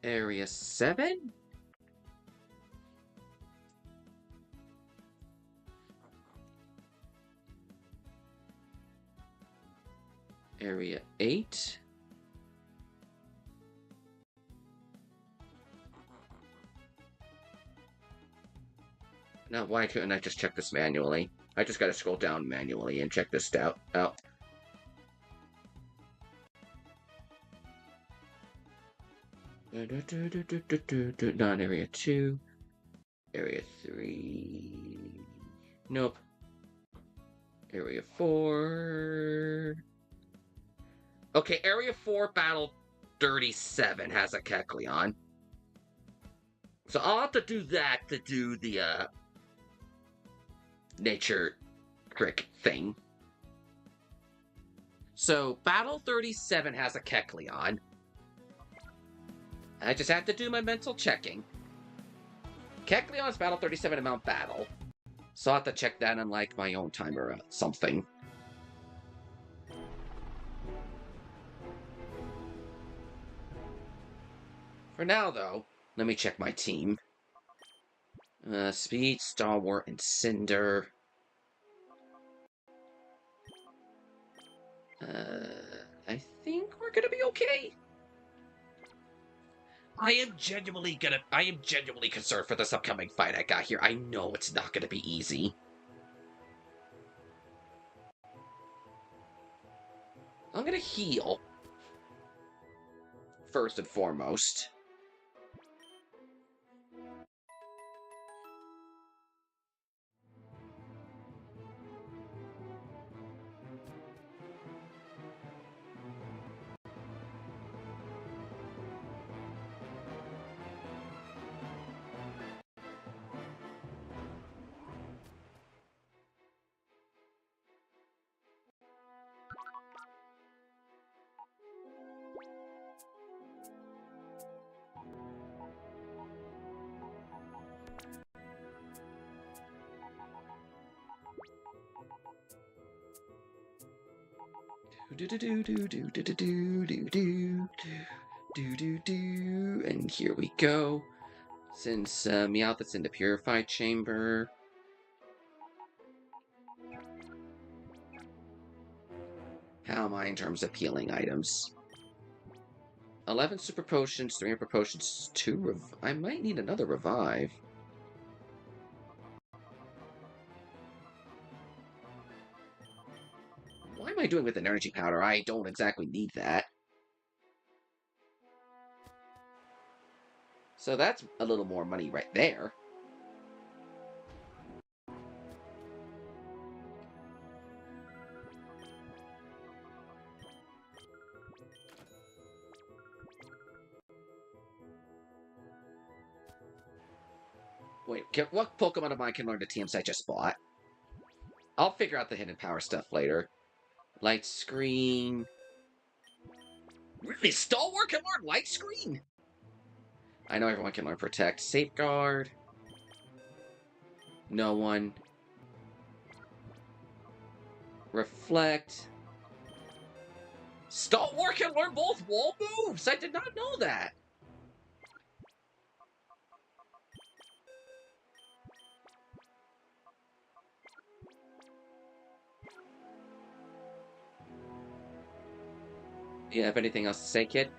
Area 7? Area 8? Now, why couldn't I just check this manually? I just gotta scroll down manually and check this out. Not Area 2. Area 3. Nope. Area 4. Okay, Area 4 Battle 37 has a Kecleon. So I'll have to do that to do the, nature trick thing. So, Battle 37 has a Kecleon. I just have to do my mental checking. Kecleon's Battle 37 in Mount Battle. So I'll have to check that on, like, my own time or something. For now, though, let me check my team. Speed, Stalwart, and Cinder. I think we're gonna be okay. I am genuinely concerned for this upcoming fight I got here. I know it's not gonna be easy. I'm gonna heal. First and foremost. And here we go. Since Meowth's in the purified chamber. How am I in terms of healing items? 11 super potions, 3 hyper potions, 2 I might need another revive. Why am I doing with an energy powder? I don't exactly need that. So that's a little more money right there. Wait, what Pokemon of mine can learn the TMs I just bought? I'll figure out the hidden power stuff later. Light Screen. Really? Stalwart can learn Light Screen? I know everyone can learn Protect. Safeguard. No one. Reflect. Stalwart can learn both wall moves! I did not know that! You have anything else to say, kid?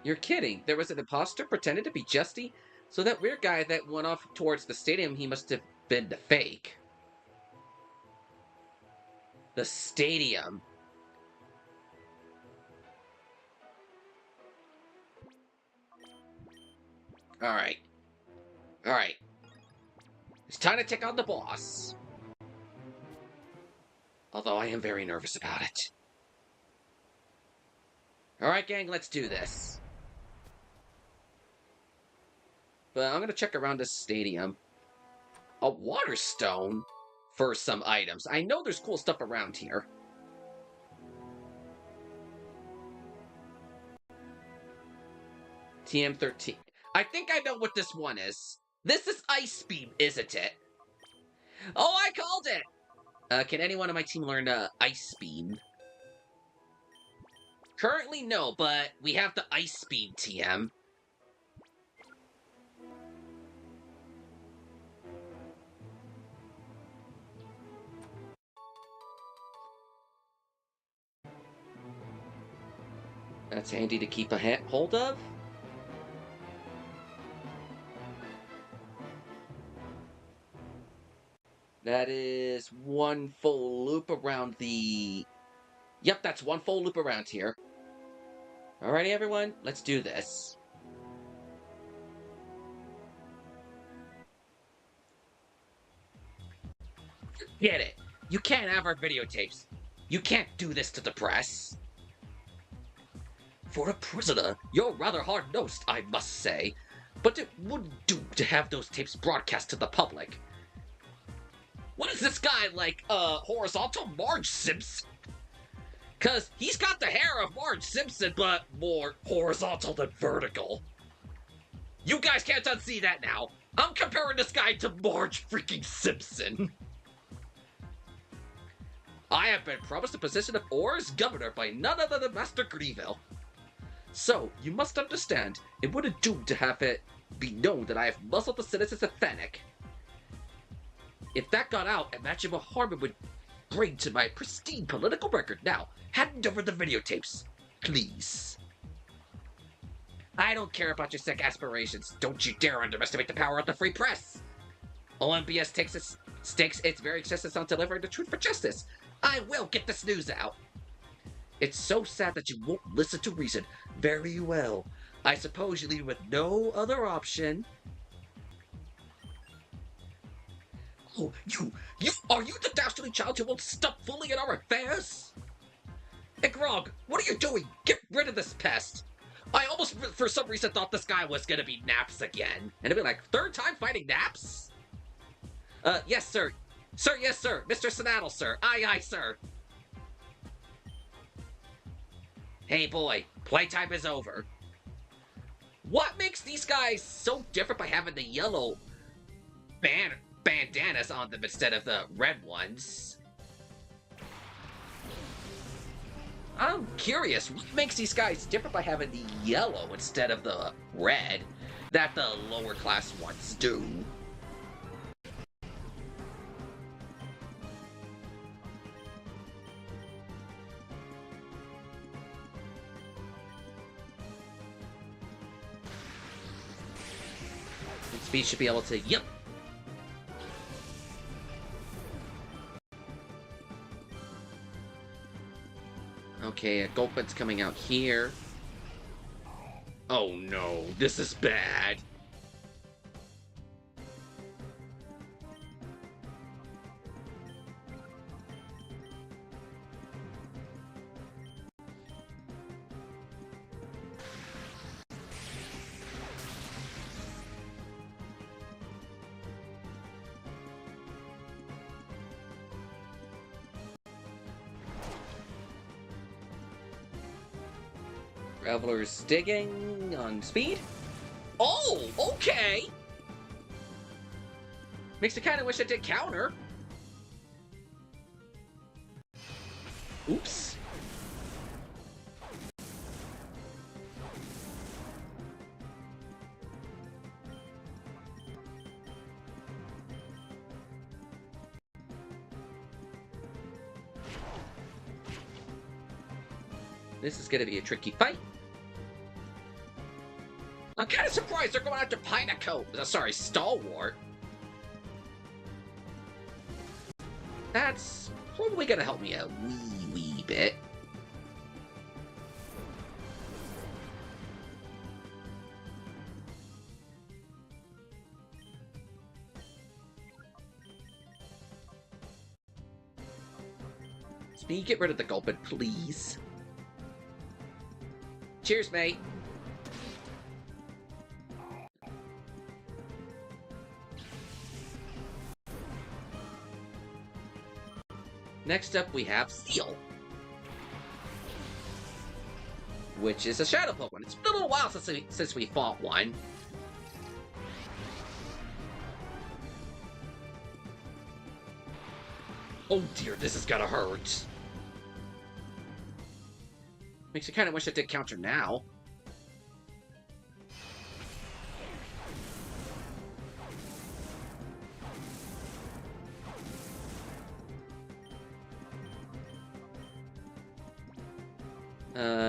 You're kidding. There was an imposter pretending to be Justy? So that weird guy that went off towards the stadium, he must have been the fake. The stadium. Alright. Alright. It's time to take on the boss. Although I am very nervous about it. Alright, gang, let's do this. But I'm gonna check around this stadium. A water stone for some items. I know there's cool stuff around here. TM13. I think I know what this one is. This is Ice Beam, isn't it? Oh, I called it! Can anyone on my team learn Ice Beam? Currently, no, but we have the Ice Beam TM. That's handy to keep a hold of. That is one full loop around the... Yep, that's one full loop around here. Alrighty, everyone, let's do this. Get it. You can't have our videotapes. You can't do this to the press. For a prisoner, you're rather hard-nosed, I must say. But it wouldn't do to have those tapes broadcast to the public. What is this guy, like, horizontal Marge Simpson? Cause he's got the hair of Marge Simpson, but more horizontal than vertical. You guys can't unsee that now. I'm comparing this guy to Marge freaking Simpson. I have been promised the position of Or's governor by none other than Master Grieville. So, you must understand, it wouldn't do to have it be known that I have muzzled the citizens of Phenac. If that got out, imagine what harm it would bring to my pristine political record. Now, hand over the videotapes, please. I don't care about your sick aspirations. Don't you dare underestimate the power of the free press. OMBS stakes its very existence on delivering the truth for justice. I will get this news out. It's so sad that you won't listen to reason. Very well. I suppose you leave with no other option. Oh, are you the dastardly child who won't stop fooling in our affairs? Hey, Grog, what are you doing? Get rid of this pest. I almost, for some reason, thought this guy was gonna be Naps again. And it'd be like, third time fighting Naps? Yes, sir. Sir, yes, sir. Mr. Sanaddle, sir. Aye, aye, sir. Hey, boy. Playtime is over. What makes these guys so different by having the yellow bandanas on them instead of the red ones? I'm curious, what makes these guys different by having the yellow instead of the red that the lower class ones do? And speed should be able to, yep. Okay, a Gulpin's coming out here. Oh no, this is bad. Traveler's digging on speed. Oh, okay. Makes me kind of wish I did counter. Oops. This is going to be a tricky fight. I'm kind of surprised they're going after Sorry, Stalwart. That's probably going to help me a wee bit. Speed, get rid of the Gulpin, please. Cheers, mate. Next up, we have Seal, which is a Shadow Pokemon. It's been a little while since we fought one. Oh dear, this is gonna hurt. Makes me kind of wish I did counter now.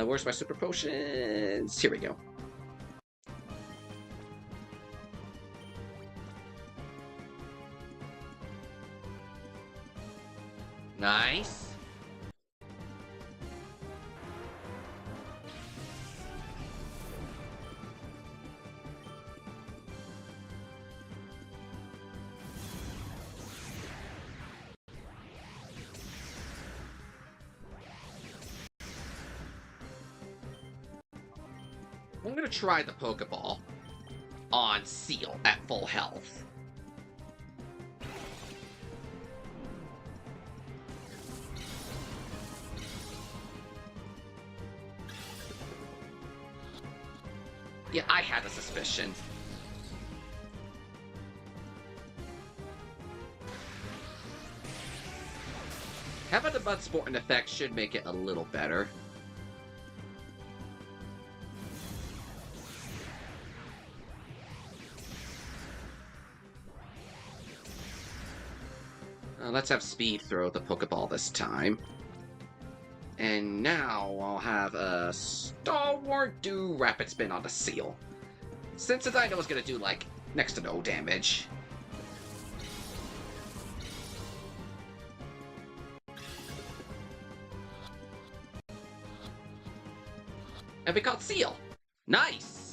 Where's my super potions? Here we go. Nice. I'm gonna try the Pokeball on Seal at full health. Yeah, I had a suspicion. Having the Mud Sport in effect should make it a little better. Let's have Speed throw the Pokeball this time. And now I'll have a Stalwart do Rapid Spin on the Seal. Since I know it's going to do, like, next to no damage. And we caught Seal. Nice!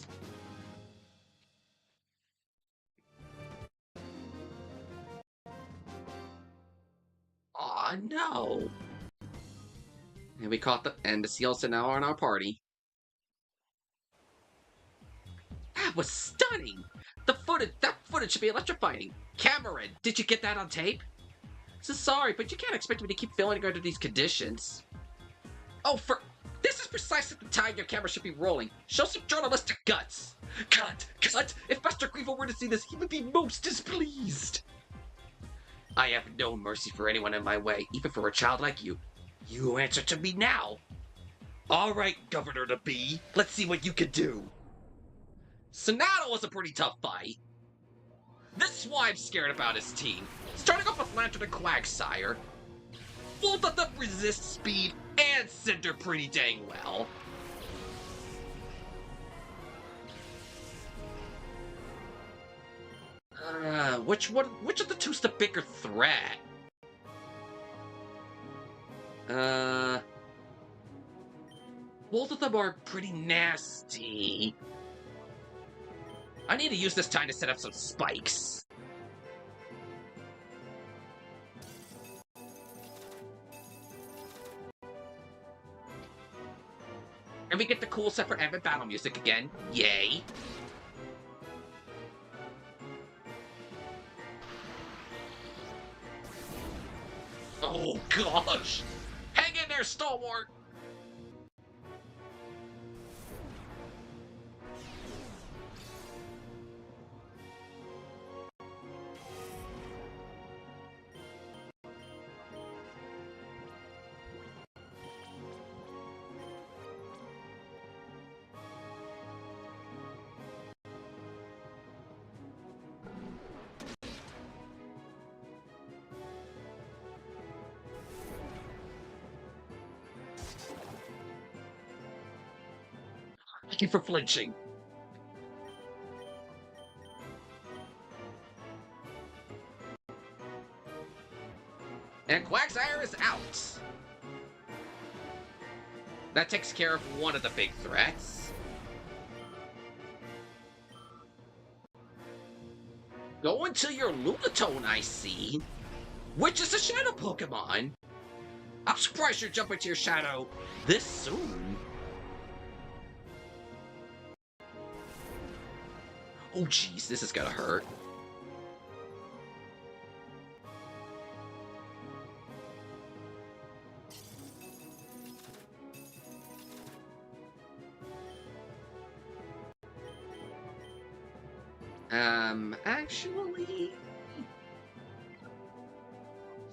Aw, no! And we caught the Seals are now in our party. That was stunning! That footage should be electrifying. Cameron, did you get that on tape? So sorry, but you can't expect me to keep filming under these conditions. Oh, this is precisely the time your camera should be rolling. Show some journalistic guts. Cut! If Master Grievo were to see this, he would be most displeased. I have no mercy for anyone in my way, even for a child like you. You answer to me now. Alright, Governor to be, let's see what you can do. Sonato was a pretty tough fight. This is why I'm scared about his team. Starting off with Lantern and Quagsire. Both of them resist speed and Cinder pretty dang well. Which of the two's the bigger threat? Both of them are pretty nasty. I need to use this time to set up some spikes. And we get the cool Cipher and battle music again. Yay. Oh gosh! Hang in there, Stalwart! Thank you for flinching. And Quagsire is out. That takes care of one of the big threats. Go into your Lunatone, I see. Which is a Shadow Pokemon. I'm surprised you're jumping to your Shadow this soon. Oh jeez, this is gonna hurt. Actually...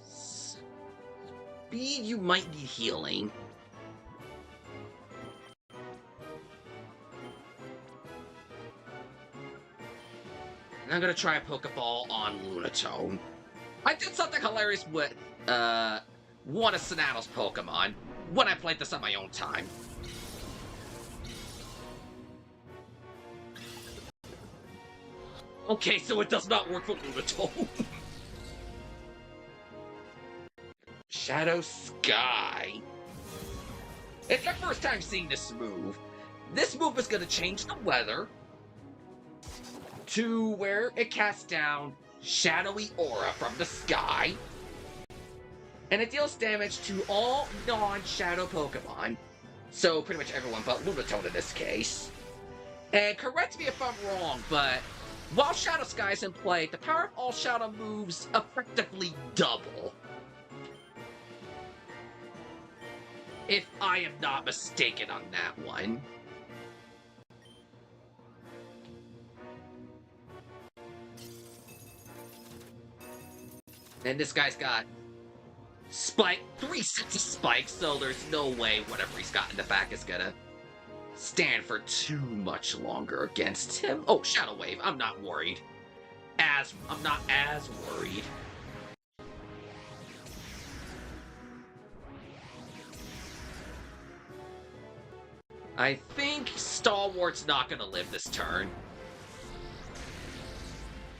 Speed, you might need healing. I'm gonna try a Pokeball on Lunatone. I did something hilarious with, one of Sonato's Pokemon when I played this on my own time. Okay, so it does not work for Lunatone. Shadow Sky. It's my first time seeing this move. This move is gonna change the weather to where it casts down shadowy aura from the sky, and it deals damage to all non-shadow Pokemon. So pretty much everyone but Lunatone in this case. And correct me if I'm wrong, but while Shadow Sky is in play, the power of all shadow moves effectively double. If I am not mistaken on that one. And this guy's got three sets of spikes, so there's no way whatever he's got in the back is gonna stand for too much longer against him. Oh, Shadow Wave. I'm not worried. I'm not as worried. I think Stalwart's not gonna live this turn.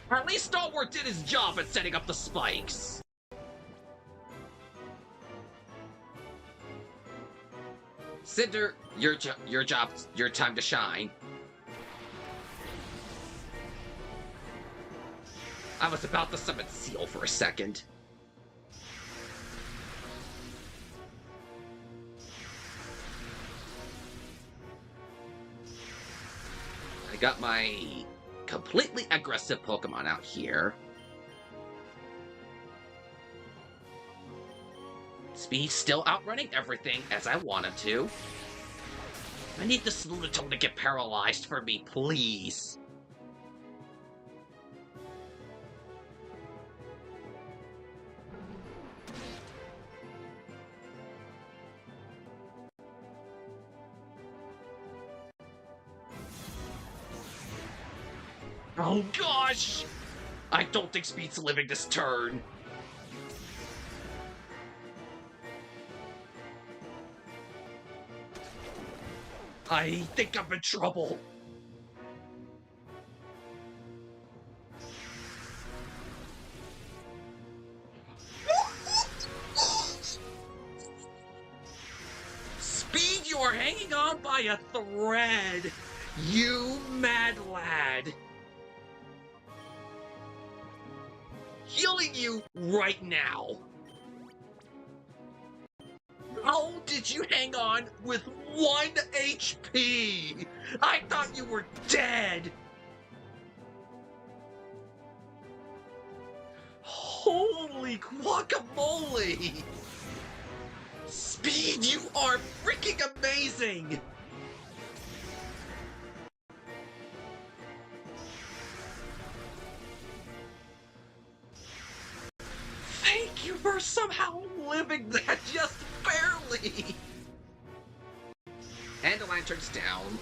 Or at least Stalwart did his job at setting up the spikes. Cinder, your time to shine. I was about to summon Seal for a second. I got my completely aggressive Pokemon out here. Speed still outrunning everything as I wanted to. I need this Lunatone to get paralyzed for me, please. Oh gosh! I don't think Speed's living this turn. I think I'm in trouble. Speed, you are hanging on by a thread. You mad lad. Healing you right now. How did you hang on with 1 HP? I thought you were dead. Holy guacamole! Speed, you are freaking amazing! Thank you for somehow living that just barely! And the lantern's down.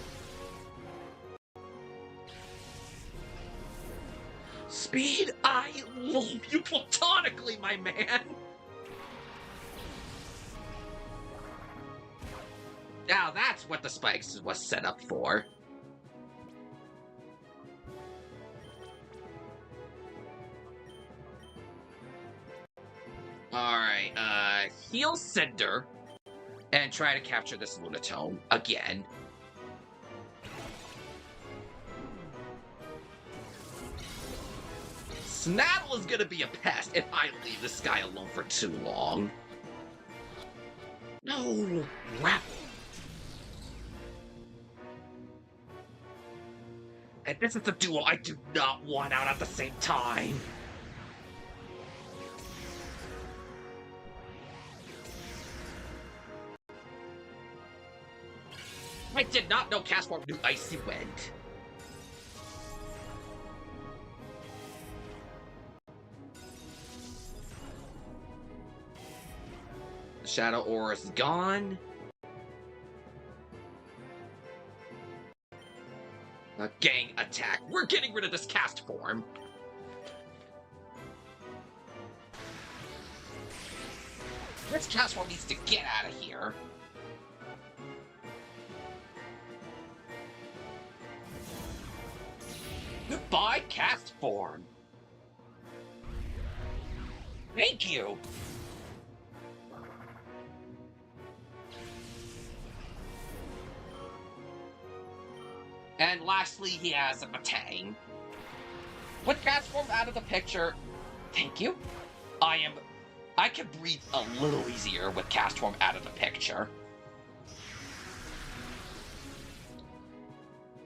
Speed, I love you platonically, my man! Now that's what the spikes was set up for. Alright, heal Cinder and try to capture this Lunatone again. Snaddle is gonna be a pest if I leave this guy alone for too long. No, crap. And this is a duo I do not want out at the same time. I did not know Castform knew Icy Wind. The Shadow Aura is gone. A gang attack. We're getting rid of this Castform. This Castform needs to get out of here. Goodbye, Castform. Thank you. And lastly, he has a Matang. With Castform out of the picture, thank you. I can breathe a little easier with Castform out of the picture.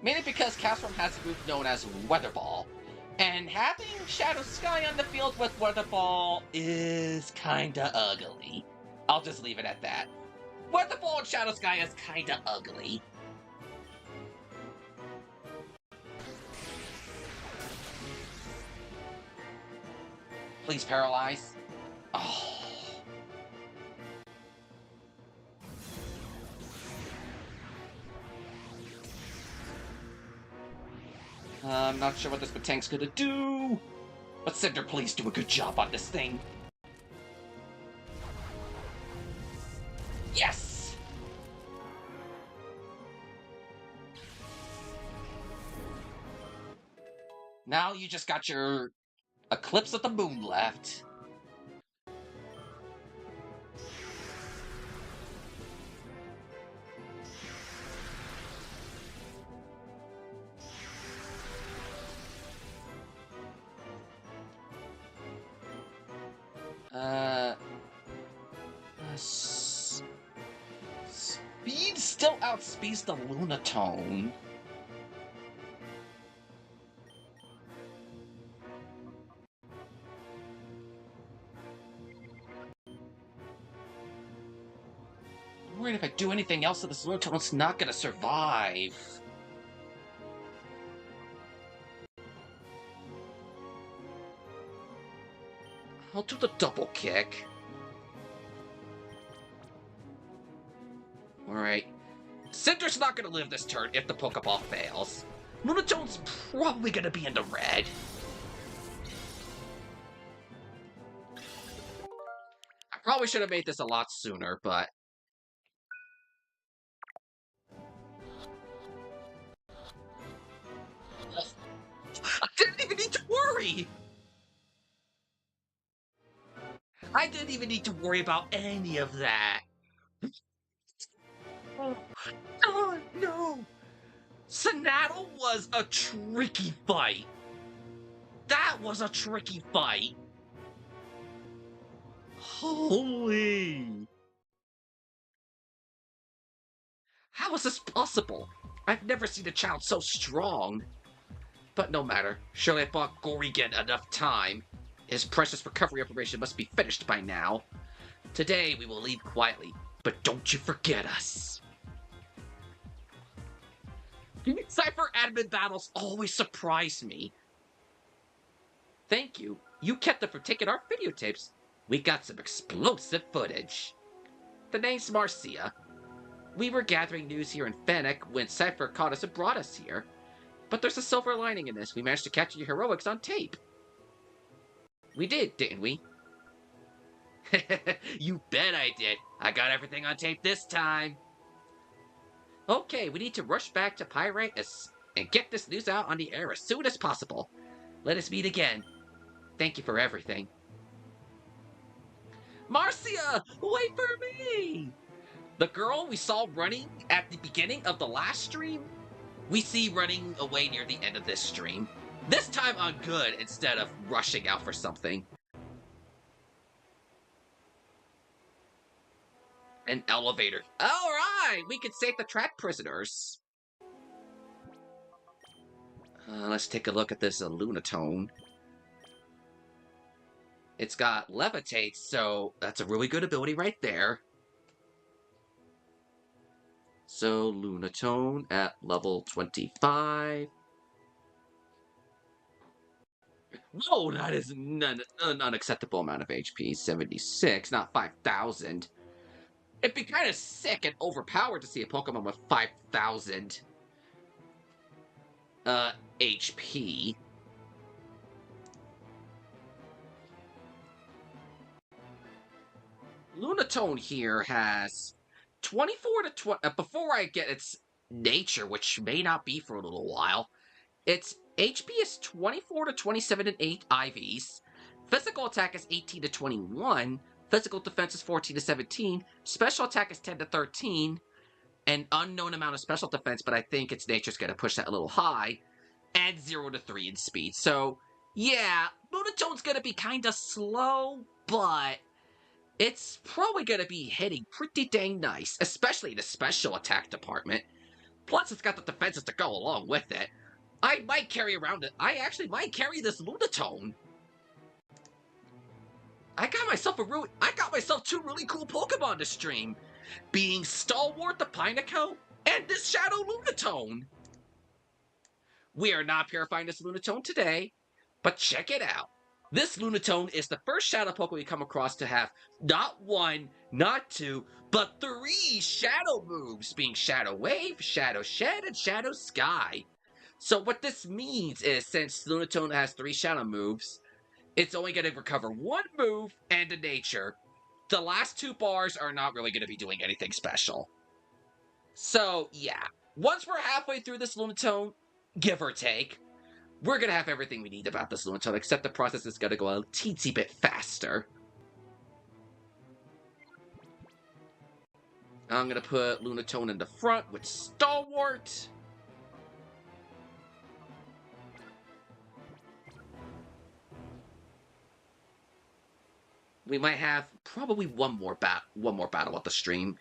Mainly because Castform has a move known as Weather Ball. And having Shadow Sky on the field with Weather Ball is kinda ugly. I'll just leave it at that. Weather Ball and Shadow Sky is kinda ugly. Please paralyze. Oh. I'm not sure what this Matang's gonna do. But Cinder, please do a good job on this thing. Yes! Now you just got your Eclipse of the Moon left. Speed still outspeeds the Lunatone. I'm worried if I do anything else to this Lunatone's not gonna survive. I'll do the double kick. Alright. Cinder's not gonna live this turn if the Pokeball fails. Lunatone's probably gonna be in the red. I probably should have made this a lot sooner, but... I didn't even need to worry! I didn't even need to worry about any of that. Oh, no! Seattle was a tricky fight. That was a tricky fight. Holy! How is this possible? I've never seen a child so strong. But no matter. Surely I bought Gorigan enough time. His precious recovery operation must be finished by now. Today we will leave quietly, but don't you forget us. Cipher admin battles always surprise me. Thank you. You kept them from taking our videotapes. We got some explosive footage. The name's Marcia. We were gathering news here in Phenac when Cipher caught us and brought us here. But there's a silver lining in this. We managed to capture your heroics on tape. We did, didn't we? You bet I did. I got everything on tape this time. Okay, we need to rush back to Pyrite and get this news out on the air as soon as possible. Let us meet again. Thank you for everything. Marcia, wait for me! The girl we saw running at the beginning of the last stream, we see running away near the end of this stream. This time on good instead of rushing out for something. An elevator. Alright, we can save the track prisoners. Let's take a look at this Lunatone. It's got levitate, so that's a really good ability right there. So, Lunatone at level 25. Whoa, that is an unacceptable amount of HP. 76, not 5,000. It'd be kind of sick and overpowered to see a Pokemon with 5,000 HP. Lunatone here has 24 to 20. Before I get its nature, which may not be for a little while, its HP is 24 to 27 and 8 IVs. Physical attack is 18 to 21. Physical defense is 14 to 17. Special attack is 10 to 13. An unknown amount of special defense, but I think its nature's going to push that a little high. And 0 to 3 in speed. So, yeah, Lunatone's going to be kind of slow, but it's probably going to be hitting pretty dang nice, especially in the special attack department. Plus, it's got the defenses to go along with it. I might carry around it. I actually might carry this Lunatone. I got myself two really cool Pokemon to stream, being Stalwart the Pineco and this Shadow Lunatone. We are not purifying this Lunatone today, but check it out. This Lunatone is the first Shadow Pokemon we come across to have not one, not two, but 3 Shadow moves, being Shadow Wave, Shadow Shed, and Shadow Sky. So what this means is, since Lunatone has 3 Shadow moves, it's only going to recover 1 move and a nature. The last 2 bars are not really going to be doing anything special. So, yeah. Once we're halfway through this Lunatone, give or take, we're going to have everything we need about this Lunatone, except the process is going to go a teensy bit faster. I'm going to put Lunatone in the front with Stalwart. We might have probably one more battle at the stream,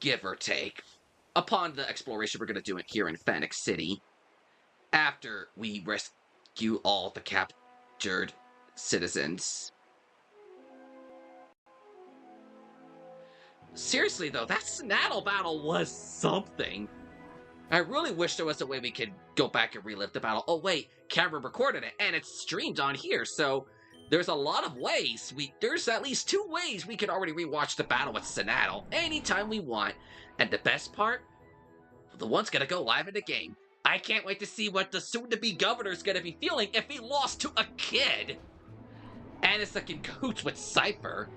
give or take, upon the exploration we're going to do it here in Phenac City, after we rescue all the captured citizens. Seriously though, that Seattle battle was something. I really wish there was a way we could go back and relive the battle. Oh wait, camera recorded it, and it's streamed on here, so there's a lot of ways. There's at least 2 ways we could already rewatch the battle with Seattle anytime we want. And the best part, the one's gonna go live in the game. I can't wait to see what the soon-to-be governor's gonna be feeling if he lost to a kid. And it's like in cahoots with Cipher.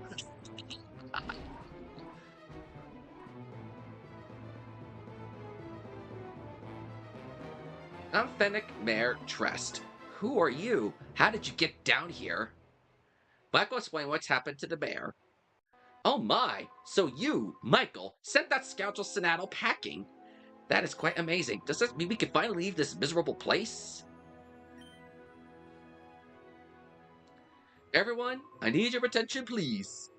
I'm Phenac Mayor Trest. Who are you? How did you get down here? Michael explain what's happened to the mayor. Oh my, so you, Michael, sent that scoundrel Sonato packing. That is quite amazing. Does this mean we can finally leave this miserable place? Everyone, I need your attention, please.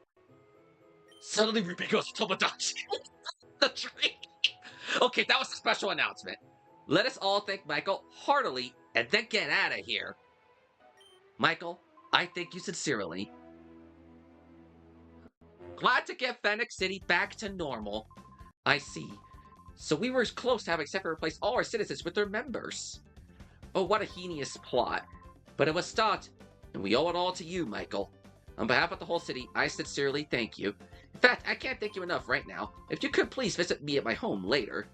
Suddenly Ruby goes Tomodachi. The tree. Okay, that was a special announcement. Let us all thank Michael heartily and then get out of here. Michael, I thank you sincerely. Glad to get Phenac City back to normal. I see. So we were close to having Cipher replace all our citizens with their members. Oh, what a heinous plot. But it was stopped, and we owe it all to you, Michael. On behalf of the whole city, I sincerely thank you. In fact, I can't thank you enough right now. If you could please visit me at my home later.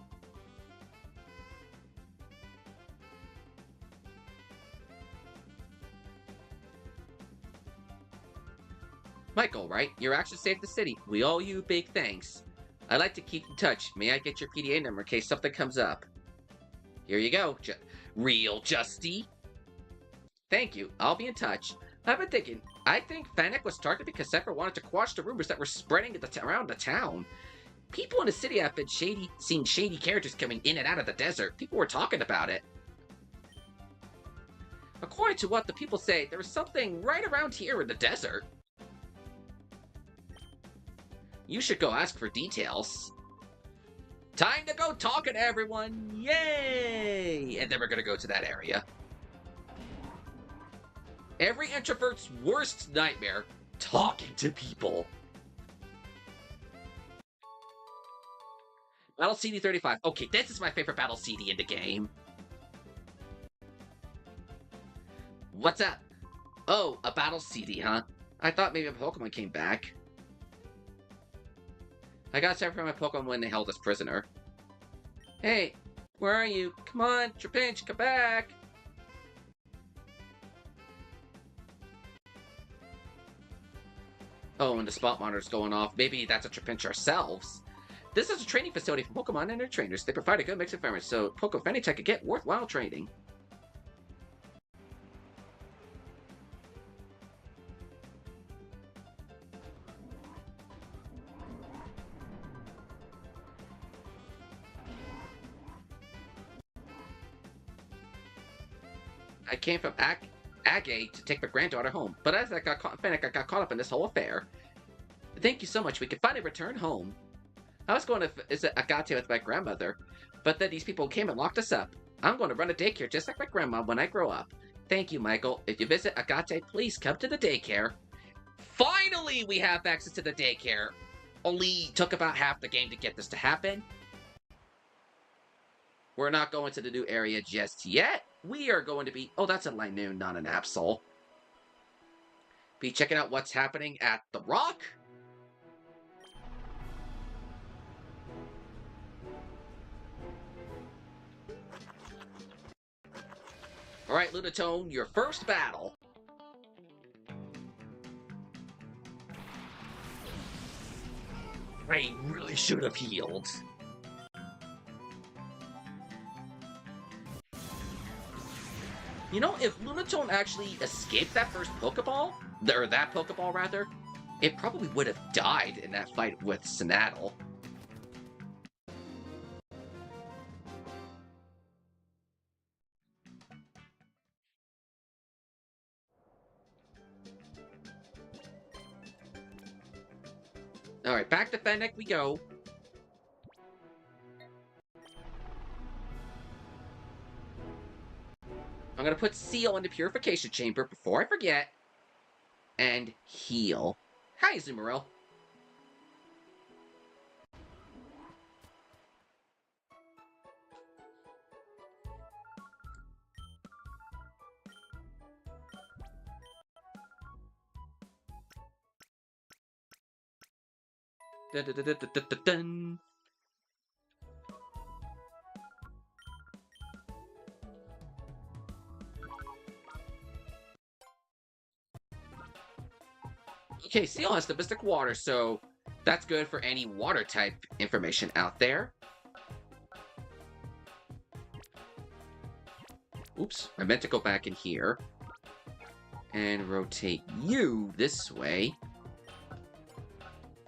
Michael, right? Your actions saved the city. We owe you big thanks. I'd like to keep in touch. May I get your PDA number in case something comes up? Here you go, Real Justy. Thank you. I'll be in touch. I've been thinking. I think Phenac was targeted because Cipher wanted to quash the rumors that were spreading around the town. People in the city have been seeing shady characters coming in and out of the desert. People were talking about it. According to what the people say, there was something right around here in the desert. You should go ask for details. Time to go talking to everyone! Yay! And then we're gonna go to that area. Every introvert's worst nightmare, talking to people. Battle CD 35. Okay, this is my favorite battle CD in the game. What's up? Oh, a battle CD, huh? I thought maybe a Pokemon came back. I got Cipher from my Pokemon when they held us prisoner. Hey, where are you? Come on, Trapinch, come back! Oh, and the spot monitor's going off. Maybe that's a Trapinch ourselves. This is a training facility for Pokemon and their trainers. They provide a good mix of environment so Pokemon Tech can get worthwhile training. I came from Agate to take my granddaughter home, but as I got caught up in this whole affair. Thank you so much. We can finally return home. I was going to visit Agate with my grandmother, but then these people came and locked us up. I'm going to run a daycare just like my grandma when I grow up. Thank you, Michael. If you visit Agate, please come to the daycare. Finally, we have access to the daycare. Only took about half the game to get this to happen. We're not going to the new area just yet. We are going to be... Oh, that's a Linoon, not an Absol. Be checking out what's happening at the Rock. Alright, Lunatone, your first battle. I really should have healed. You know, if Lunatone actually escaped that first Pokeball, or that Pokeball rather, it probably would have died in that fight with Sonato. Alright, back to Phenac we go. I'm gonna put Seal in the Purification Chamber before I forget. And heal. Hi, Azumarill. Dun, dun, dun, dun, dun, dun, dun. Okay, Seal has the Mystic Water, so that's good for any water type information out there. Oops, I meant to go back in here and rotate you this way.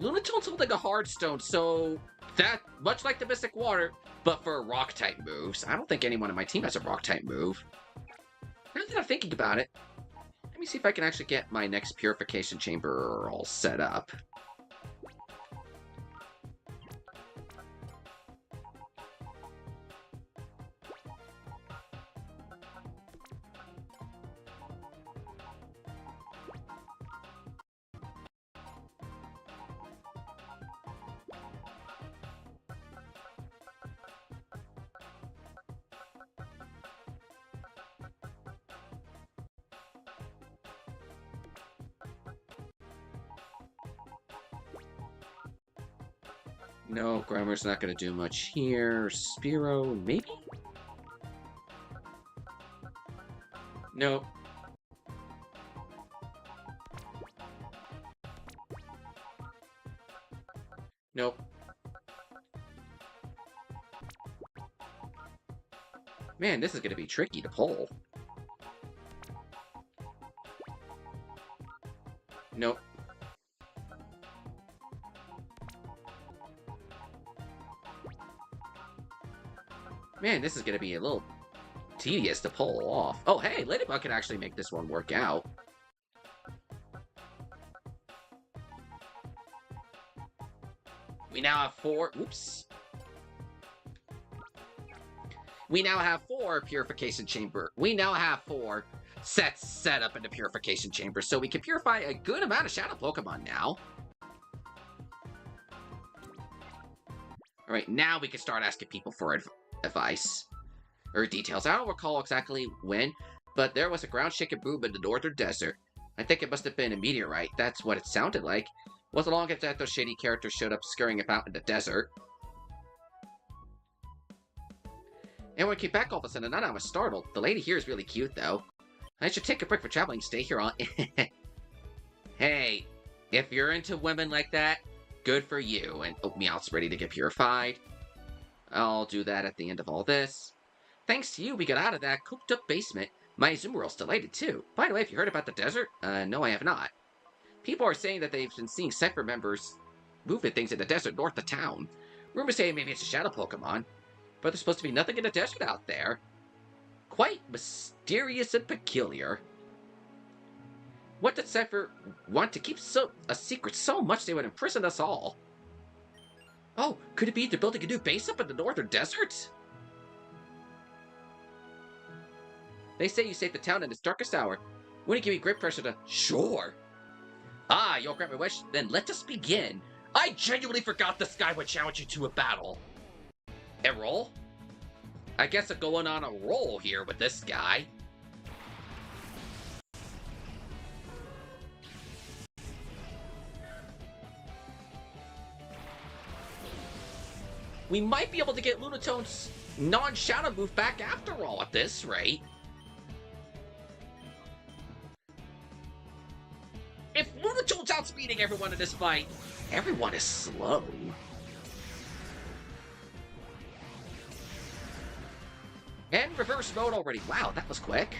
Lunatone's holding a hard stone, so that, much like the Mystic Water, but for rock type moves. I don't think anyone on my team has a rock type move. Now that I'm thinking about it, let me see if I can actually get my next purification chamber all set up. No, Grammar's not going to do much here. Spiro, maybe? Nope. Nope. Man, this is going to be tricky to pull. Nope. Man, this is going to be a little tedious to pull off. Oh, hey, Ladybug can actually make this one work out. We now have 4... Oops. We now have 4 purification chamber. We now have 4 sets set up in the purification chamber, so we can purify a good amount of Shadow Pokemon now. Alright, now we can start asking people for advice. Or details. I don't recall exactly when, but there was a ground-shaking boom in the northern desert. I think it must have been a meteorite. That's what it sounded like. Wasn't long after that those shady characters showed up scurrying about in the desert. Everyone came back all of a sudden, and I was startled. The lady here is really cute, though. I should take a break for traveling, stay here on... Hey, if you're into women like that, good for you. And Meowth's ready to get purified. I'll do that at the end of all this. Thanks to you, we got out of that cooped-up basement. My Azumarill's delighted, too. By the way, have you heard about the desert? No, I have not. People are saying that they've been seeing Cipher members moving things in the desert north of town. Rumors say maybe it's a shadow Pokemon, but there's supposed to be nothing in the desert out there. Quite mysterious and peculiar. What did Cipher want to keep a secret so much they would imprison us all? Oh, could it be they're building a new base up in the northern desert? They say you saved the town in its darkest hour. Wouldn't it give me great pressure to... Sure. Ah, you'll grant my wish? Then let us begin. I genuinely forgot this guy would challenge you to a battle. A roll? I guess I'm going on a roll here with this guy. We might be able to get Lunatone's non-shadow move back after all at this rate. If Lunatone's outspeeding everyone in this fight, everyone is slow. And reverse mode already. Wow, that was quick.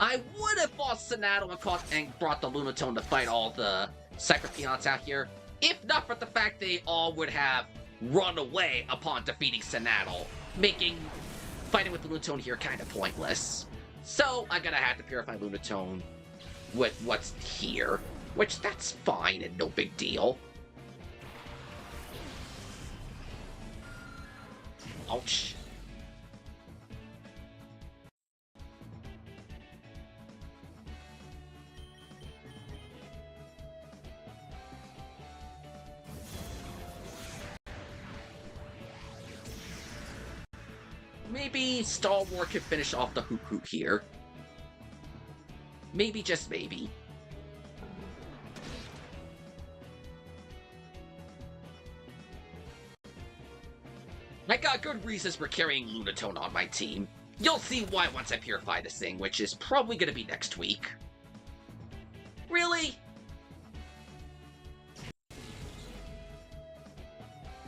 I would have fought Senaddle and brought the Lunatone to fight all the Cipher peons out here, if not for the fact they all would have run away upon defeating Senaddle, making fighting with the Lunatone here kind of pointless. So I'm gonna have to purify Lunatone with what's here, which that's fine and no big deal. Ouch. Maybe Star Wars can finish off the Hoot here. Maybe, just maybe. I got good reasons for carrying Lunatone on my team. You'll see why once I purify this thing, which is probably going to be next week. Really?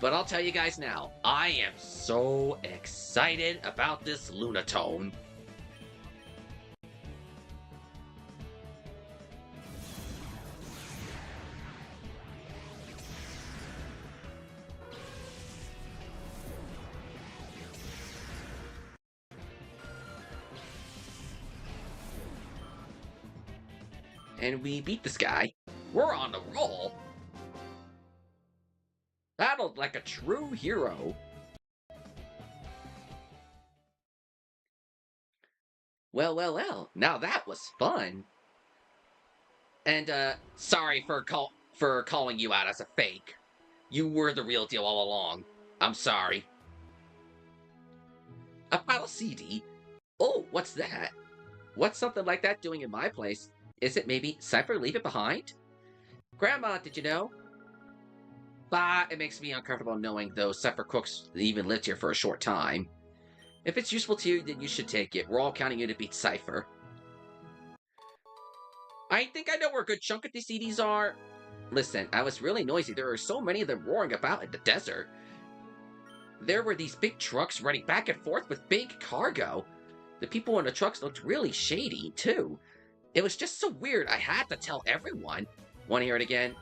But I'll tell you guys now, I am so excited about this Lunatone. And we beat this guy. We're on the roll. Battled like a true hero. Well, well, well. Now that was fun. And sorry for calling you out as a fake. You were the real deal all along. I'm sorry. A battle CD? Oh, what's that? What's something like that doing in my place? Is it maybe Cipher Leave It Behind? Grandma, did you know? Bah, it makes me uncomfortable knowing those Cipher cooks even lived here for a short time. If it's useful to you, then you should take it. We're all counting you to beat Cipher. I think I know where a good chunk of these CDs are. Listen, I was really noisy. There are so many of them roaring about in the desert. There were these big trucks running back and forth with big cargo. The people in the trucks looked really shady, too. It was just so weird. I had to tell everyone. Want to hear it again?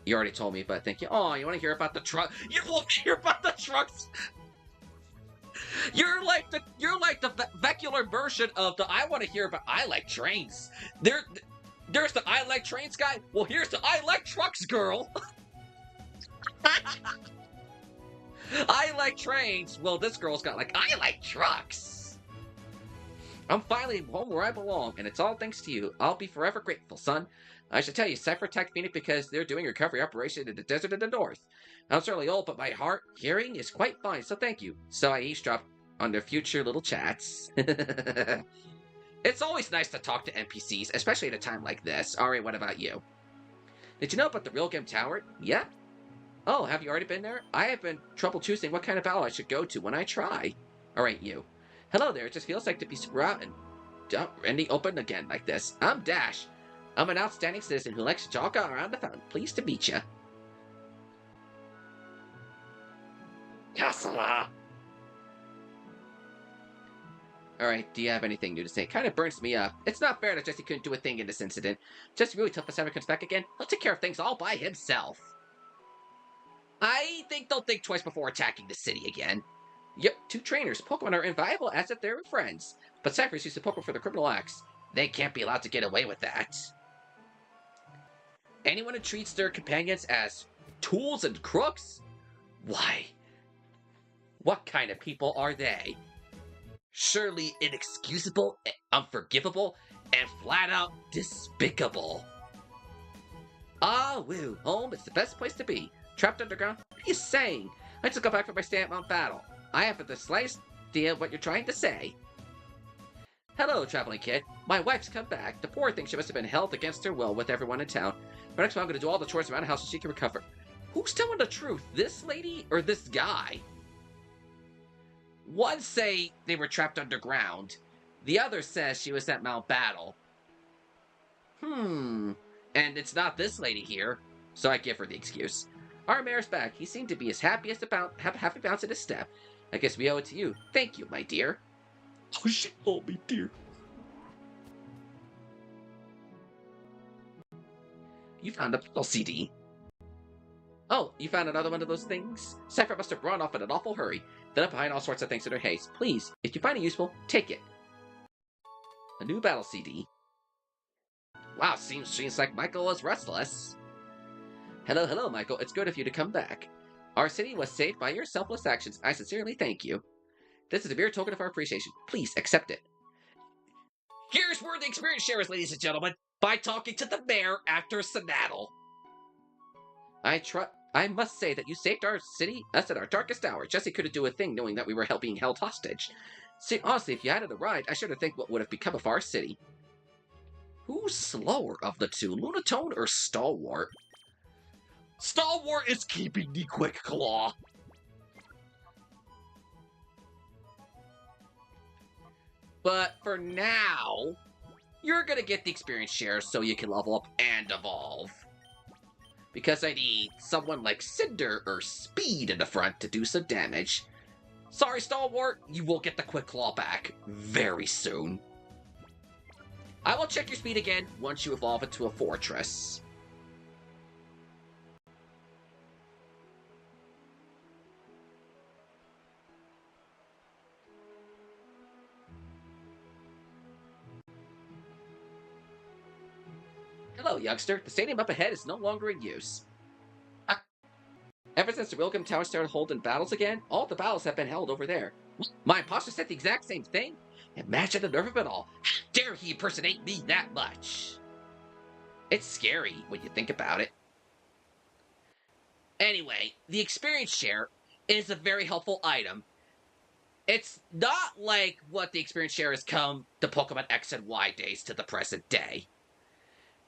You already told me, but thank you. Oh, you want to hear about the truck? You want to hear about the trucks? You're like the vehicular version of the I want to hear about I like trains. There's the I like trains guy. Well, here's the I like trucks girl. I like trains. Well, this girl's got like I like trucks. I'm finally home where I belong, and it's all thanks to you. I'll be forever grateful, son. I should tell you, Cipher attacked Phenac because they're doing a recovery operation in the desert in the north. I'm certainly old, but my hearing is quite fine, so thank you. So I eavesdropped on their future little chats. It's always nice to talk to NPCs, especially at a time like this. Alright, what about you? Did you know about the Real Game Tower? Yeah? Oh, have you already been there? I have been trouble choosing what kind of battle I should go to when I try. Alright, you. Hello there, it just feels like to be super out and the open again like this. I'm Dash. I'm an outstanding citizen who likes to jog around the fountain. Pleased to meet you. Kasala. Alright, do you have anything new to say? Kind of burns me up. It's not fair that Jesse couldn't do a thing in this incident. Just really tough if Cipher comes back again. He'll take care of things all by himself. I think they'll think twice before attacking the city again. Yep, 2 trainers. Pokemon are invaluable as if they're friends. But Cyphers use the Pokemon for their criminal acts. They can't be allowed to get away with that. Anyone who treats their companions as tools and crooks? Why? What kind of people are they? Surely inexcusable, unforgivable, and flat-out despicable. Ah, woo, home is the best place to be. Trapped underground? What are you saying? I just got back from my stay at Mount Battle. I haven't the slightest idea what you're trying to say. Hello, traveling kid. My wife's come back. The poor thing, she must have been held against her will with everyone in town. But next time I'm going to do all the chores around the house so she can recover. Who's telling the truth? This lady or this guy? One say they were trapped underground. The other says she was at Mount Battle. And it's not this lady here. So I give her the excuse. Our mayor's back. He seemed to be as happy as happy bounce in his step. I guess we owe it to you. Thank you, my dear. Oh, she told me, dear. You found a battle CD. Oh, you found another one of those things? Cipher must have run off in an awful hurry. Then up behind all sorts of things in her haste. Please, if you find it useful, take it. A new battle CD. Wow, seems like Michael was restless. Hello, hello, Michael. It's good of you to come back. Our city was saved by your selfless actions. I sincerely thank you. This is a mere token of our appreciation. Please accept it. Here's where the experience shares, ladies and gentlemen, by talking to the mayor after Skedaddle. I must say that you saved our city, us at our darkest hour. Jesse couldn't do a thing knowing that we were being held hostage. See, honestly, if you hadn't arrived, I shouldn't think what would have become of our city. Who's slower of the two, Lunatone or Stalwart? Stalwart is keeping the quick claw. But for now, you're gonna get the experience share so you can level up and evolve. Because I need someone like Cinder or Speed in the front to do some damage. Sorry, Stalwart, you will get the Quick Claw back very soon. I will check your speed again once you evolve into a fortress. Hello, youngster. The stadium up ahead is no longer in use. Ever since the Wilgum Tower started holding battles again, all the battles have been held over there. My imposter said the exact same thing? Imagine the nerve of it all. How dare he impersonate me that much? It's scary when you think about it. Anyway, the experience share is a very helpful item. It's not like what the experience share has come to Pokemon X and Y days to the present day.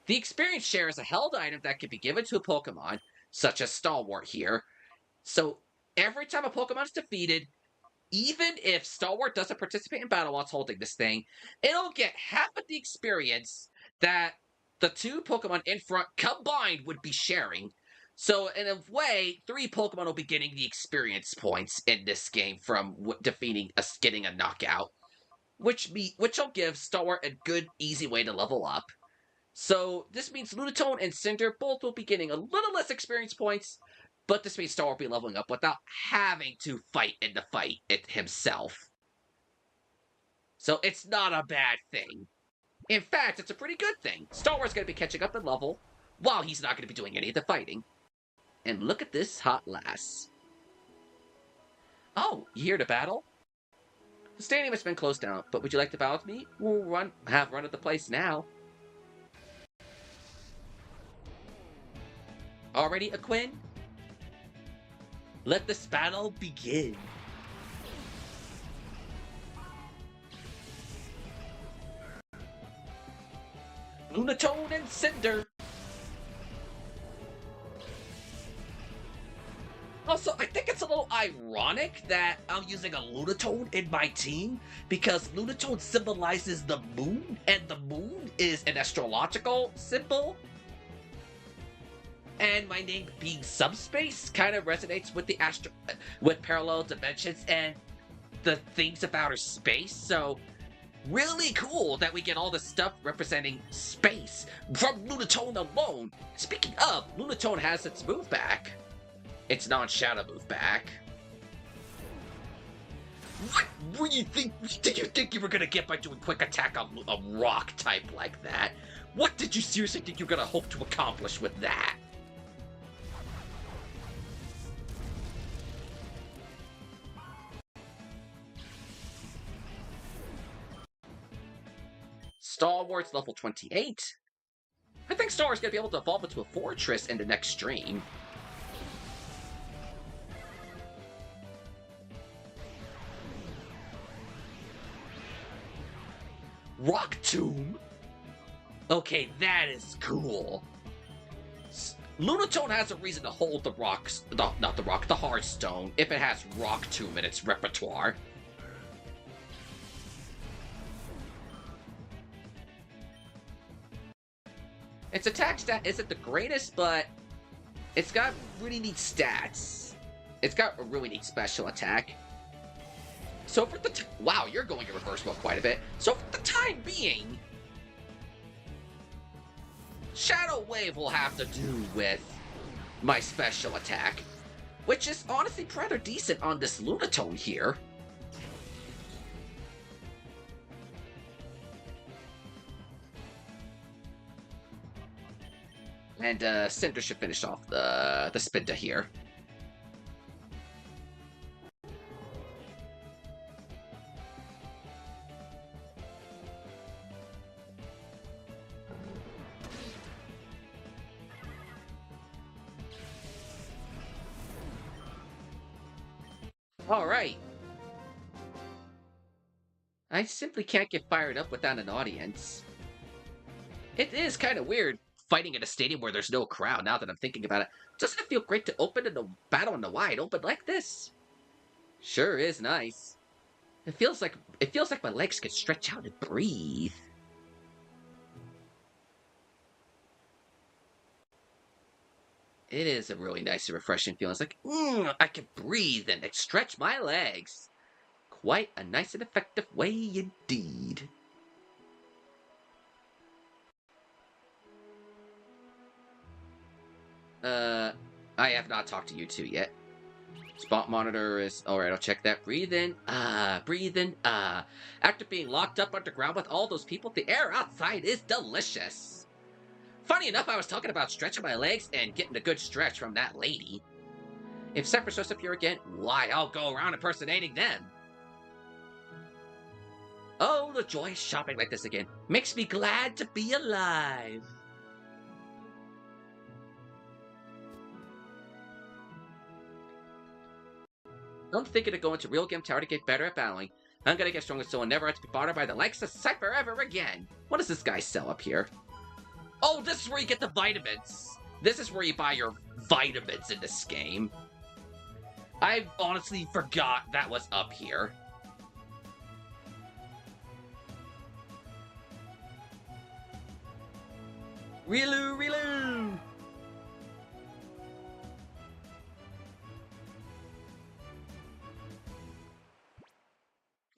The experience share is a held item that can be given to a Pokemon, such as Stalwart here. So every time a Pokemon is defeated, even if Stalwart doesn't participate in battle while it's holding this thing, it'll get half of the experience that the two Pokemon in front combined would be sharing. So in a way, 3 Pokemon will be getting the experience points in this game from defeating us, getting a knockout, which'll give Stalwart a good, easy way to level up. So this means Lunatone and Cinder both will be getting a little less experience points, but this means Star will be leveling up without having to fight in the fight it himself. So it's not a bad thing. In fact, it's a pretty good thing. Star Wars is going to be catching up in level, while he's not going to be doing any of the fighting. And look at this hot lass. Oh, you here to battle? The stadium has been closed down, but would you like to battle with me? We'll have run of the place now. Already, Aquin? Let this battle begin. Lunatone and Cinder. Also, I think it's a little ironic that I'm using a Lunatone in my team because Lunatone symbolizes the moon, and the moon is an astrological symbol. And my name being Subspace kind of resonates with with parallel dimensions and the things of outer space. So really cool that we get all this stuff representing space from Lunatone alone. Speaking of, Lunatone has its move back. Its non-shadow move back. What do you think? Did you think you were gonna get by doing quick attack on a rock type like that? What did you seriously think you were gonna hope to accomplish with that? Stalwart's level 28. I think Stalwart's gonna be able to evolve into a fortress in the next stream. Rock Tomb? Okay, that is cool. Lunatone has a reason to hold the rocks, not the rock, the Hearthstone, if it has Rock Tomb in its repertoire. Its attack stat isn't the greatest, but it's got really neat stats. It's got a really neat special attack. So for the wow, you're going in reverse mode quite a bit. So for the time being, Shadow Wave will have to do with my special attack, which is honestly rather decent on this Lunatone here. And Cinder should finish off the Spinda here. Alright. I simply can't get fired up without an audience. It is kind of weird fighting in a stadium where there's no crowd, now that I'm thinking about it. Doesn't it feel great to open in the battle in the wide open like this? Sure is nice. It feels like my legs could stretch out and breathe. It is a really nice and refreshing feeling. It's like, I can breathe and stretch my legs. Quite a nice and effective way indeed. I have not talked to you two yet. Spot monitor is alright, I'll check that. Breathe in, breathe in, After being locked up underground with all those people, the air outside is delicious. Funny enough, I was talking about stretching my legs and getting a good stretch from that lady. If Cipher shows up here again, why, I'll go around impersonating them. Oh, the joy of shopping like this again. Makes me glad to be alive. I'm thinking of going to Real Game Tower to get better at battling. I'm gonna get stronger so I'll never have to be bothered by the likes of Cipher ever again. What does this guy sell up here? Oh, this is where you get the vitamins. This is where you buy your vitamins in this game. I honestly forgot that was up here. Reeloo, reeloo!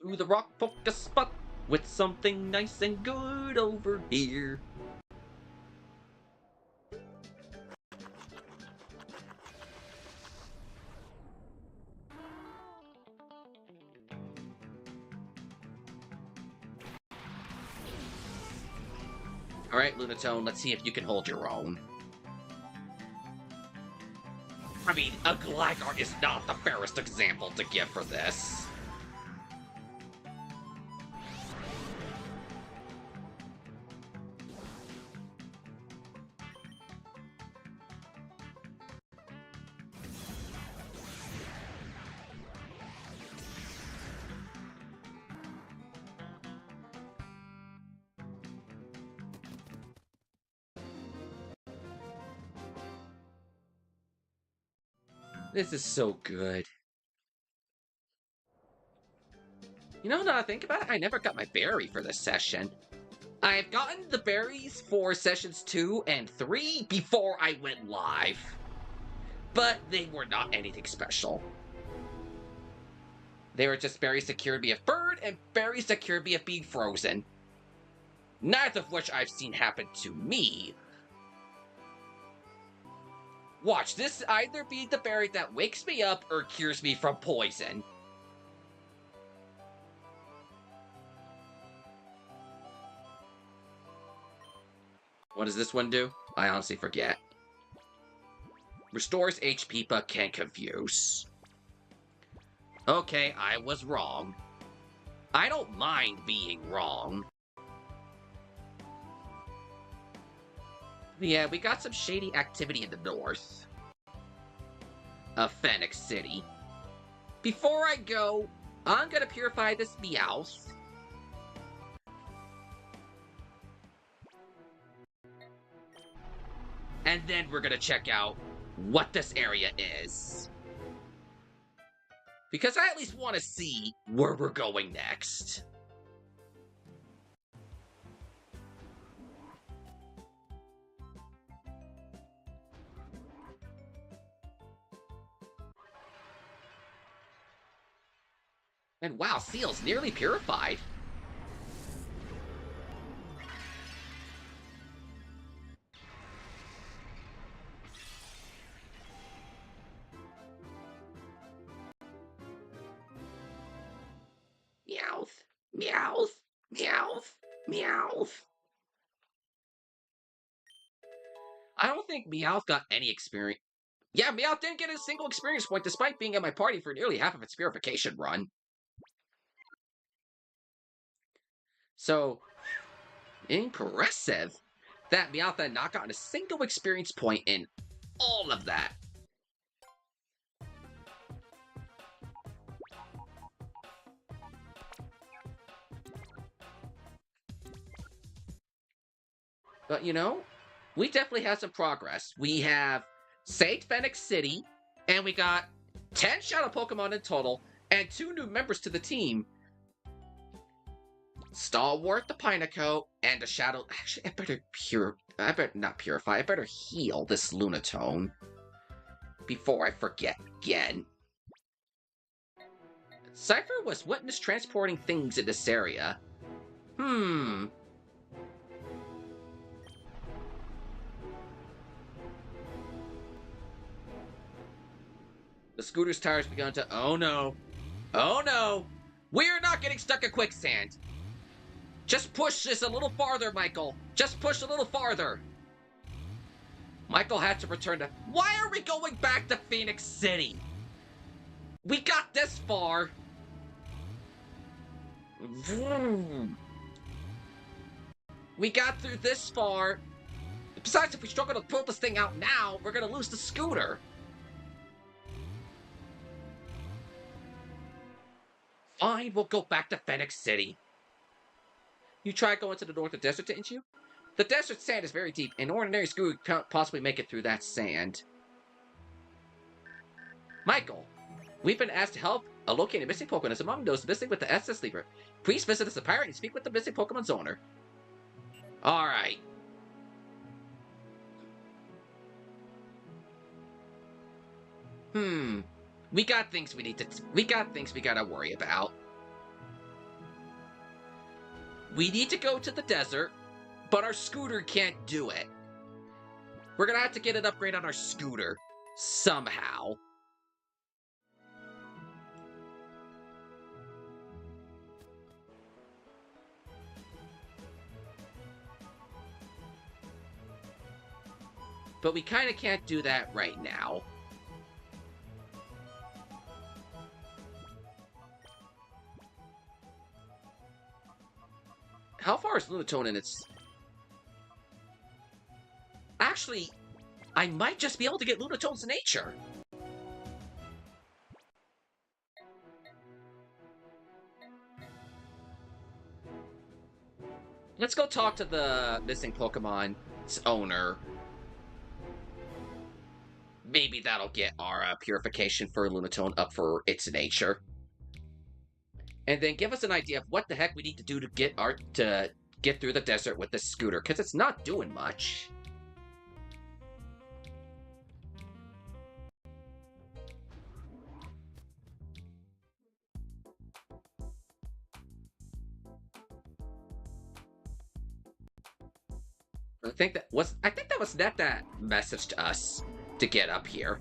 To the rock focus spot with something nice and good over here. Alright, Lunatone, let's see if you can hold your own. I mean, a Gligar is not the fairest example to give for this. This is so good. You know, now I think about it, I never got my berry for this session. I've gotten the berries for sessions 2 and 3 before I went live. But they were not anything special. They were just berries that cured me of bird and berries that cured me of being frozen. Neither of which I've seen happen to me. Watch, this either be the berry that wakes me up or cures me from poison. What does this one do? I honestly forget. Restores HP but can confuse. Okay, I was wrong. I don't mind being wrong. Yeah, we got some shady activity in the north of Phenac City. Before I go, I'm gonna purify this Meowth. And then we're gonna check out what this area is. Because I at least want to see where we're going next. And wow, Seal's nearly purified. Meowth, Meowth, Meowth, Meowth. I don't think Meowth got any experience. Yeah, Meowth didn't get a single experience point despite being at my party for nearly half of its purification run. So, impressive that Meowth had not gotten a single experience point in all of that. But you know, we definitely had some progress. We have saved Phenac City, and we got 10 shadow Pokemon in total, and 2 new members to the team. Stalwart the Pineco, and a Shadow... Actually, I better not purify. I better heal this Lunatone before I forget again. Cipher was witnessed transporting things in this area. The scooter's tires begun to... Oh no. Oh no. We're not getting stuck in quicksand. Just push this a little farther, Michael. Just push a little farther. Michael had to return to... Why are we going back to Phenac City? We got this far. We got through this far. Besides, if we struggle to pull this thing out now, we're gonna lose the scooter. Fine, we'll go back to Phenac City. You tried going to the northern desert, didn't you? The desert sand is very deep, and an ordinary scooter can't possibly make it through that sand. Michael, we've been asked to help locate a missing Pokemon as among those missing with the SS Sleeper. Please visit us the pirate and speak with the missing Pokemon's owner. Alright. We got things we gotta worry about. We need to go to the desert, but our scooter can't do it. We're gonna have to get an upgrade on our scooter. Somehow. But we kinda can't do that right now. How far is Lunatone in its... Actually, I might just be able to get Lunatone's nature. Let's go talk to the missing Pokemon's owner. Maybe that'll get our purification for Lunatone up for its nature. And then give us an idea of what the heck we need to do to get through the desert with this scooter, because it's not doing much. I think that was that message to us to get up here.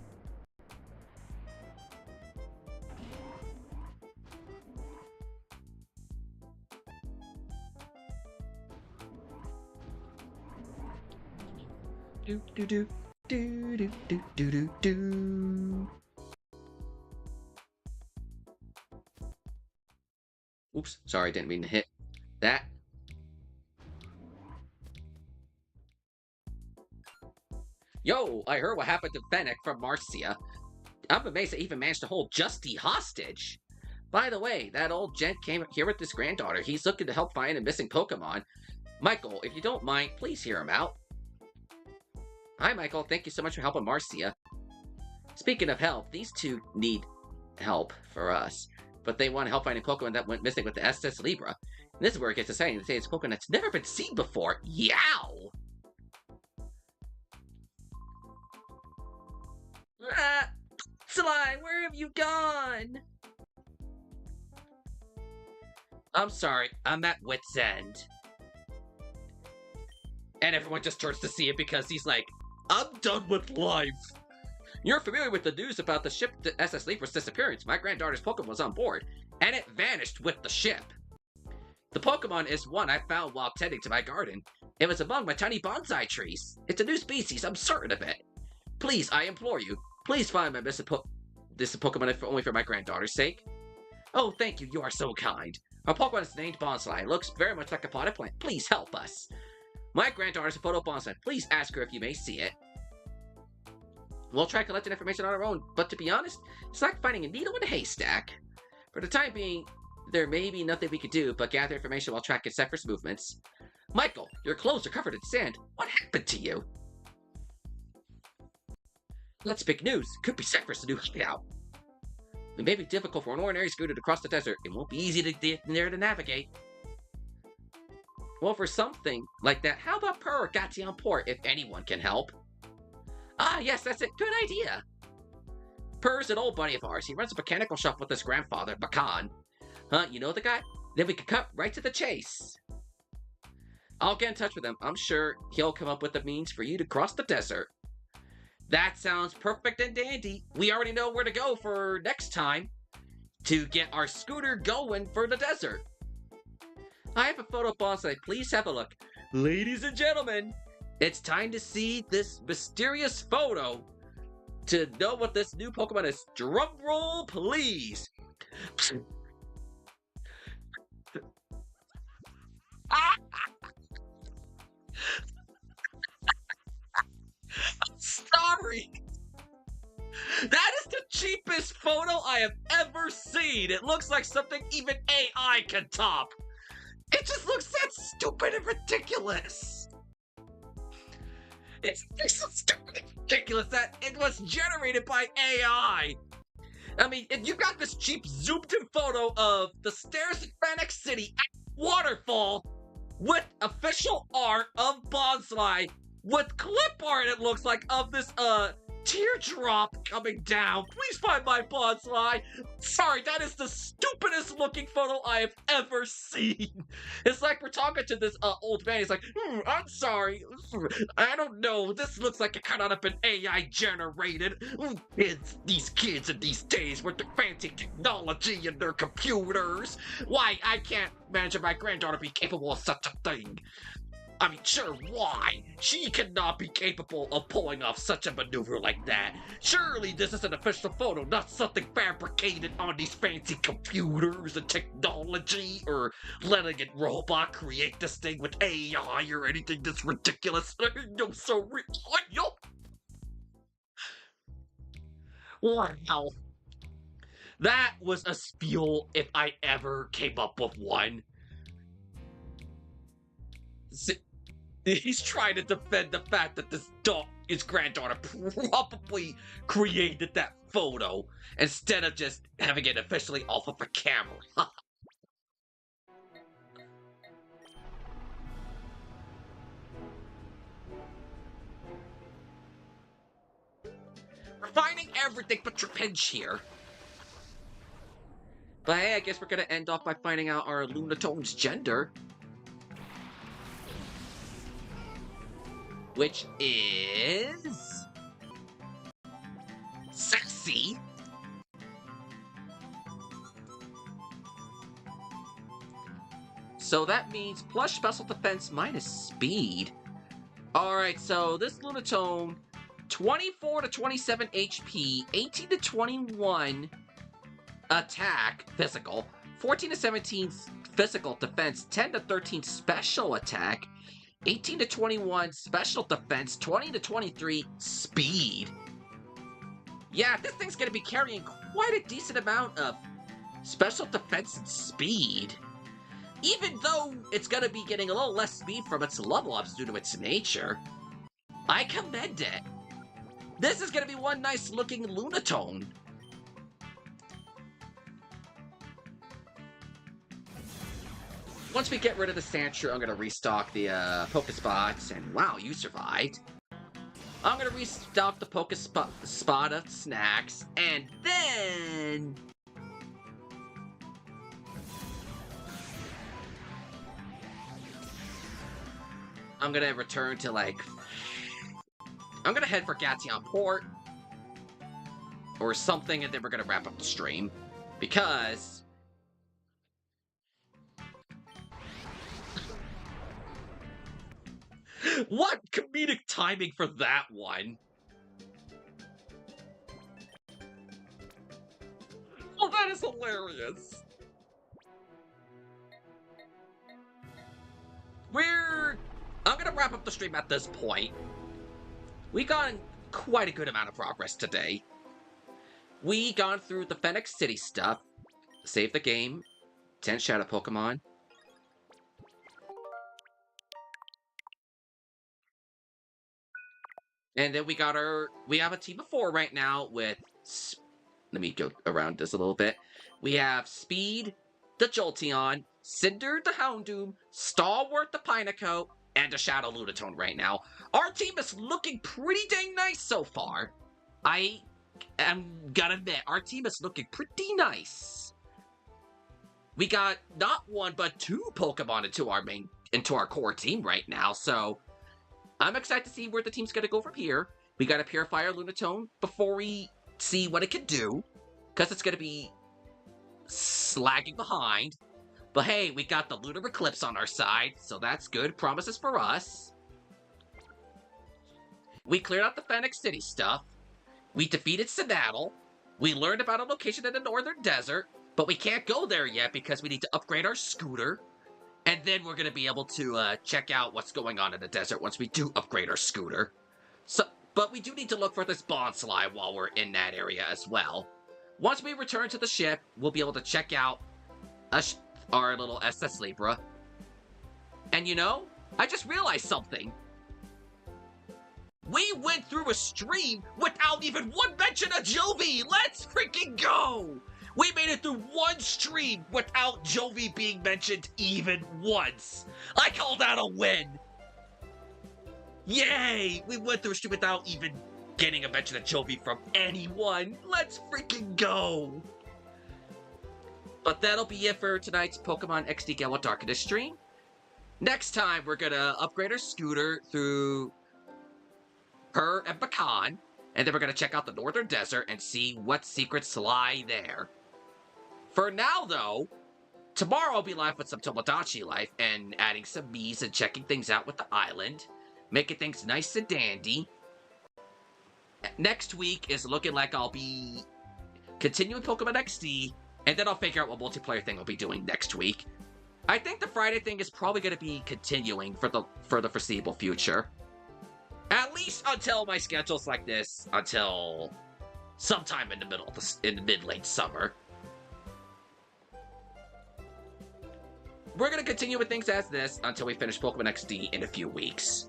Do do do do do do do do do. Oops, sorry, didn't mean to hit that. Yo, I heard what happened to Phenac from Marcia. I'm amazed they even managed to hold Justy hostage. By the way, that old gent came here with his granddaughter. He's looking to help find a missing Pokemon. Michael, if you don't mind, please hear him out. Hi, Michael. Thank you so much for helping Marcia. Speaking of help, these two need help for us. But they want help finding Pokemon that went missing with the SS Libra. And this is where it gets exciting to say it's a Pokemon that's never been seen before. Yow! Ah! Sly, where have you gone? I'm sorry, I'm at wit's end. And everyone just turns to see it because he's like, I'm done with life. You're familiar with the news about the ship, the SS Libra's disappearance. My granddaughter's Pokemon was on board, and it vanished with the ship. The Pokemon is one I found while tending to my garden. It was among my tiny bonsai trees. It's a new species, I'm certain of it. Please, I implore you, please find my missing Pokemon if only for my granddaughter's sake. Oh, thank you, you are so kind. Our Pokemon is named Bonsai. It looks very much like a potted plant. Please help us. My granddaughter's a photo bonsai. Please ask her if you may see it. We'll try collecting information on our own, but to be honest, it's like finding a needle in a haystack. For the time being, there may be nothing we could do but gather information while tracking Cipher's movements. Michael, your clothes are covered in sand. What happened to you? That's big news. Could be Cipher's new hideout. It may be difficult for an ordinary scooter to cross the desert. It won't be easy to get there to navigate. Well, for something like that, how about Per Gation Port, if anyone can help? Ah, yes, that's it. Good idea. Per's an old buddy of ours. He runs a mechanical shop with his grandfather, Bakan. Huh, you know the guy? Then we could cut right to the chase. I'll get in touch with him. I'm sure he'll come up with a means for you to cross the desert. That sounds perfect and dandy. We already know where to go for next time to get our scooter going for the desert. I have a photo bonsai. Please have a look. Ladies and gentlemen, it's time to see this mysterious photo to know what this new Pokemon is. Drum roll, please. Sorry. That is the cheapest photo I have ever seen. It looks like something even AI can top. It just looks that stupid and ridiculous. It's so stupid and ridiculous that it was generated by AI. I mean, if you got this cheap zoomed-in photo of the stairs in Phenac City at waterfall with official art of Bonsai, with clip art, it looks like, of this, teardrop coming down. Please find my bonsai. Sorry, that is the stupidest looking photo I have ever seen. It's like we're talking to this old man. He's like, I'm sorry. I don't know. This looks like it could not have been AI generated. These kids in these days with the fancy technology and their computers. Why, I can't imagine my granddaughter be capable of such a thing. I mean, sure, why? She cannot be capable of pulling off such a maneuver like that. Surely this is an official photo, not something fabricated on these fancy computers and technology, or letting a robot create this thing with AI or anything that's ridiculous. I'm so wow. That was a spiel if I ever came up with one. He's trying to defend the fact that his granddaughter probably created that photo instead of just having it officially off of a camera. We're finding everything but Trapinch here. But hey, I guess we're gonna end off by finding out our Lunatone's gender. Which is sexy. So that means plus special defense minus speed. Alright, so this Lunatone, 24 to 27 HP, 18 to 21 attack, physical, 14 to 17 physical defense, 10 to 13 special attack, 18 to 21 special defense, 20 to 23 speed. Yeah, this thing's gonna be carrying quite a decent amount of special defense and speed. Even though it's gonna be getting a little less speed from its level ups due to its nature. I commend it. This is gonna be one nice looking Lunatone. Once we get rid of the Sandshrew, I'm gonna restock the Pokespots, and wow, you survived. I'm gonna restock the Pokespot of snacks, and then I'm gonna return to I'm gonna head for Gation Port or something, and then we're gonna wrap up the stream because what comedic timing for that one? Oh, that is hilarious. I'm gonna wrap up the stream at this point. We got quite a good amount of progress today. We gone through the Phenac City stuff, saved the game, 10 Shadow Pokemon. And then we have a team of 4 right now with, let me go around this a little bit. We have Speed, the Jolteon, Cinder the Houndoom, Stalwart the Pineco, and a Shadow Lunatone right now. Our team is looking pretty dang nice so far. I am gonna admit, our team is looking pretty nice. We got not one, but two Pokemon into our core team right now, so I'm excited to see where the team's gonna go from here. We got a Purifier Lunatone before we see what it can do, because it's gonna be slagging behind. But hey, we got the Lunar Eclipse on our side, so that's good. Promises for us. We cleared out the Phenac City stuff. We defeated Sedattle. We learned about a location in the Northern Desert, but we can't go there yet because we need to upgrade our scooter. And then we're going to be able to check out what's going on in the desert once we do upgrade our scooter. But we do need to look for this Bonsly while we're in that area as well. Once we return to the ship, we'll be able to check out our little SS Libra. And you know, I just realized something. We went through a stream without even one mention of Jovi! Let's freaking go! We made it through one stream without Jovi being mentioned even once! I call that a win! Yay! We went through a stream without even getting a mention of Jovi from anyone! Let's freaking go! But that'll be it for tonight's Pokemon XD Gale with Darkness stream. Next time, we're gonna upgrade our scooter through her and Pecan, and then we're gonna check out the Northern Desert and see what secrets lie there. For now, though, tomorrow I'll be live with some Tomodachi Life and adding some Miis and checking things out with the island, making things nice and dandy. Next week is looking like I'll be continuing Pokemon XD, and then I'll figure out what multiplayer thing I'll be doing next week. I think the Friday thing is probably going to be continuing for the foreseeable future. At least until my schedule's like this, until sometime in the mid-late summer. We're going to continue with things as this until we finish Pokemon XD in a few weeks.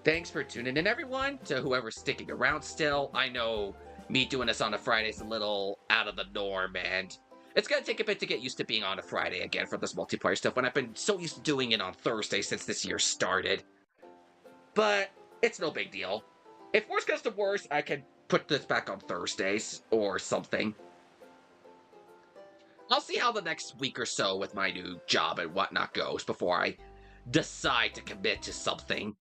Thanks for tuning in, everyone, to whoever's sticking around still. I know me doing this on a Friday is a little out of the norm, and it's going to take a bit to get used to being on a Friday again for this multiplayer stuff when I've been so used to doing it on Thursday since this year started. But it's no big deal. If worse comes to worse, I can put this back on Thursdays or something. I'll see how the next week or so with my new job and whatnot goes before I decide to commit to something.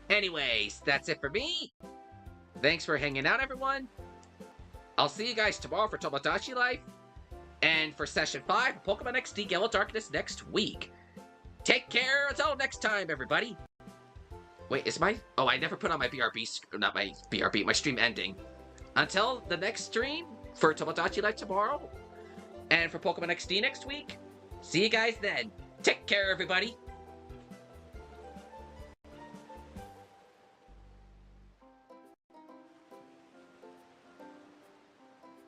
Anyways, that's it for me. Thanks for hanging out, everyone. I'll see you guys tomorrow for Tomodachi Life, and for Session 5 of Pokemon XD Gale of Darkness next week. Take care until next time, everybody. Wait, is my... Oh, I never put on my BRB... Not my BRB, my stream ending. Until the next stream for Tomodachi Life tomorrow, and for Pokemon XD next week. See you guys then. Take care, everybody.